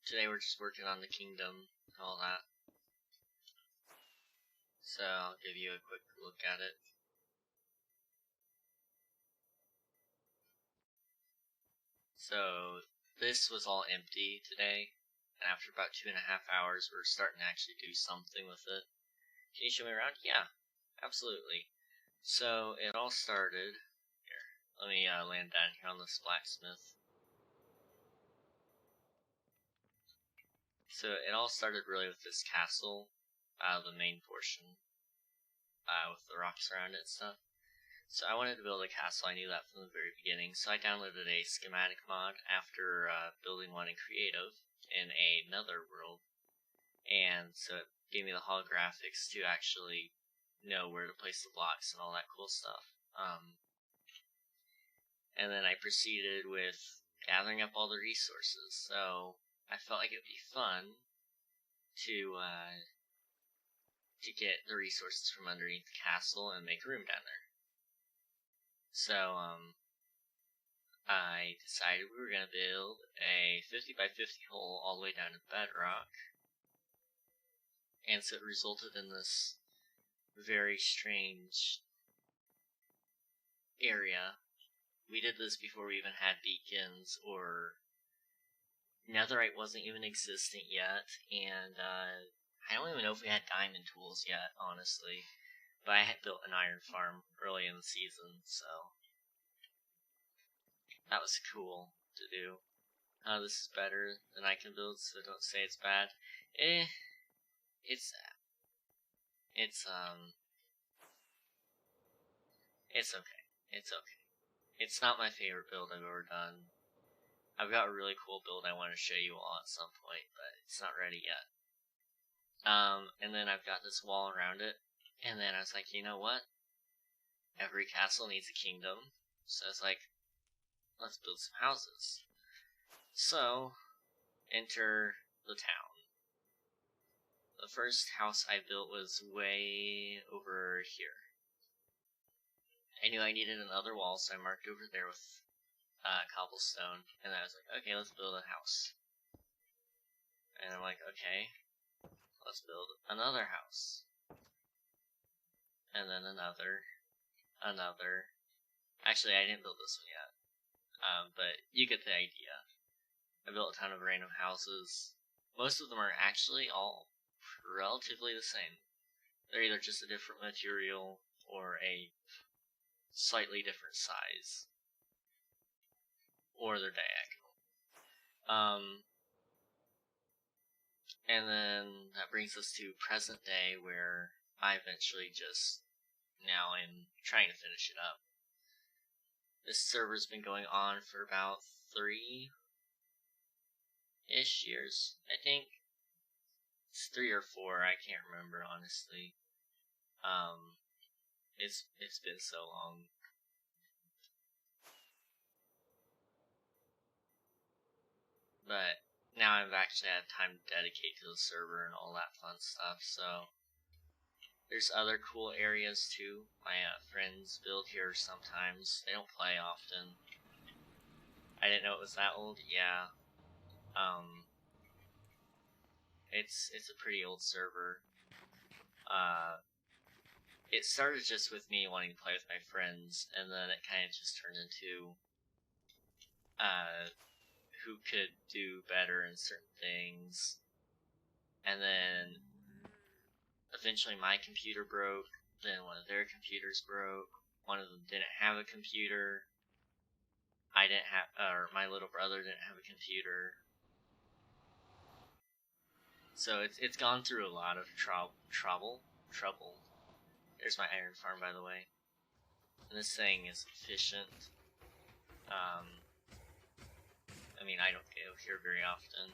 Today we're just working on the kingdom and all that. So I'll give you a quick look at it. So this was all empty today, and after about 2.5 hours we're starting to actually do something with it. Can you show me around? Yeah, absolutely. So it all started, here, let me land down here on this blacksmith. So it all started really with this castle, the main portion, with the rocks around it and stuff. So I wanted to build a castle, I knew that from the very beginning, so I downloaded a schematic mod after building one in creative in another world, and so it gave me the holographics to actually know where to place the blocks and all that cool stuff. And then I proceeded with gathering up all the resources, so I felt like it would be fun to get the resources from underneath the castle and make a room down there. So, I decided we were going to build a 50 by 50 hole all the way down to bedrock. And so it resulted in this very strange area. We did this before we even had beacons, or netherite wasn't even existent yet, and I don't even know if we had diamond tools yet, honestly. But I had built an iron farm early in the season, so that was cool to do. This is better than I can build, so don't say it's bad. It's okay. It's okay. It's not my favorite build I've ever done. I've got a really cool build I want to show you all at some point, but it's not ready yet. And then I've got this wall around it, and then I was like, you know what? Every castle needs a kingdom, so it's like, let's build some houses. So, enter the town. The first house I built was way over here. I knew I needed another wall, so I marked over there with cobblestone, and I was like, okay, let's build a house. And I'm like, okay, let's build another house. And then another. Actually, I didn't build this one yet, but you get the idea. I built a ton of random houses. Most of them are actually all relatively the same. They're either just a different material or a slightly different size, or they're diagonal. And then that brings us to present day, where I eventually just now am trying to finish it up. This server's been going on for about 3-ish years, I think. It's 3 or 4, I can't remember honestly. It's been so long. But now I've actually had time to dedicate to the server and all that fun stuff, so there's other cool areas too. My friends build here sometimes. They don't play often. I didn't know it was that old. Yeah. It's a pretty old server. It started just with me wanting to play with my friends, and then it kind of just turned into who could do better in certain things. And then eventually my computer broke, then one of their computers broke, one of them didn't have a computer, I didn't have, or my little brother didn't have a computer. So it's gone through a lot of trouble. There's my iron farm, by the way. And this thing is efficient. I mean, I don't go here very often.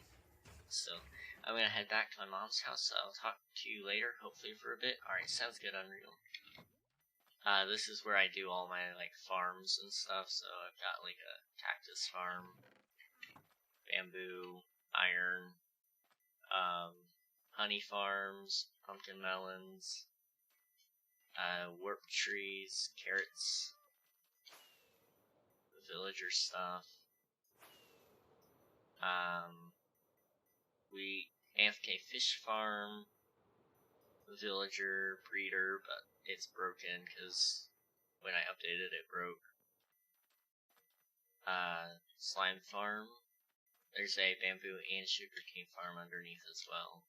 So, I'm gonna head back to my mom's house, so I'll talk to you later, hopefully for a bit. Alright, sounds good, Unreal. This is where I do all my, like, farms and stuff, so I've got, like, a cactus farm, bamboo, iron, honey farms, pumpkin melons, warp trees, carrots, villager stuff, AFK fish farm, villager, breeder, but it's broken because when I updated it broke. Slime farm. There's a bamboo and sugarcane farm underneath as well.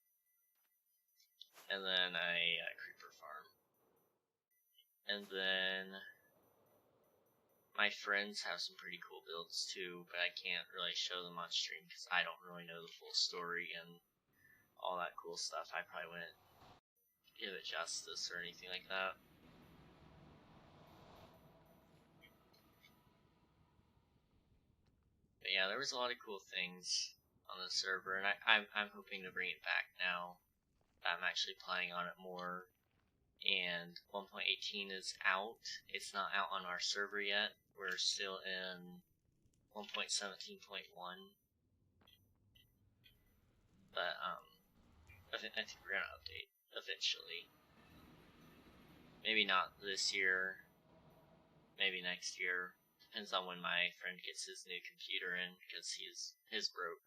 And then a creeper farm. And then my friends have some pretty cool builds too, but I can't really show them on stream because I don't really know the full story and all that cool stuff. I probably wouldn't give it justice or anything like that. But yeah, there was a lot of cool things on the server, and I'm hoping to bring it back now. I'm actually playing on it more, and 1.18 is out. It's not out on our server yet. We're still in 1.17.1. But, I think we're gonna update eventually. Maybe not this year, maybe next year. Depends on when my friend gets his new computer in, because his broke,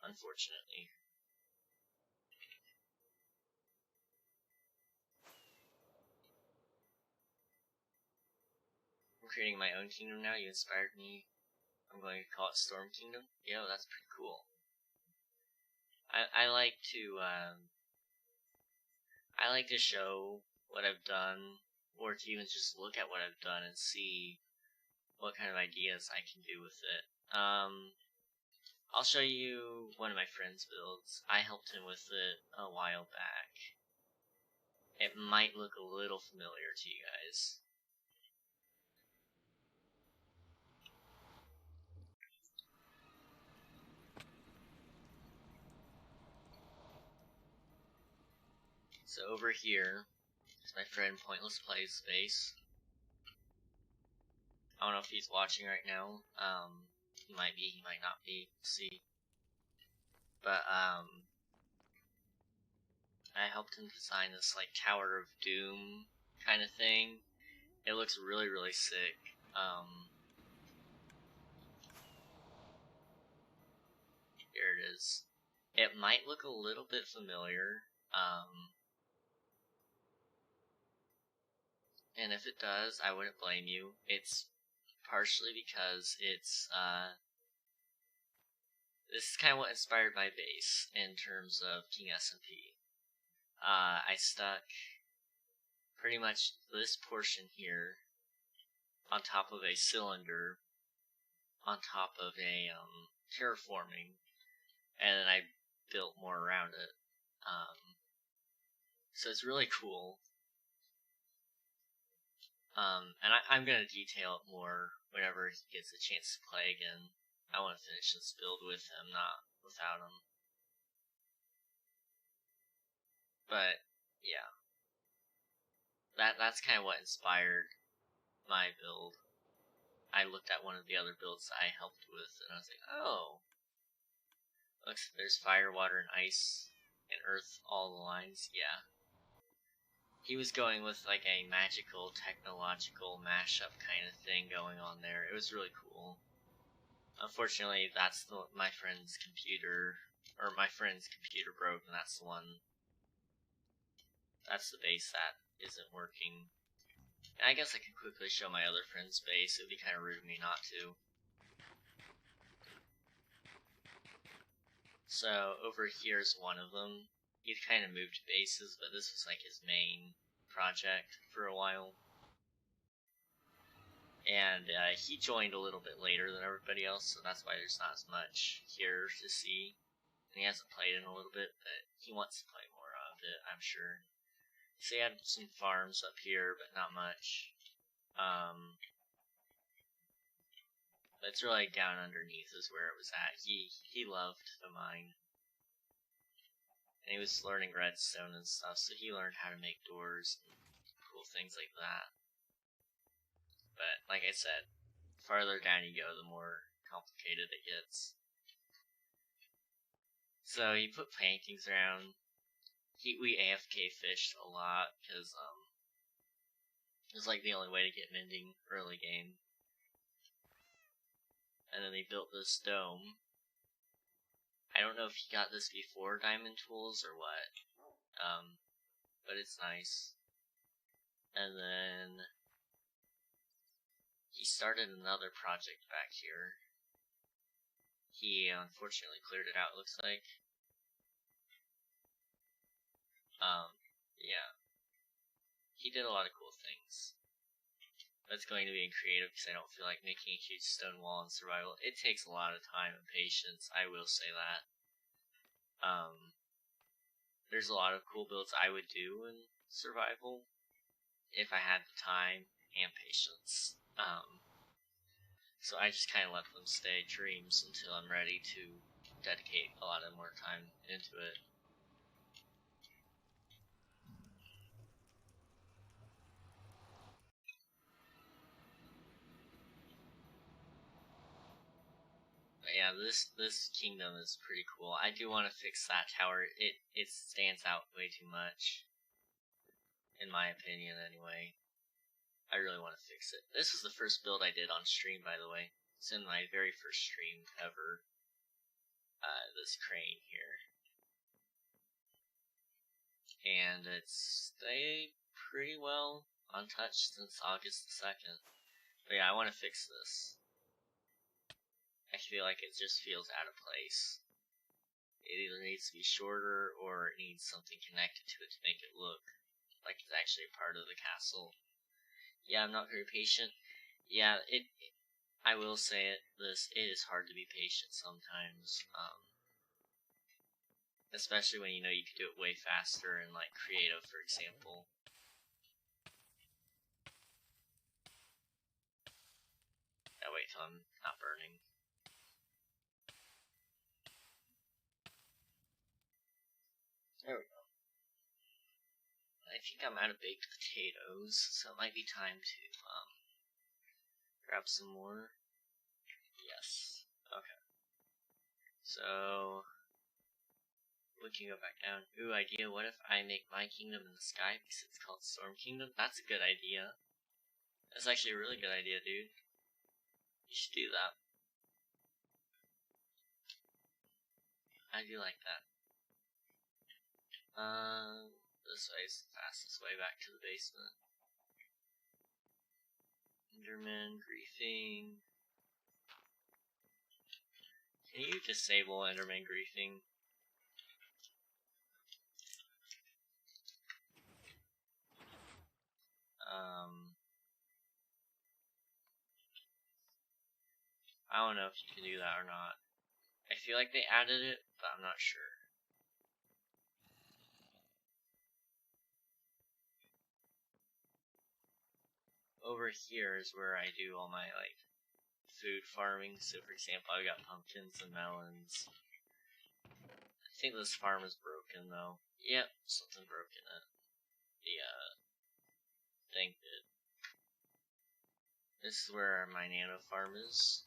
unfortunately. I'm creating my own kingdom now. You inspired me. I'm going to call it Storm Kingdom. Yo, that's pretty cool. I like to show what I've done, or to even just look at what I've done and see what kind of ideas I can do with it. I'll show you one of my friend's builds. I helped him with it a while back. It might look a little familiar to you guys. So over here is my friend Pointless Plays base. I don't know if he's watching right now. He might be, he might not be. We'll see. But I helped him design this like Tower of Doom kind of thing. It looks really, really sick. Here it is. It might look a little bit familiar. And if it does, I wouldn't blame you. It's partially because this is kind of what inspired my base in terms of King SMP. I stuck pretty much this portion here on top of a cylinder, on top of a terraforming, and then I built more around it. So it's really cool. And I'm gonna detail it more whenever he gets a chance to play again. I want to finish this build with him, not without him. But yeah, that's kind of what inspired my build. I looked at one of the other builds that I helped with, and I was like, oh, looks there's fire, water, and ice, and earth, all the lines. Yeah. He was going with like a magical, technological mashup kind of thing going on there. It was really cool. Unfortunately, that's my friend's computer broke, and that's the base that isn't working. And I guess I could quickly show my other friend's base. It would be kind of rude of me not to. So over here is one of them. He's kind of moved bases, but this was like his main project for a while. And he joined a little bit later than everybody else, so that's why there's not as much here to see. And he hasn't played in a little bit, but he wants to play more of it, I'm sure. So he had some farms up here, but not much. It's really down underneath is where it was at. He loved the mine. And he was learning redstone and stuff, so he learned how to make doors and cool things like that. But, like I said, the farther down you go, the more complicated it gets. So he put paintings around. We AFK fished a lot, because, it was like the only way to get mending early game. And then they built this dome. I don't know if he got this before Diamond Tools or what. But it's nice. And then he started another project back here. He unfortunately cleared it out, looks like. Yeah. He did a lot of cool things. That's going to be in creative because I don't feel like making a huge stone wall in survival. It takes a lot of time and patience, I will say that. There's a lot of cool builds I would do in survival if I had the time and patience. So I just kind of let them stay dreams until I'm ready to dedicate a lot of more time into it. But yeah, this kingdom is pretty cool. I do want to fix that tower. It stands out way too much, in my opinion, anyway. I really want to fix it. This was the first build I did on stream, by the way. It's in my very first stream ever. This crane here. And it's stayed pretty well untouched since August the 2nd. But yeah, I want to fix this. I feel like it just feels out of place. It either needs to be shorter or it needs something connected to it to make it look like it's actually a part of the castle. Yeah, I'm not very patient. Yeah, I will say it is hard to be patient sometimes. Especially when you know you could do it way faster in like creative, for example. That way till I'm not burning. There we go. I think I'm out of baked potatoes, so it might be time to grab some more. Yes. Okay. So we can go back down. Ooh, idea, what if I make my kingdom in the sky because it's called Storm Kingdom? That's a good idea. That's actually a really good idea, dude. You should do that. I do like that. This way is the fastest way back to the basement. Enderman, griefing. Can you disable Enderman griefing? I don't know if you can do that or not. I feel like they added it, but I'm not sure. over here is where I do all my, like, food farming. So, for example, I've got pumpkins and melons. I think this farm is broken, though. Yep, something broke in it. The, thing did. This is where my nano farm is.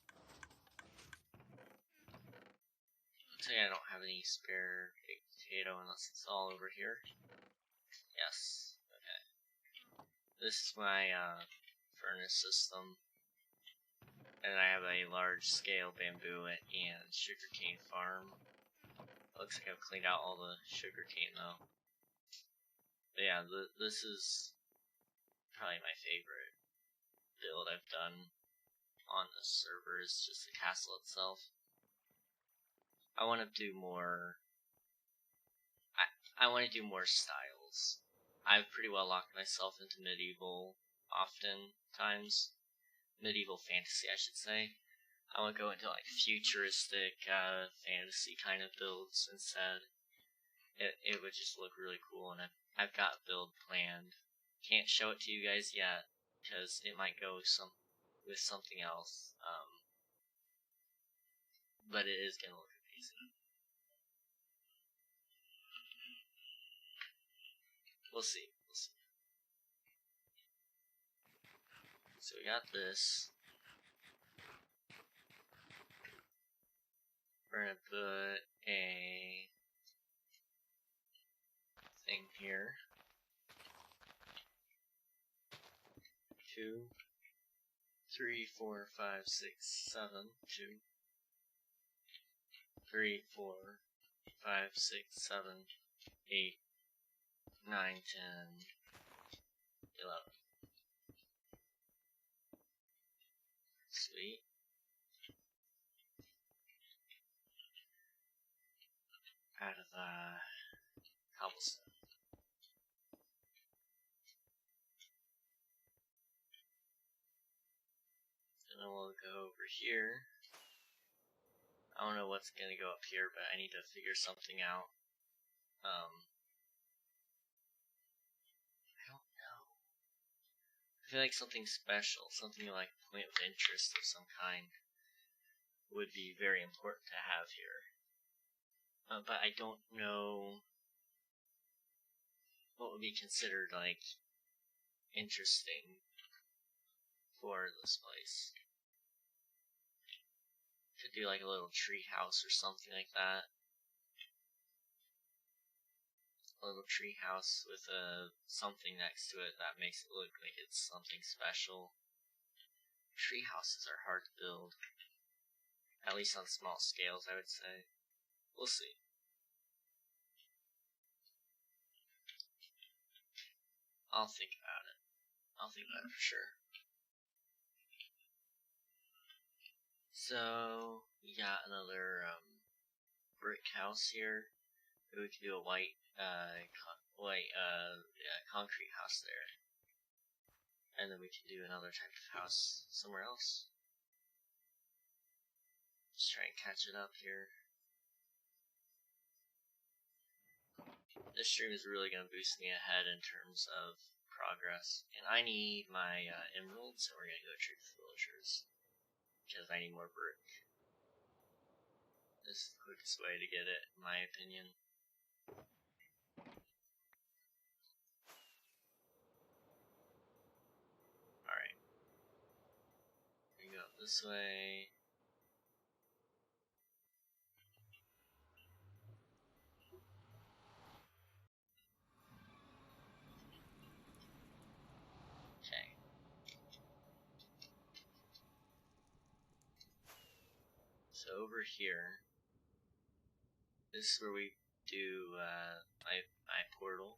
Looks like I don't have any spare baked potato unless it's all over here. Yes. Okay. This is my, furnace system. And I have a large-scale bamboo and sugarcane farm. Looks like I've cleaned out all the sugarcane, though. But yeah, this is probably my favorite build I've done on this server, is just the castle itself. I want to do more... I want to do more styles. I've pretty well locked myself into medieval oftentimes. Medieval fantasy, I should say. I want to go into like futuristic fantasy kind of builds instead. It would just look really cool, and I've got a build planned. Can't show it to you guys yet because it might go with something else. But it is gonna look amazing. We'll see. We'll see. So we got this. We're gonna put a thing here. 2, 3, 4, 5, 6, 7, 2, 3, 4, 5, 6, 7, 8, 9, 10, 11. Sweet. Out of cobblestone. And then we'll go over here. I don't know what's gonna go up here, but I need to figure something out. I don't know. I feel like something special, something like a point of interest of some kind, would be very important to have here. But I don't know what would be considered, like, interesting for this place. Could do like a little tree house or something like that. A little tree house with something next to it that makes it look like it's something special. Tree houses are hard to build. At least on small scales, I would say. We'll see. I'll think about it. I'll think about it for sure. So, we got another brick house here. We could do a white concrete house there. And then we can do another type of house somewhere else. Just try and catch it up here. This stream is really going to boost me ahead in terms of progress. And I need my emeralds, and we're going to go trade with villagers. Because I need more brick. This is the quickest way to get it, in my opinion. Alright. We go this way. Okay. So over here, this is where we do my portal.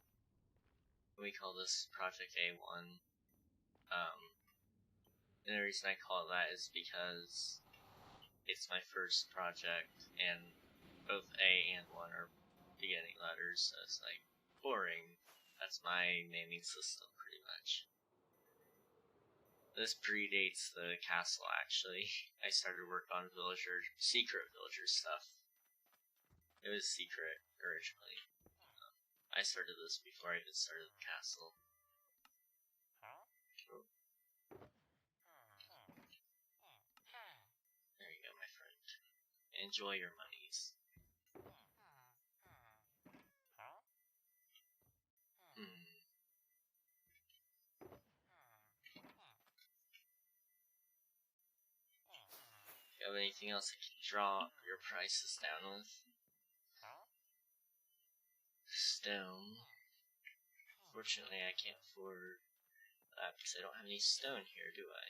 We call this Project A1. And the reason I call it that is because it's my first project, and both A and 1 are beginning letters, so it's like boring. That's my naming system, pretty much. This predates the castle, actually. I started work on secret villager stuff. It was secret originally. I started this before I even started the castle. Oh. enjoy your monies. You have anything else I can draw your prices down with? Stone. Fortunately, I can't afford that because I don't have any stone here, do I?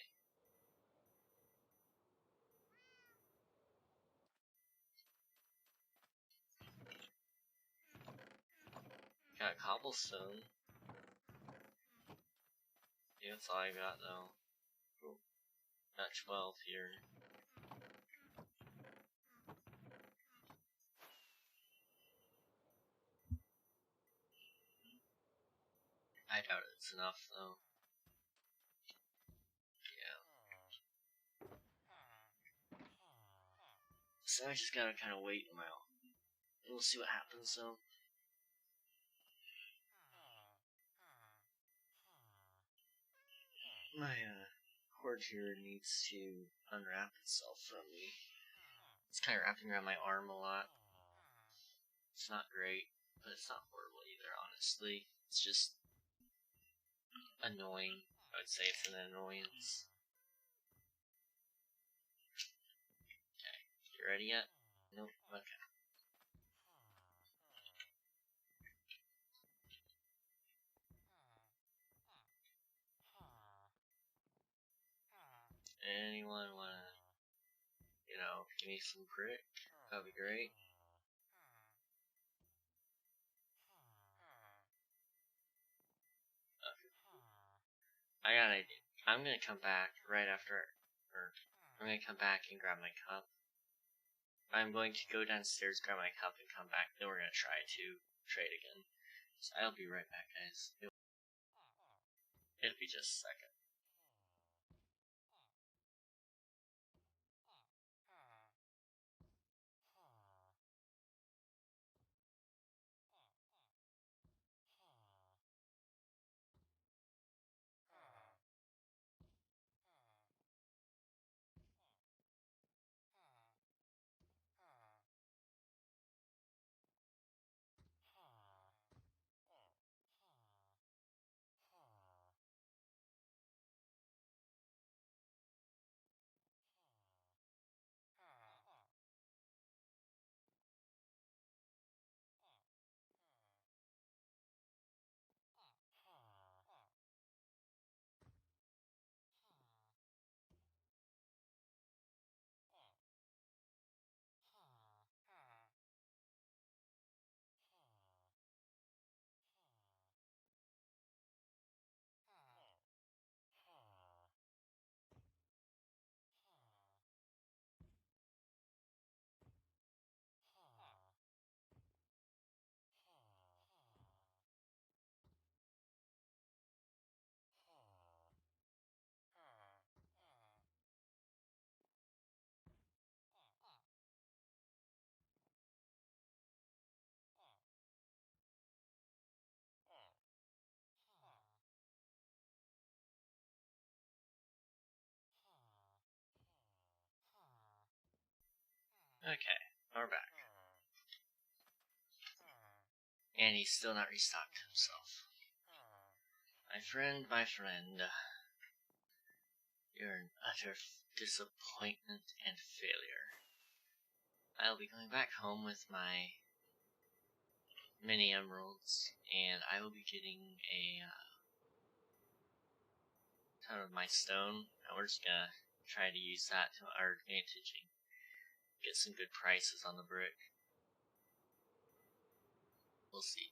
Got cobblestone. Yeah, that's all I got though. Cool. Got 12 here. I doubt it's enough though. Yeah. So I just gotta kind of wait them out. And we'll see what happens though. My cord here needs to unwrap itself from me. It's kind of wrapping around my arm a lot. It's not great, but it's not horrible either, honestly. It's just annoying. I would say it's an annoyance. Okay, you ready yet? Nope, okay. Anyone wanna, give me some brick? That'd be great. I got an idea. I'm gonna come back right after, or I'm gonna come back and grab my cup. I'm going to go downstairs, grab my cup, and come back. Then we're gonna try to trade again. So I'll be right back, guys. It'll be just a second. Okay, we're back. And he's still not restocked himself. My friend, you're an utter disappointment and failure. I'll be going back home with my mini emeralds, and I will be getting a ton of my stone, and we're just gonna try to use that to our advantage and get some good prices on the brick. We'll see.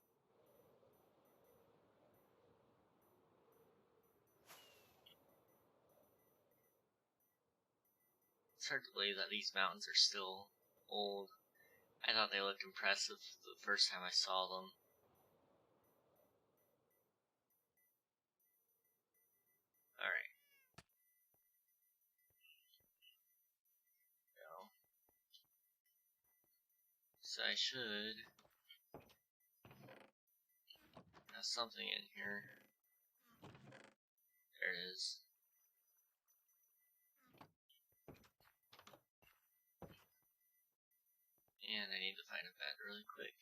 It's hard to believe that these mountains are still old. I thought they looked impressive the first time I saw them. Alright. Go. So I should have something in here. There it is. And I need to find a bed really quick.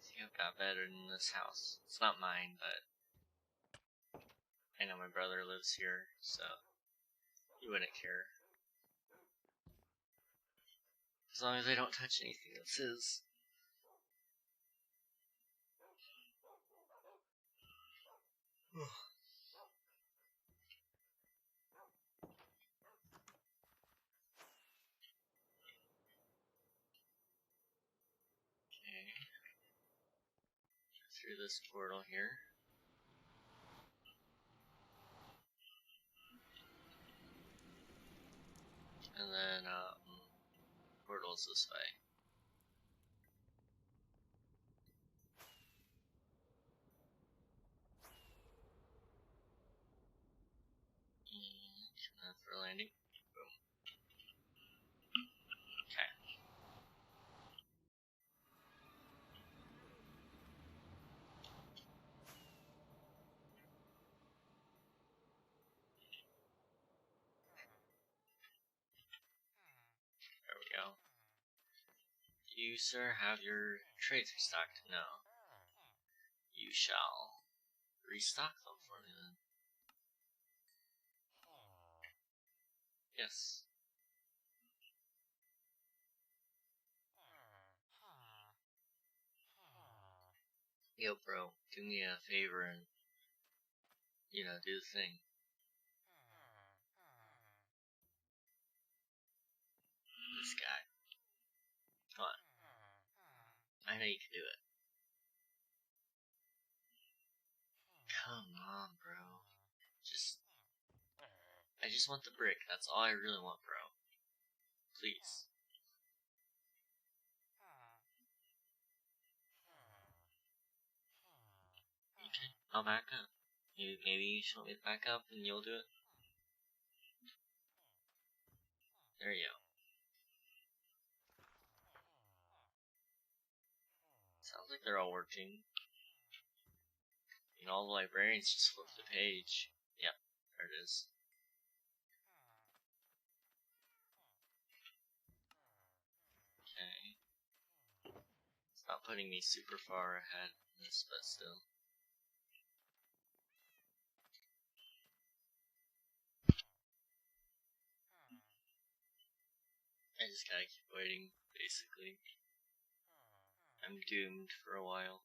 See, I've got better than this house. It's not mine, but I know my brother lives here, so he wouldn't care. As long as I don't touch anything that's his. Okay. Through this portal here. And then, portal's this way. And for landing. Boom. Okay. There we go. Do you, sir, have your trades restocked? No. You shall restock them for me then. Yes. Yo, bro, do me a favor and, do the thing. This guy. Come on. I know you can do it. Come on, bro. I just want the brick. That's all I really want, bro. Please. Okay, I'll back up. Maybe you should want me to back up and you'll do it? There you go. Sounds like they're all working. All the librarians just flipped the page. Yep, there it is. Okay. It's not putting me super far ahead in this, but still. I just gotta keep waiting, basically. I'm doomed for a while.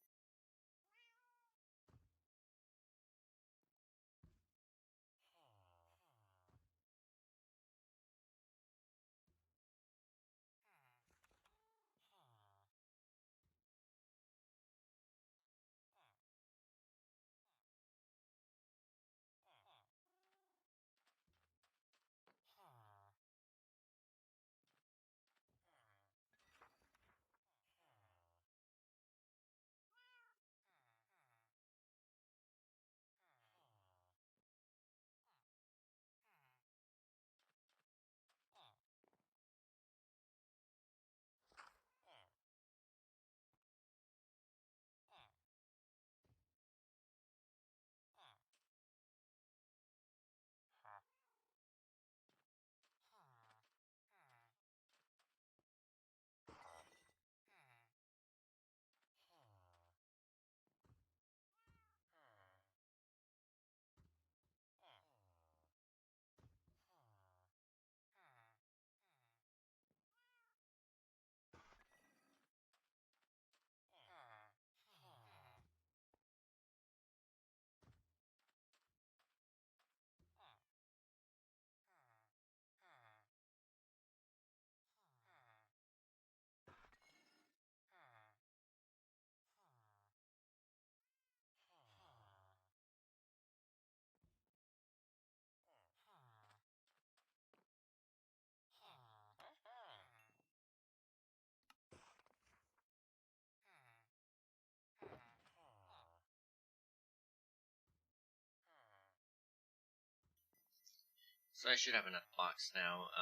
So I should have enough blocks now,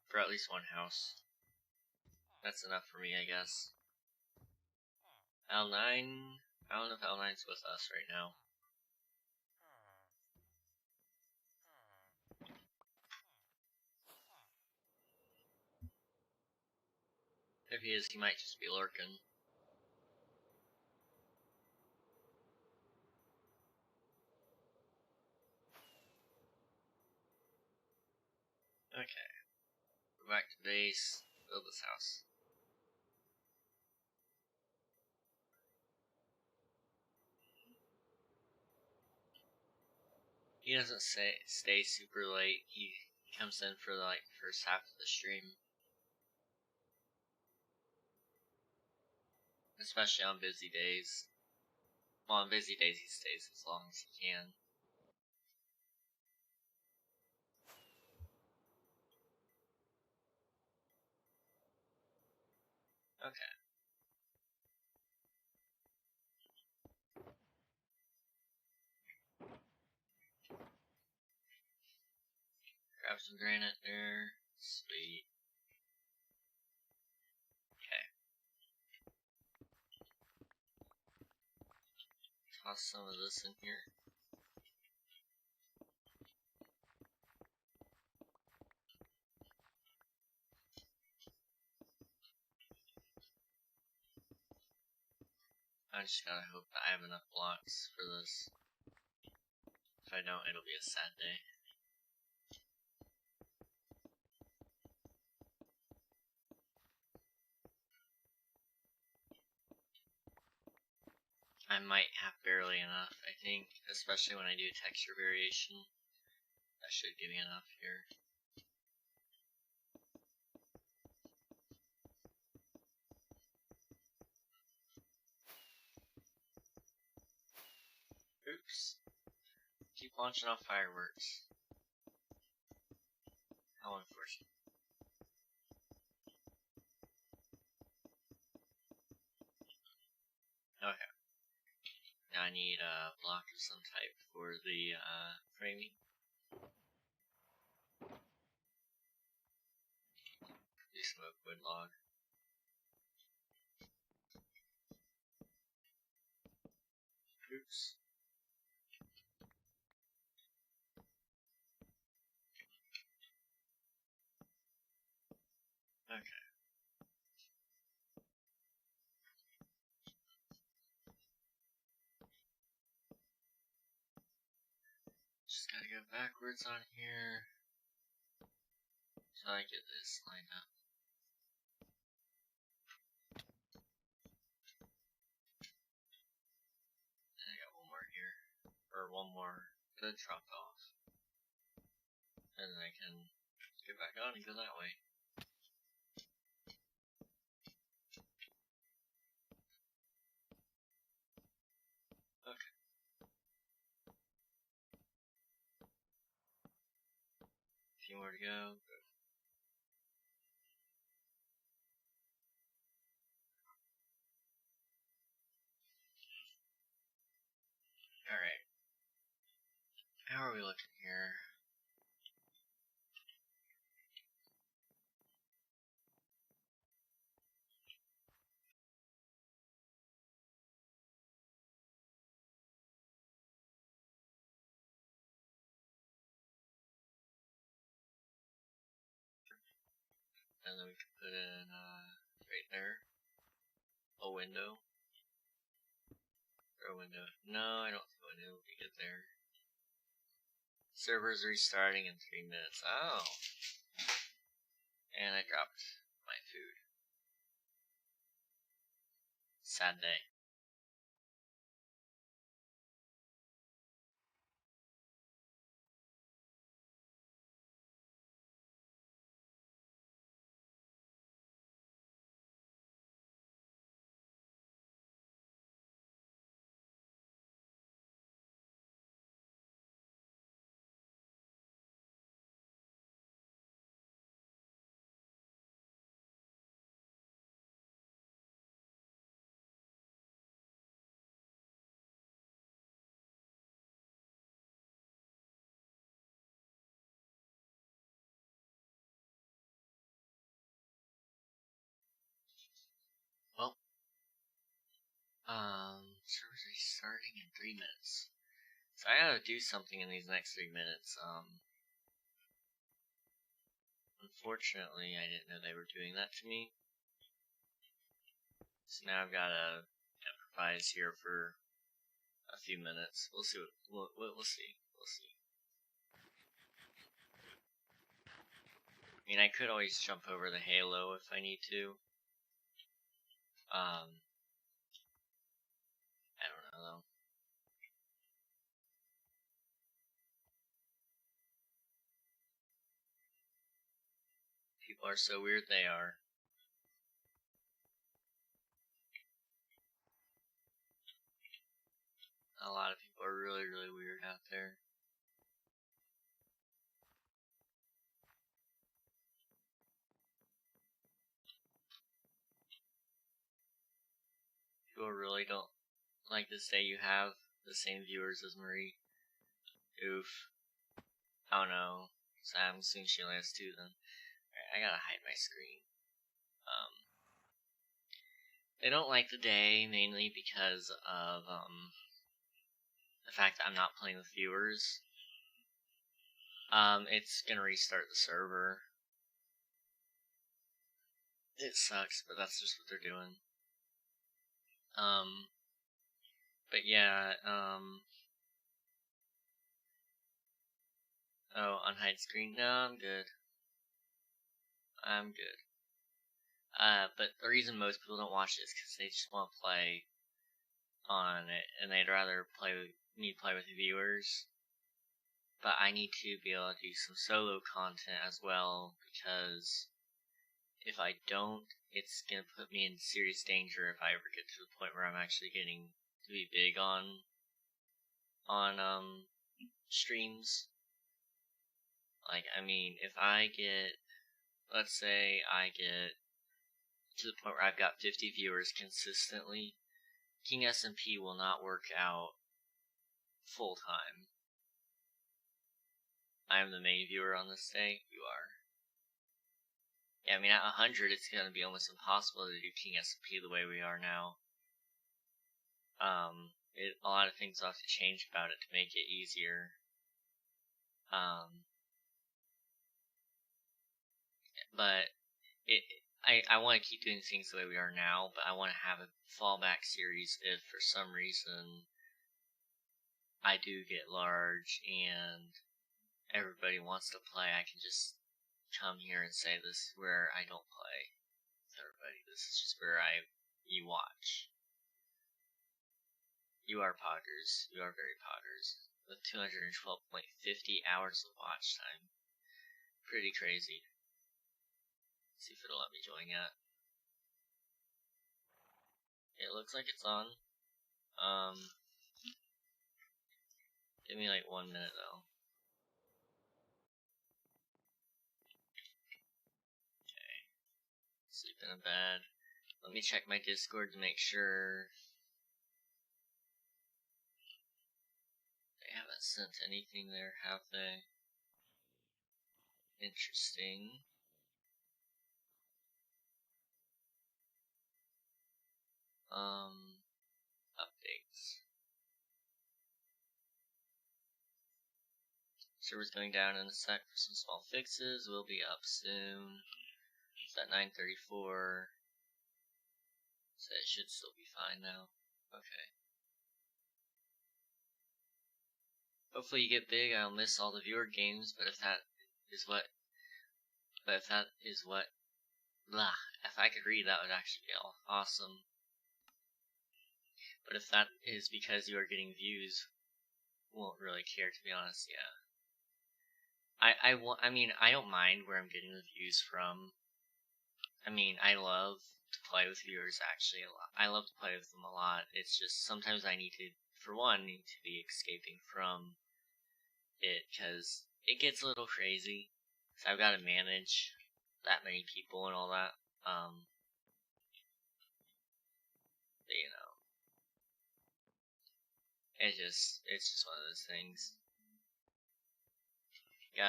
for at least one house. That's enough for me, I guess. L9, I don't know if L9's with us right now. If he is, he might just be lurking. Okay. Go back to base. Build this house. He doesn't stay super late. He comes in for like the first half of the stream. Especially on busy days. Well, on busy days he stays as long as he can. Okay. Grab some granite there. Sweet. Okay. Toss some of this in here. I just gotta hope that I have enough blocks for this. If I don't, it'll be a sad day. I might have barely enough, I think, especially when I do texture variation. That should give me enough here. Oops. Keep launching off fireworks. How unfortunate. Okay. Now I need a block of some type for the framing. Do some oak wood log. Oops. Okay. Just gotta go backwards on here. So I get this lined up. And I got one more here. Or one more to drop off. And then I can get back on and go that way. Okay. A few more to go. Alright. How are we looking here? And then we can put in, right there, a window. Or a window. No, I don't think a window will be good there. Server's restarting in 3 minutes. Oh! And I dropped my food. Sad day. Well, server's restarting in 3 minutes. So I gotta do something in these next 3 minutes. Unfortunately, I didn't know they were doing that to me. So now I've got to improvise here for a few minutes. We'll see. We'll see. We'll see. I mean, I could always jump over the halo if I need to. I don't know though. People are so weird, they are. A lot of people are really, really weird out there. People really don't like to say you have the same viewers as Marie. Oof. Oh no. So I'm assuming she only has 2 then. Alright, I gotta hide my screen. They don't like the day mainly because of the fact that I'm not playing with viewers. It's gonna restart the server. It sucks, but that's just what they're doing. But yeah, oh, unhide screen? No, I'm good. I'm good. But the reason most people don't watch it is because they just want to play on it, and they'd rather play with viewers. But I need to be able to do some solo content as well, because if I don't, it's gonna put me in serious danger if I ever get to the point where I'm actually getting to be big on streams. Like, I mean, if I get, let's say I get to the point where I've got 50 viewers consistently, King SMP will not work out full time. I am the main viewer on this day. You are. Yeah, I mean, at 100, it's gonna be almost impossible to do King SMP the way we are now. A lot of things will have to change about it to make it easier. But I want to keep doing things the way we are now, but I want to have a fallback series if for some reason I do get large and everybody wants to play. I can just come here and say this is where I don't play with everybody. This is just where you watch. You are poggers. You are very poggers. With 212.50 hours of watch time. Pretty crazy. Let's see if it'll let me join yet. It looks like it's on. Give me like 1 minute though. Okay. Sleep in a bed. Let me check my Discord to make sure they haven't sent anything there, have they? Interesting. Updates. Server's going down in a sec for some small fixes. We'll be up soon. It's at 9:34. So it should still be fine now. Okay. Hopefully you get big. I'll miss all the viewer games, but if that is what if I could read, that would actually be awesome. But if that is because you are getting views, won't really care, to be honest. Yeah. I mean, I don't mind where I'm getting the views from. I mean, I love to play with viewers actually a lot. I love to play with them a lot. It's just sometimes I need to, for one, need to be escaping from it because it gets a little crazy. So I've got to manage that many people and all that. But, you know, it's just one of those things. You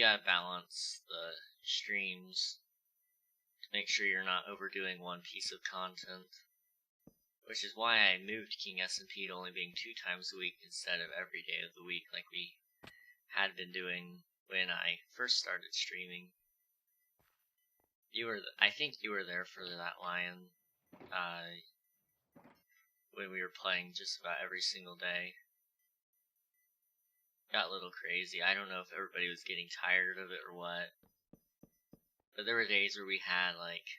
gotta balance the streams to make sure you're not overdoing one piece of content. Which is why I moved King SMP to only being 2 times a week instead of every day of the week like we had been doing when I first started streaming. I think you were there for that lion. when we were playing just about every single day. Got a little crazy. I don't know if everybody was getting tired of it or what. But there were days where we had like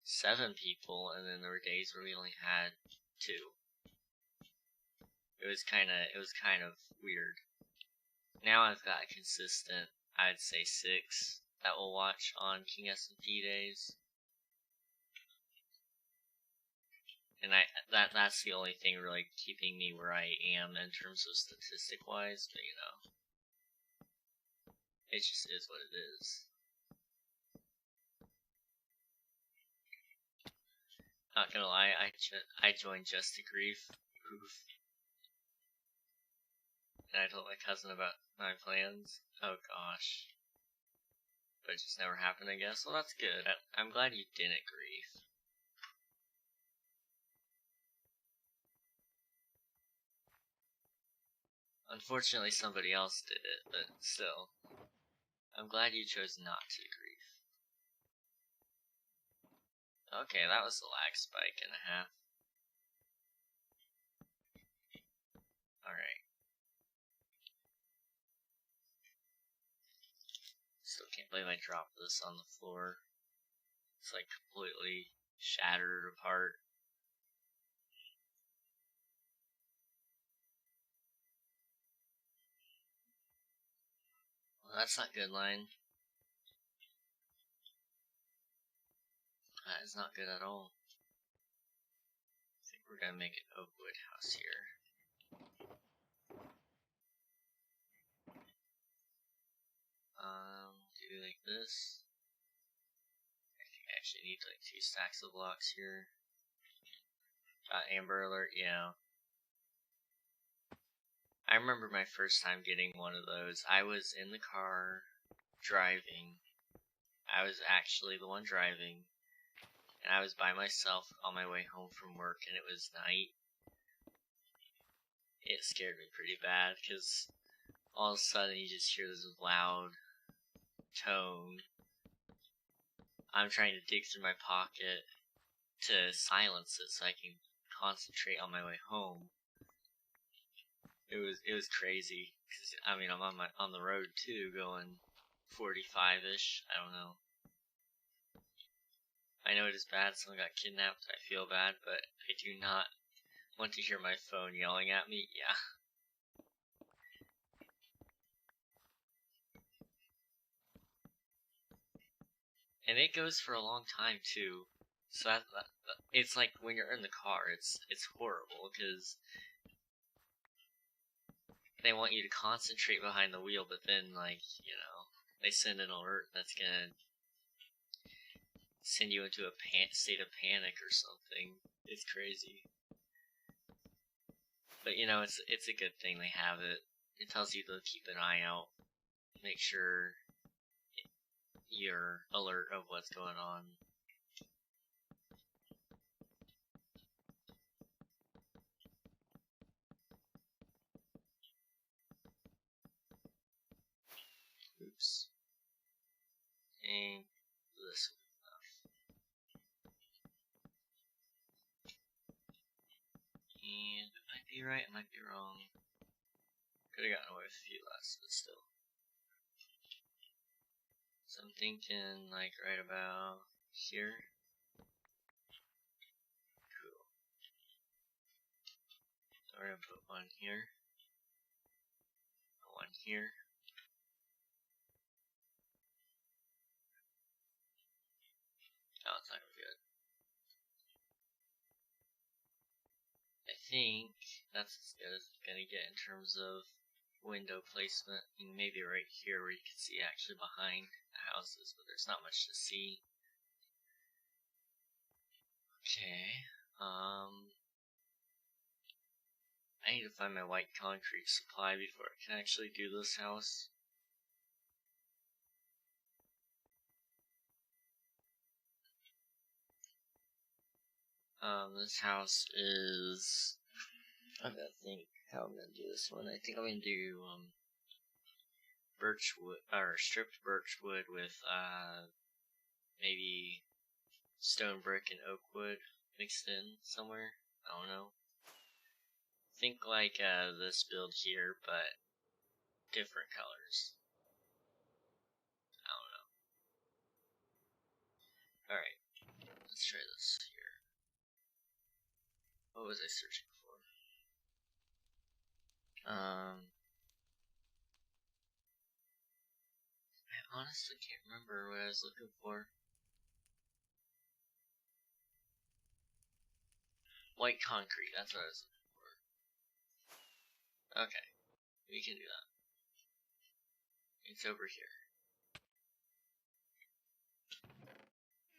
7 people, and then there were days where we only had 2. It was kind of weird. Now I've got a consistent, I'd say 6 that we'll watch on King S&P days. And that's the only thing really keeping me where I am in terms of statistic wise, but you know, it just is what it is. Not gonna lie, I joined Just to Grief. Oof. And I told my cousin about my plans. Oh gosh. But it just never happened, I guess. Well, that's good. I'm glad you didn't grieve. Unfortunately, somebody else did it, but still. I'm glad you chose not to grieve. Okay, that was a lag spike and a half. Alright. Still can't believe I dropped this on the floor. It's like completely shattered apart. Well, that's not good, line. That is not good at all. I think we're gonna make an oak wood house here. Do like this. I think I actually need like 2 stacks of blocks here. Got Amber Alert, yeah. I remember my first time getting one of those. I was in the car driving. I was actually the one driving. And I was by myself on my way home from work, and it was night. It scared me pretty bad, because all of a sudden you just hear this loud tone. I'm trying to dig through my pocket to silence it so I can concentrate on my way home. It was crazy, cause I mean I'm on the road too, going 45-ish. I don't know. I know it is bad. Someone got kidnapped. I feel bad, but I do not want to hear my phone yelling at me. Yeah. And it goes for a long time too. So it's like when you're in the car, it's horrible because they want you to concentrate behind the wheel, but then like, you know, they send an alert that's gonna send you into a state of panic or something. It's crazy. But you know, it's a good thing they have it. It tells you to keep an eye out, make sure you're alert of what's going on. Oops. And this will be enough. And it might be right, it might be wrong. Could have gotten away with a few less, but still. So I'm thinking like right about here. Cool. So we're gonna put one here. One here. Oh, it's not gonna be good. I think that's as good as it's gonna get in terms of window placement. And maybe right here where you can see actually behind the houses, but there's not much to see. Okay. I need to find my white concrete supply before I can actually do this house. This house is, I gotta think how I'm gonna do this one. I think I'm gonna do, birch wood, or stripped birch wood with, maybe stone brick and oak wood mixed in somewhere. I don't know. Think like this build here, but different colors. I don't know. Alright, let's try this here. What was I searching for? I honestly can't remember what I was looking for. White concrete, that's what I was looking for. Okay, we can do that. It's over here.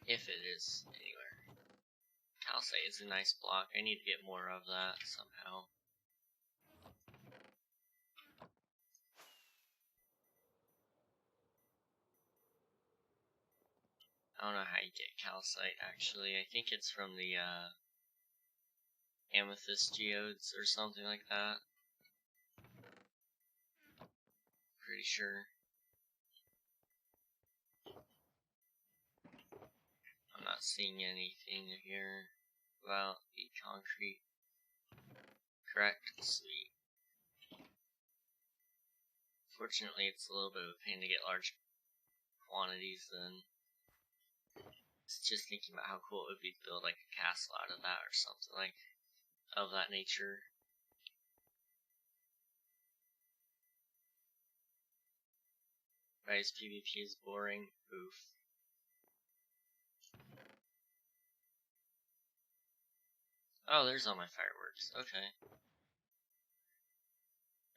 If it is anywhere. Calcite is a nice block. I need to get more of that somehow. I don't know how you get calcite actually. I think it's from the amethyst geodes or something like that. Pretty sure. I'm not seeing anything here about the concrete. Correct, sweet. Fortunately, it's a little bit of a pain to get large quantities then. Just thinking about how cool it would be to build like a castle out of that or something like of that nature. Guys, PvP is boring. Oof. Oh, there's all my fireworks. Okay.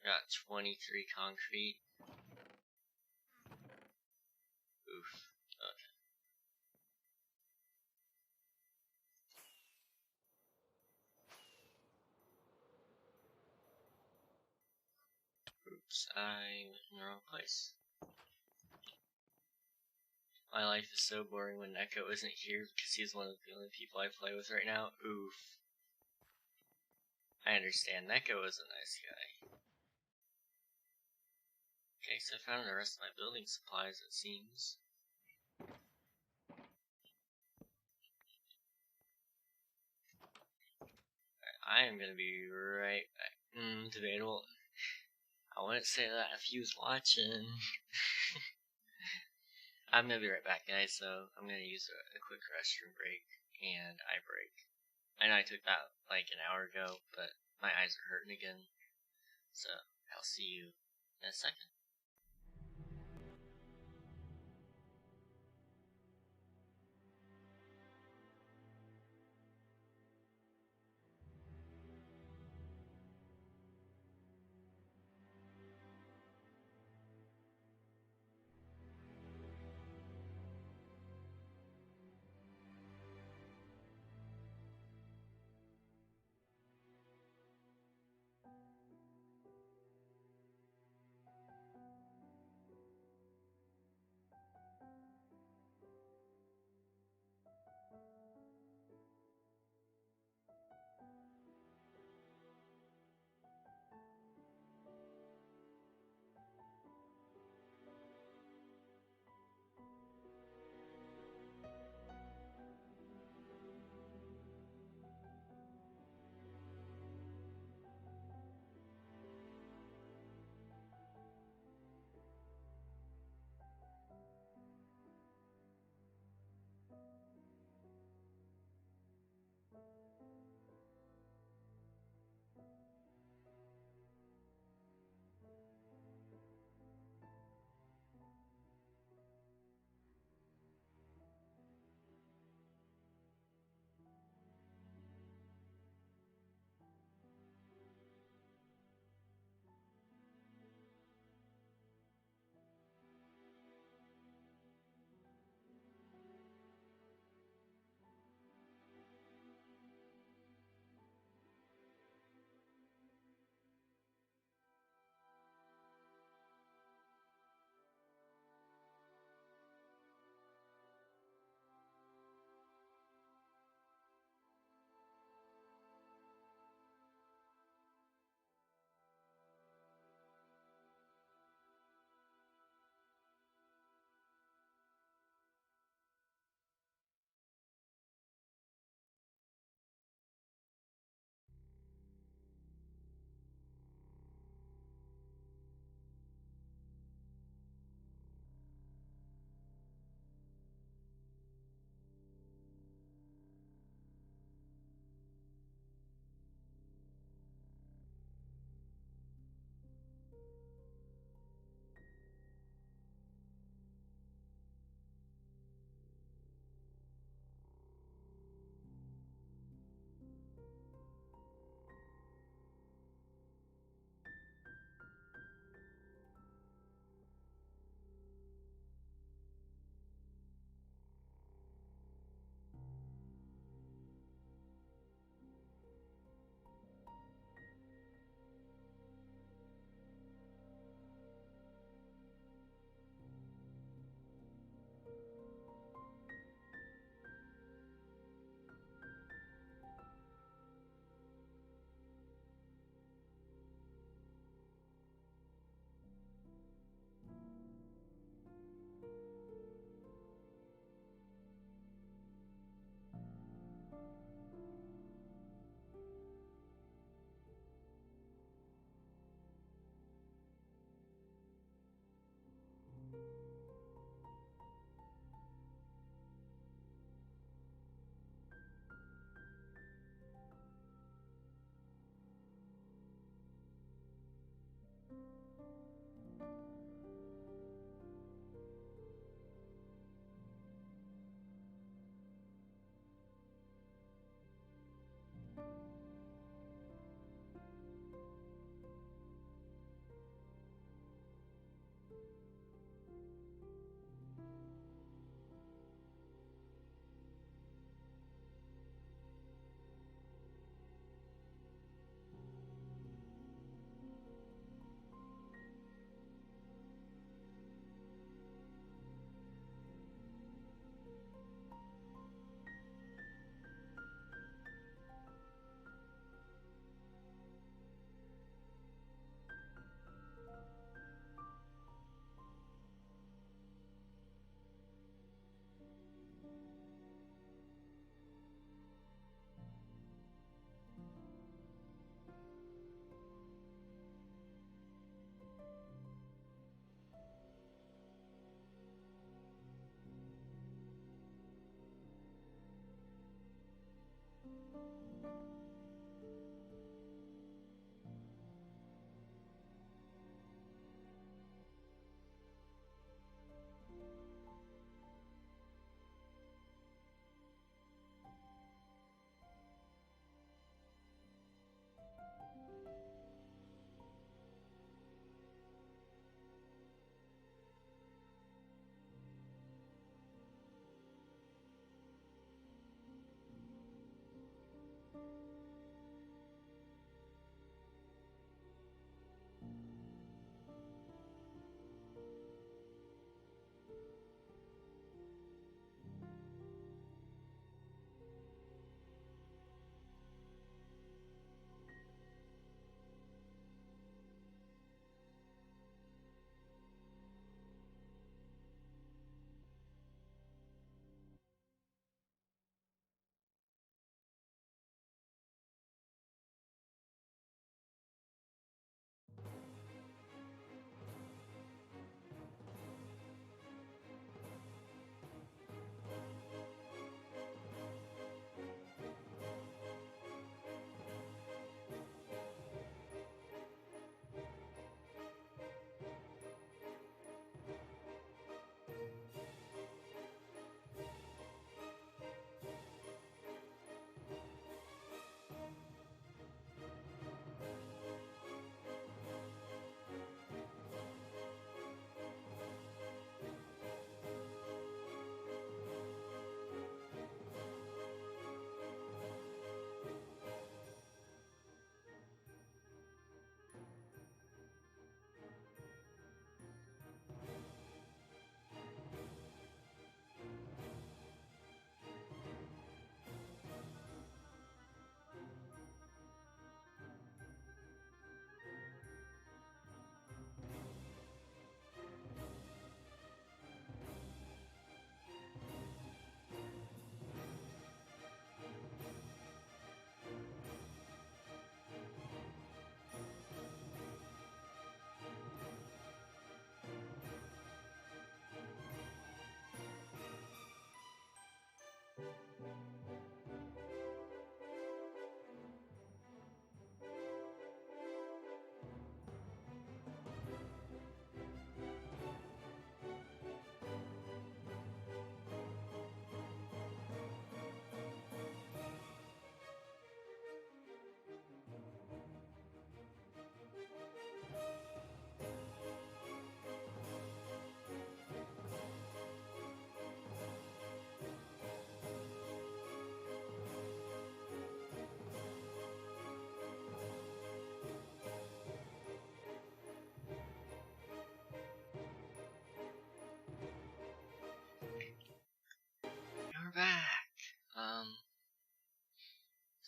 Got 23 concrete. Oof. Okay. Oops, I went in the wrong place. My life is so boring when Neko isn't here because he's one of the only people I play with right now. Oof. I understand. Neko is a nice guy. Okay, so I found the rest of my building supplies, it seems. I am gonna be right back. Debatable. I wouldn't say that if he was watching. I'm gonna be right back, guys, so I'm gonna use a quick restroom break and eye break. I know I took that like an hour ago, but my eyes are hurting again. So, I'll see you in a second.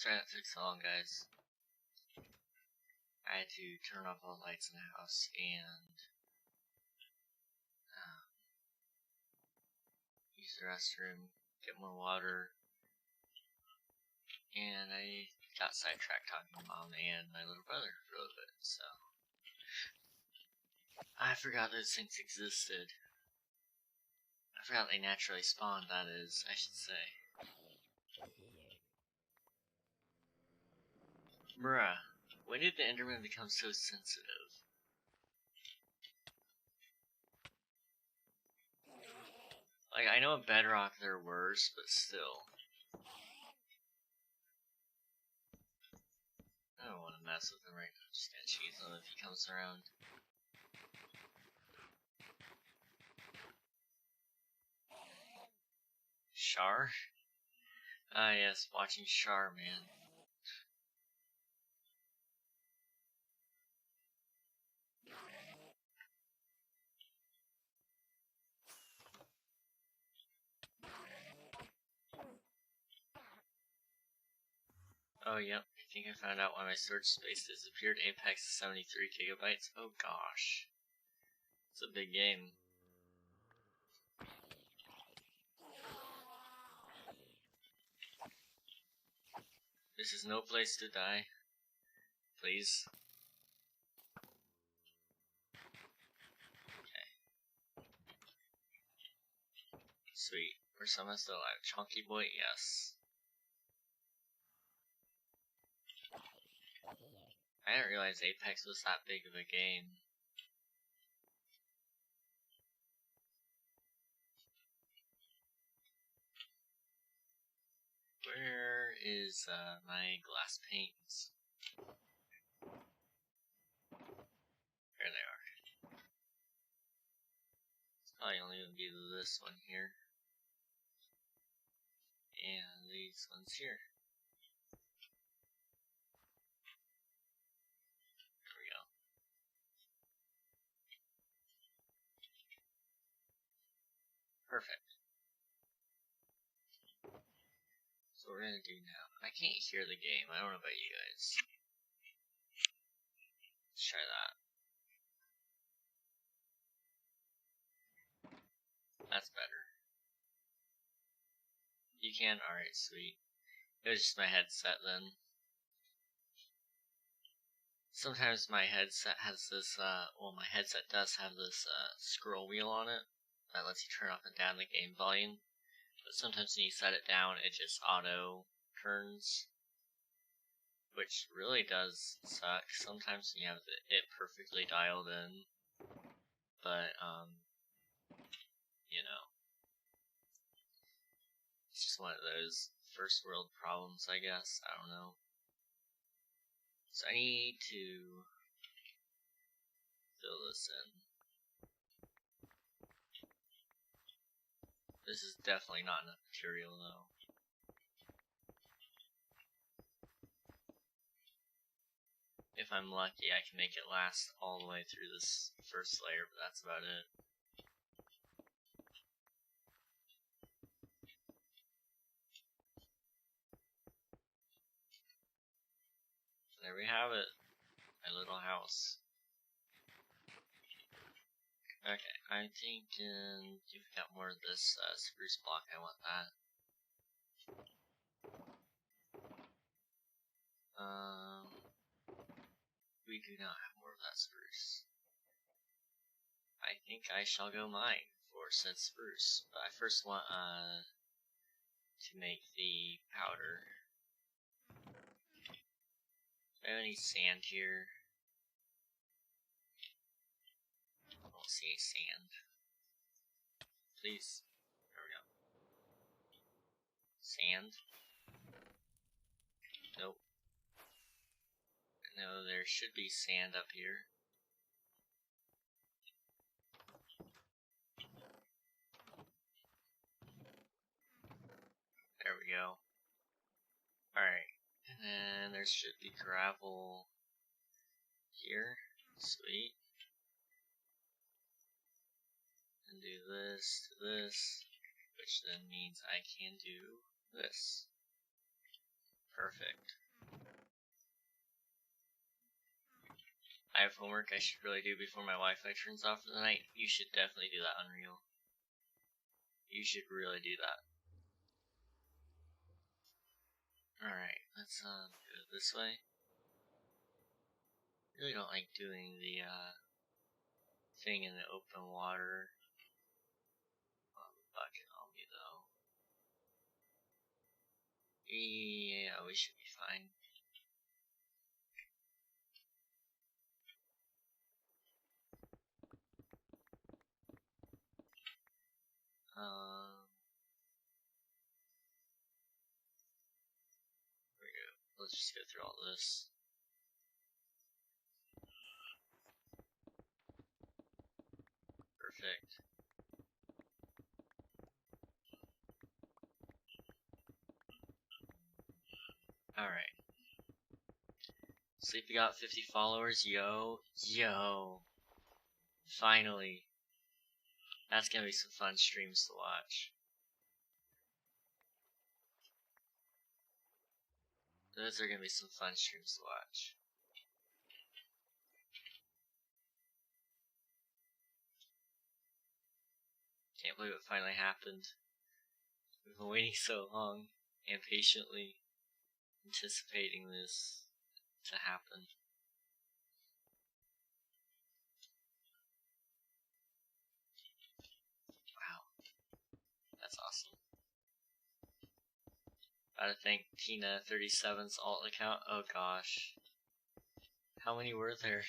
Sorry that took so long, guys. I had to turn off all the lights in the house and use the restroom, get more water, and I got sidetracked talking to Mom and my little brother for a little bit, so I forgot those things existed. I forgot they naturally spawned, that is, I should say. Bruh, when did the Enderman become so sensitive? Like, I know in Bedrock they're worse, but still. I don't want to mess with him right now, just gonna cheese him if he comes around. Char? Ah yes, watching Char, man. Oh yep, I think I found out why my storage space disappeared. Apex is 73 gigabytes. Oh gosh. It's a big game. This is no place to die. Please. Okay. Sweet. We're somehow still alive. Chunky boy, yes. I didn't realize Apex was that big of a game. Where is my glass panes? There they are. It's probably only gonna be this one here. And these ones here. There we go. Perfect. So what we're gonna do now. I can't hear the game. I don't know about you guys. Let's try that. That's better. You can? Alright, sweet. It was just my headset then. Sometimes my headset has this, well, my headset does have this, scroll wheel on it that lets you turn up and down the game volume. But sometimes when you set it down, it just auto turns. Which really does suck. Sometimes when you have it perfectly dialed in. But, you know. It's just one of those first world problems, I guess. I don't know. So I need to fill this in. This is definitely not enough material, though. If I'm lucky, I can make it last all the way through this first layer, but that's about it. There we have it. My little house. Okay, I'm thinking if we got more of this spruce block, I want that. We do not have more of that spruce. I think I shall go mine for said spruce, but I first want to make the powder. Do I have any sand here? I don't see any sand. Please. There we go. Sand? Nope. No, there should be sand up here. There we go. Alright. And then there should be gravel here. Sweet. And do this to this, which then means I can do this. Perfect. I have homework I should really do before my Wi-Fi turns off for the night. You should definitely do that, Unreal. You should really do that. Alright, let's do it this way. Really don't like doing the thing in the open water. Bucket on me though. Yeah, we should be fine. There we go. Let's just go through all this. Perfect. Alright. Sleepy got 50 followers. Yo. Finally. That's gonna be some fun streams to watch. Those are gonna be some fun streams to watch. Can't believe it finally happened. We've been waiting so long and patiently anticipating this to happen. Wow. That's awesome. Gotta thank Tina37's alt account. Oh gosh. How many were there?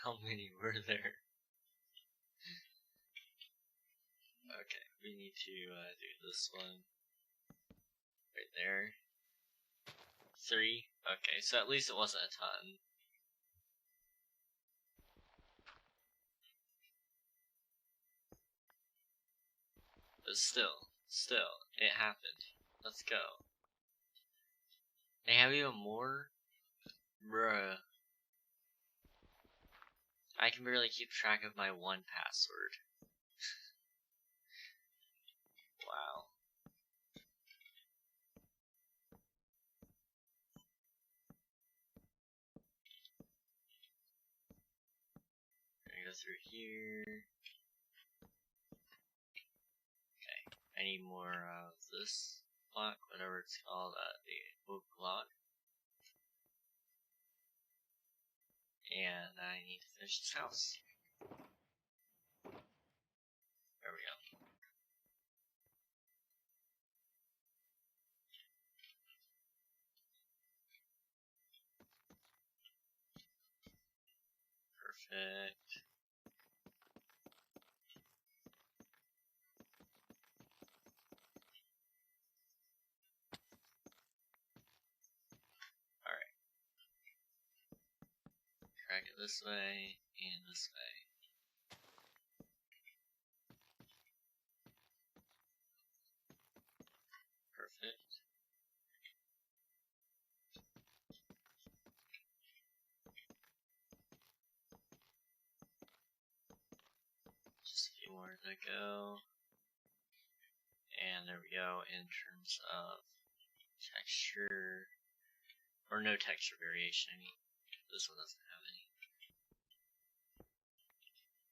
How many were there? Okay, we need to do this one. Right there. 3. Okay, so at least it wasn't a ton. But still, it happened. Let's go. They have even more? Bruh. I can barely keep track of my one password. Wow. Gonna go through here. Okay, I need more of this block, whatever it's called, the oak block. And I need to finish this house. There we go. Perfect. Alright. Crack it this way and this way. Perfect. Just a few more to go. And there we go, in terms of texture, or no texture variation, I mean, this one doesn't have any.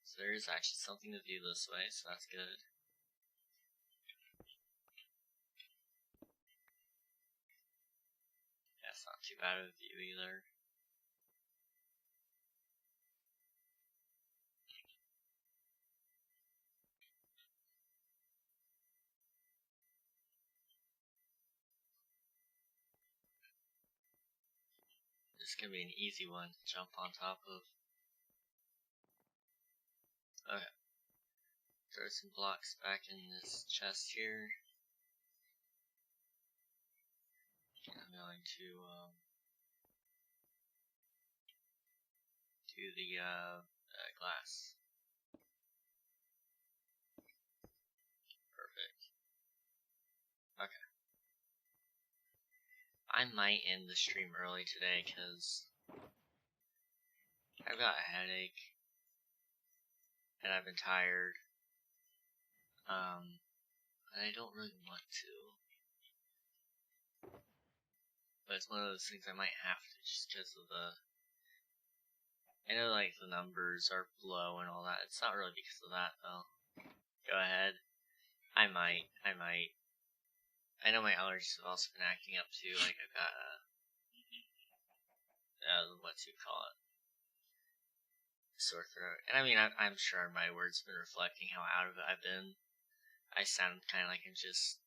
So there is actually something to view this way, so that's good. Yeah, it's not too bad of a view either. This is gonna be an easy one to jump on top of. Okay. Throw some blocks back in this chest here. And I'm going to do the glass. Perfect. Okay. I might end the stream early today because I've got a headache and I've been tired. But I don't really want to. But it's one of those things I might have to, just because of the... I know, like, the numbers are low and all that. It's not really because of that, though. Go ahead. I might. I know my allergies have also been acting up, too. Like, I've got, what you call it? Sore throat. And I mean, I'm sure my words have been reflecting how out of it I've been. I sound kind of like I'm just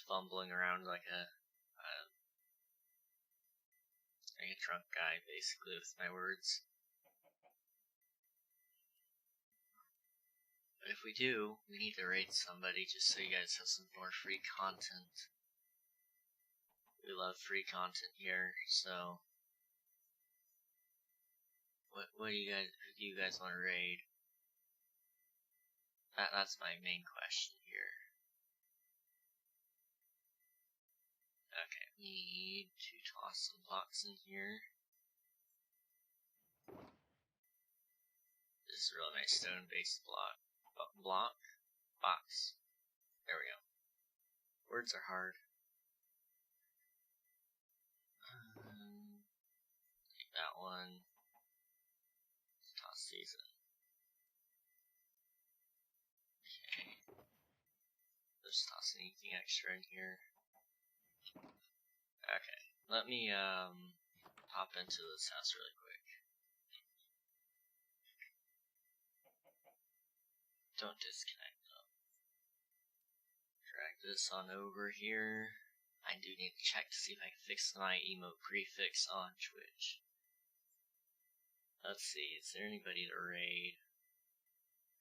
fumbling around like a drunk guy, basically, with my words. But if we do, we need to rate somebody just so you guys have some more free content. We love free content here, so who do you guys want to raid? That's my main question here. Okay, we need to toss some blocks in here. This is a really nice stone-based box. There we go. Words are hard. Take that one. Toss these in. Okay. Let's toss anything extra in here. Okay. Let me pop into this house really quick. Don't disconnect though. Drag this on over here. I do need to check to see if I can fix my emote prefix on Twitch. Let's see, is there anybody to raid?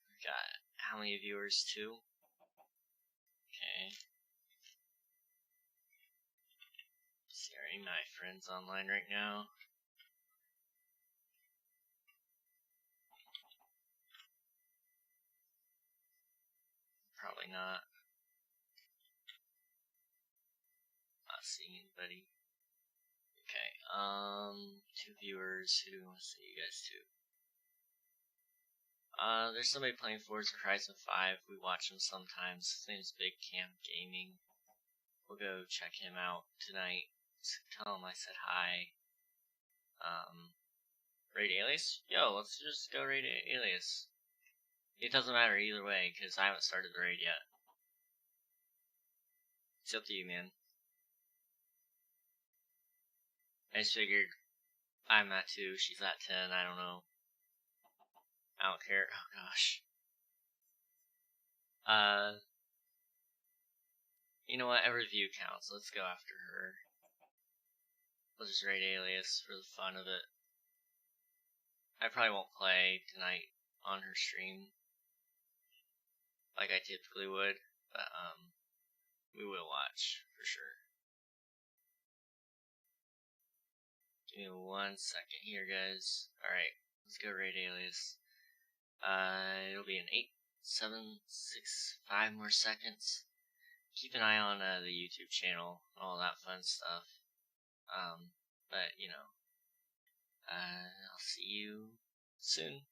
We've got how many viewers? 2? Okay. See, are any of my friends online right now? Probably not. Not seeing anybody. Okay, 2 viewers who wants to see you guys too. There's somebody playing Forza Horizon 5. We watch him sometimes. His name's Big Cam Gaming. We'll go check him out tonight. Tell him I said hi. Raid Alias? Yo, let's just go raid Alias. It doesn't matter either way, because I haven't started the raid yet. It's up to you, man. I just figured I'm at 2, she's at 10, I don't know. I don't care. Oh gosh. You know what? Every view counts. Let's go after her. We'll just raid Alias for the fun of it. I probably won't play tonight on her stream like I typically would, but we will watch for sure. Give me 1 second here, guys. Alright, let's go raid Alias. It'll be in 8, 7, 6, 5 more seconds. Keep an eye on the YouTube channel, all that fun stuff. But you know, I'll see you soon.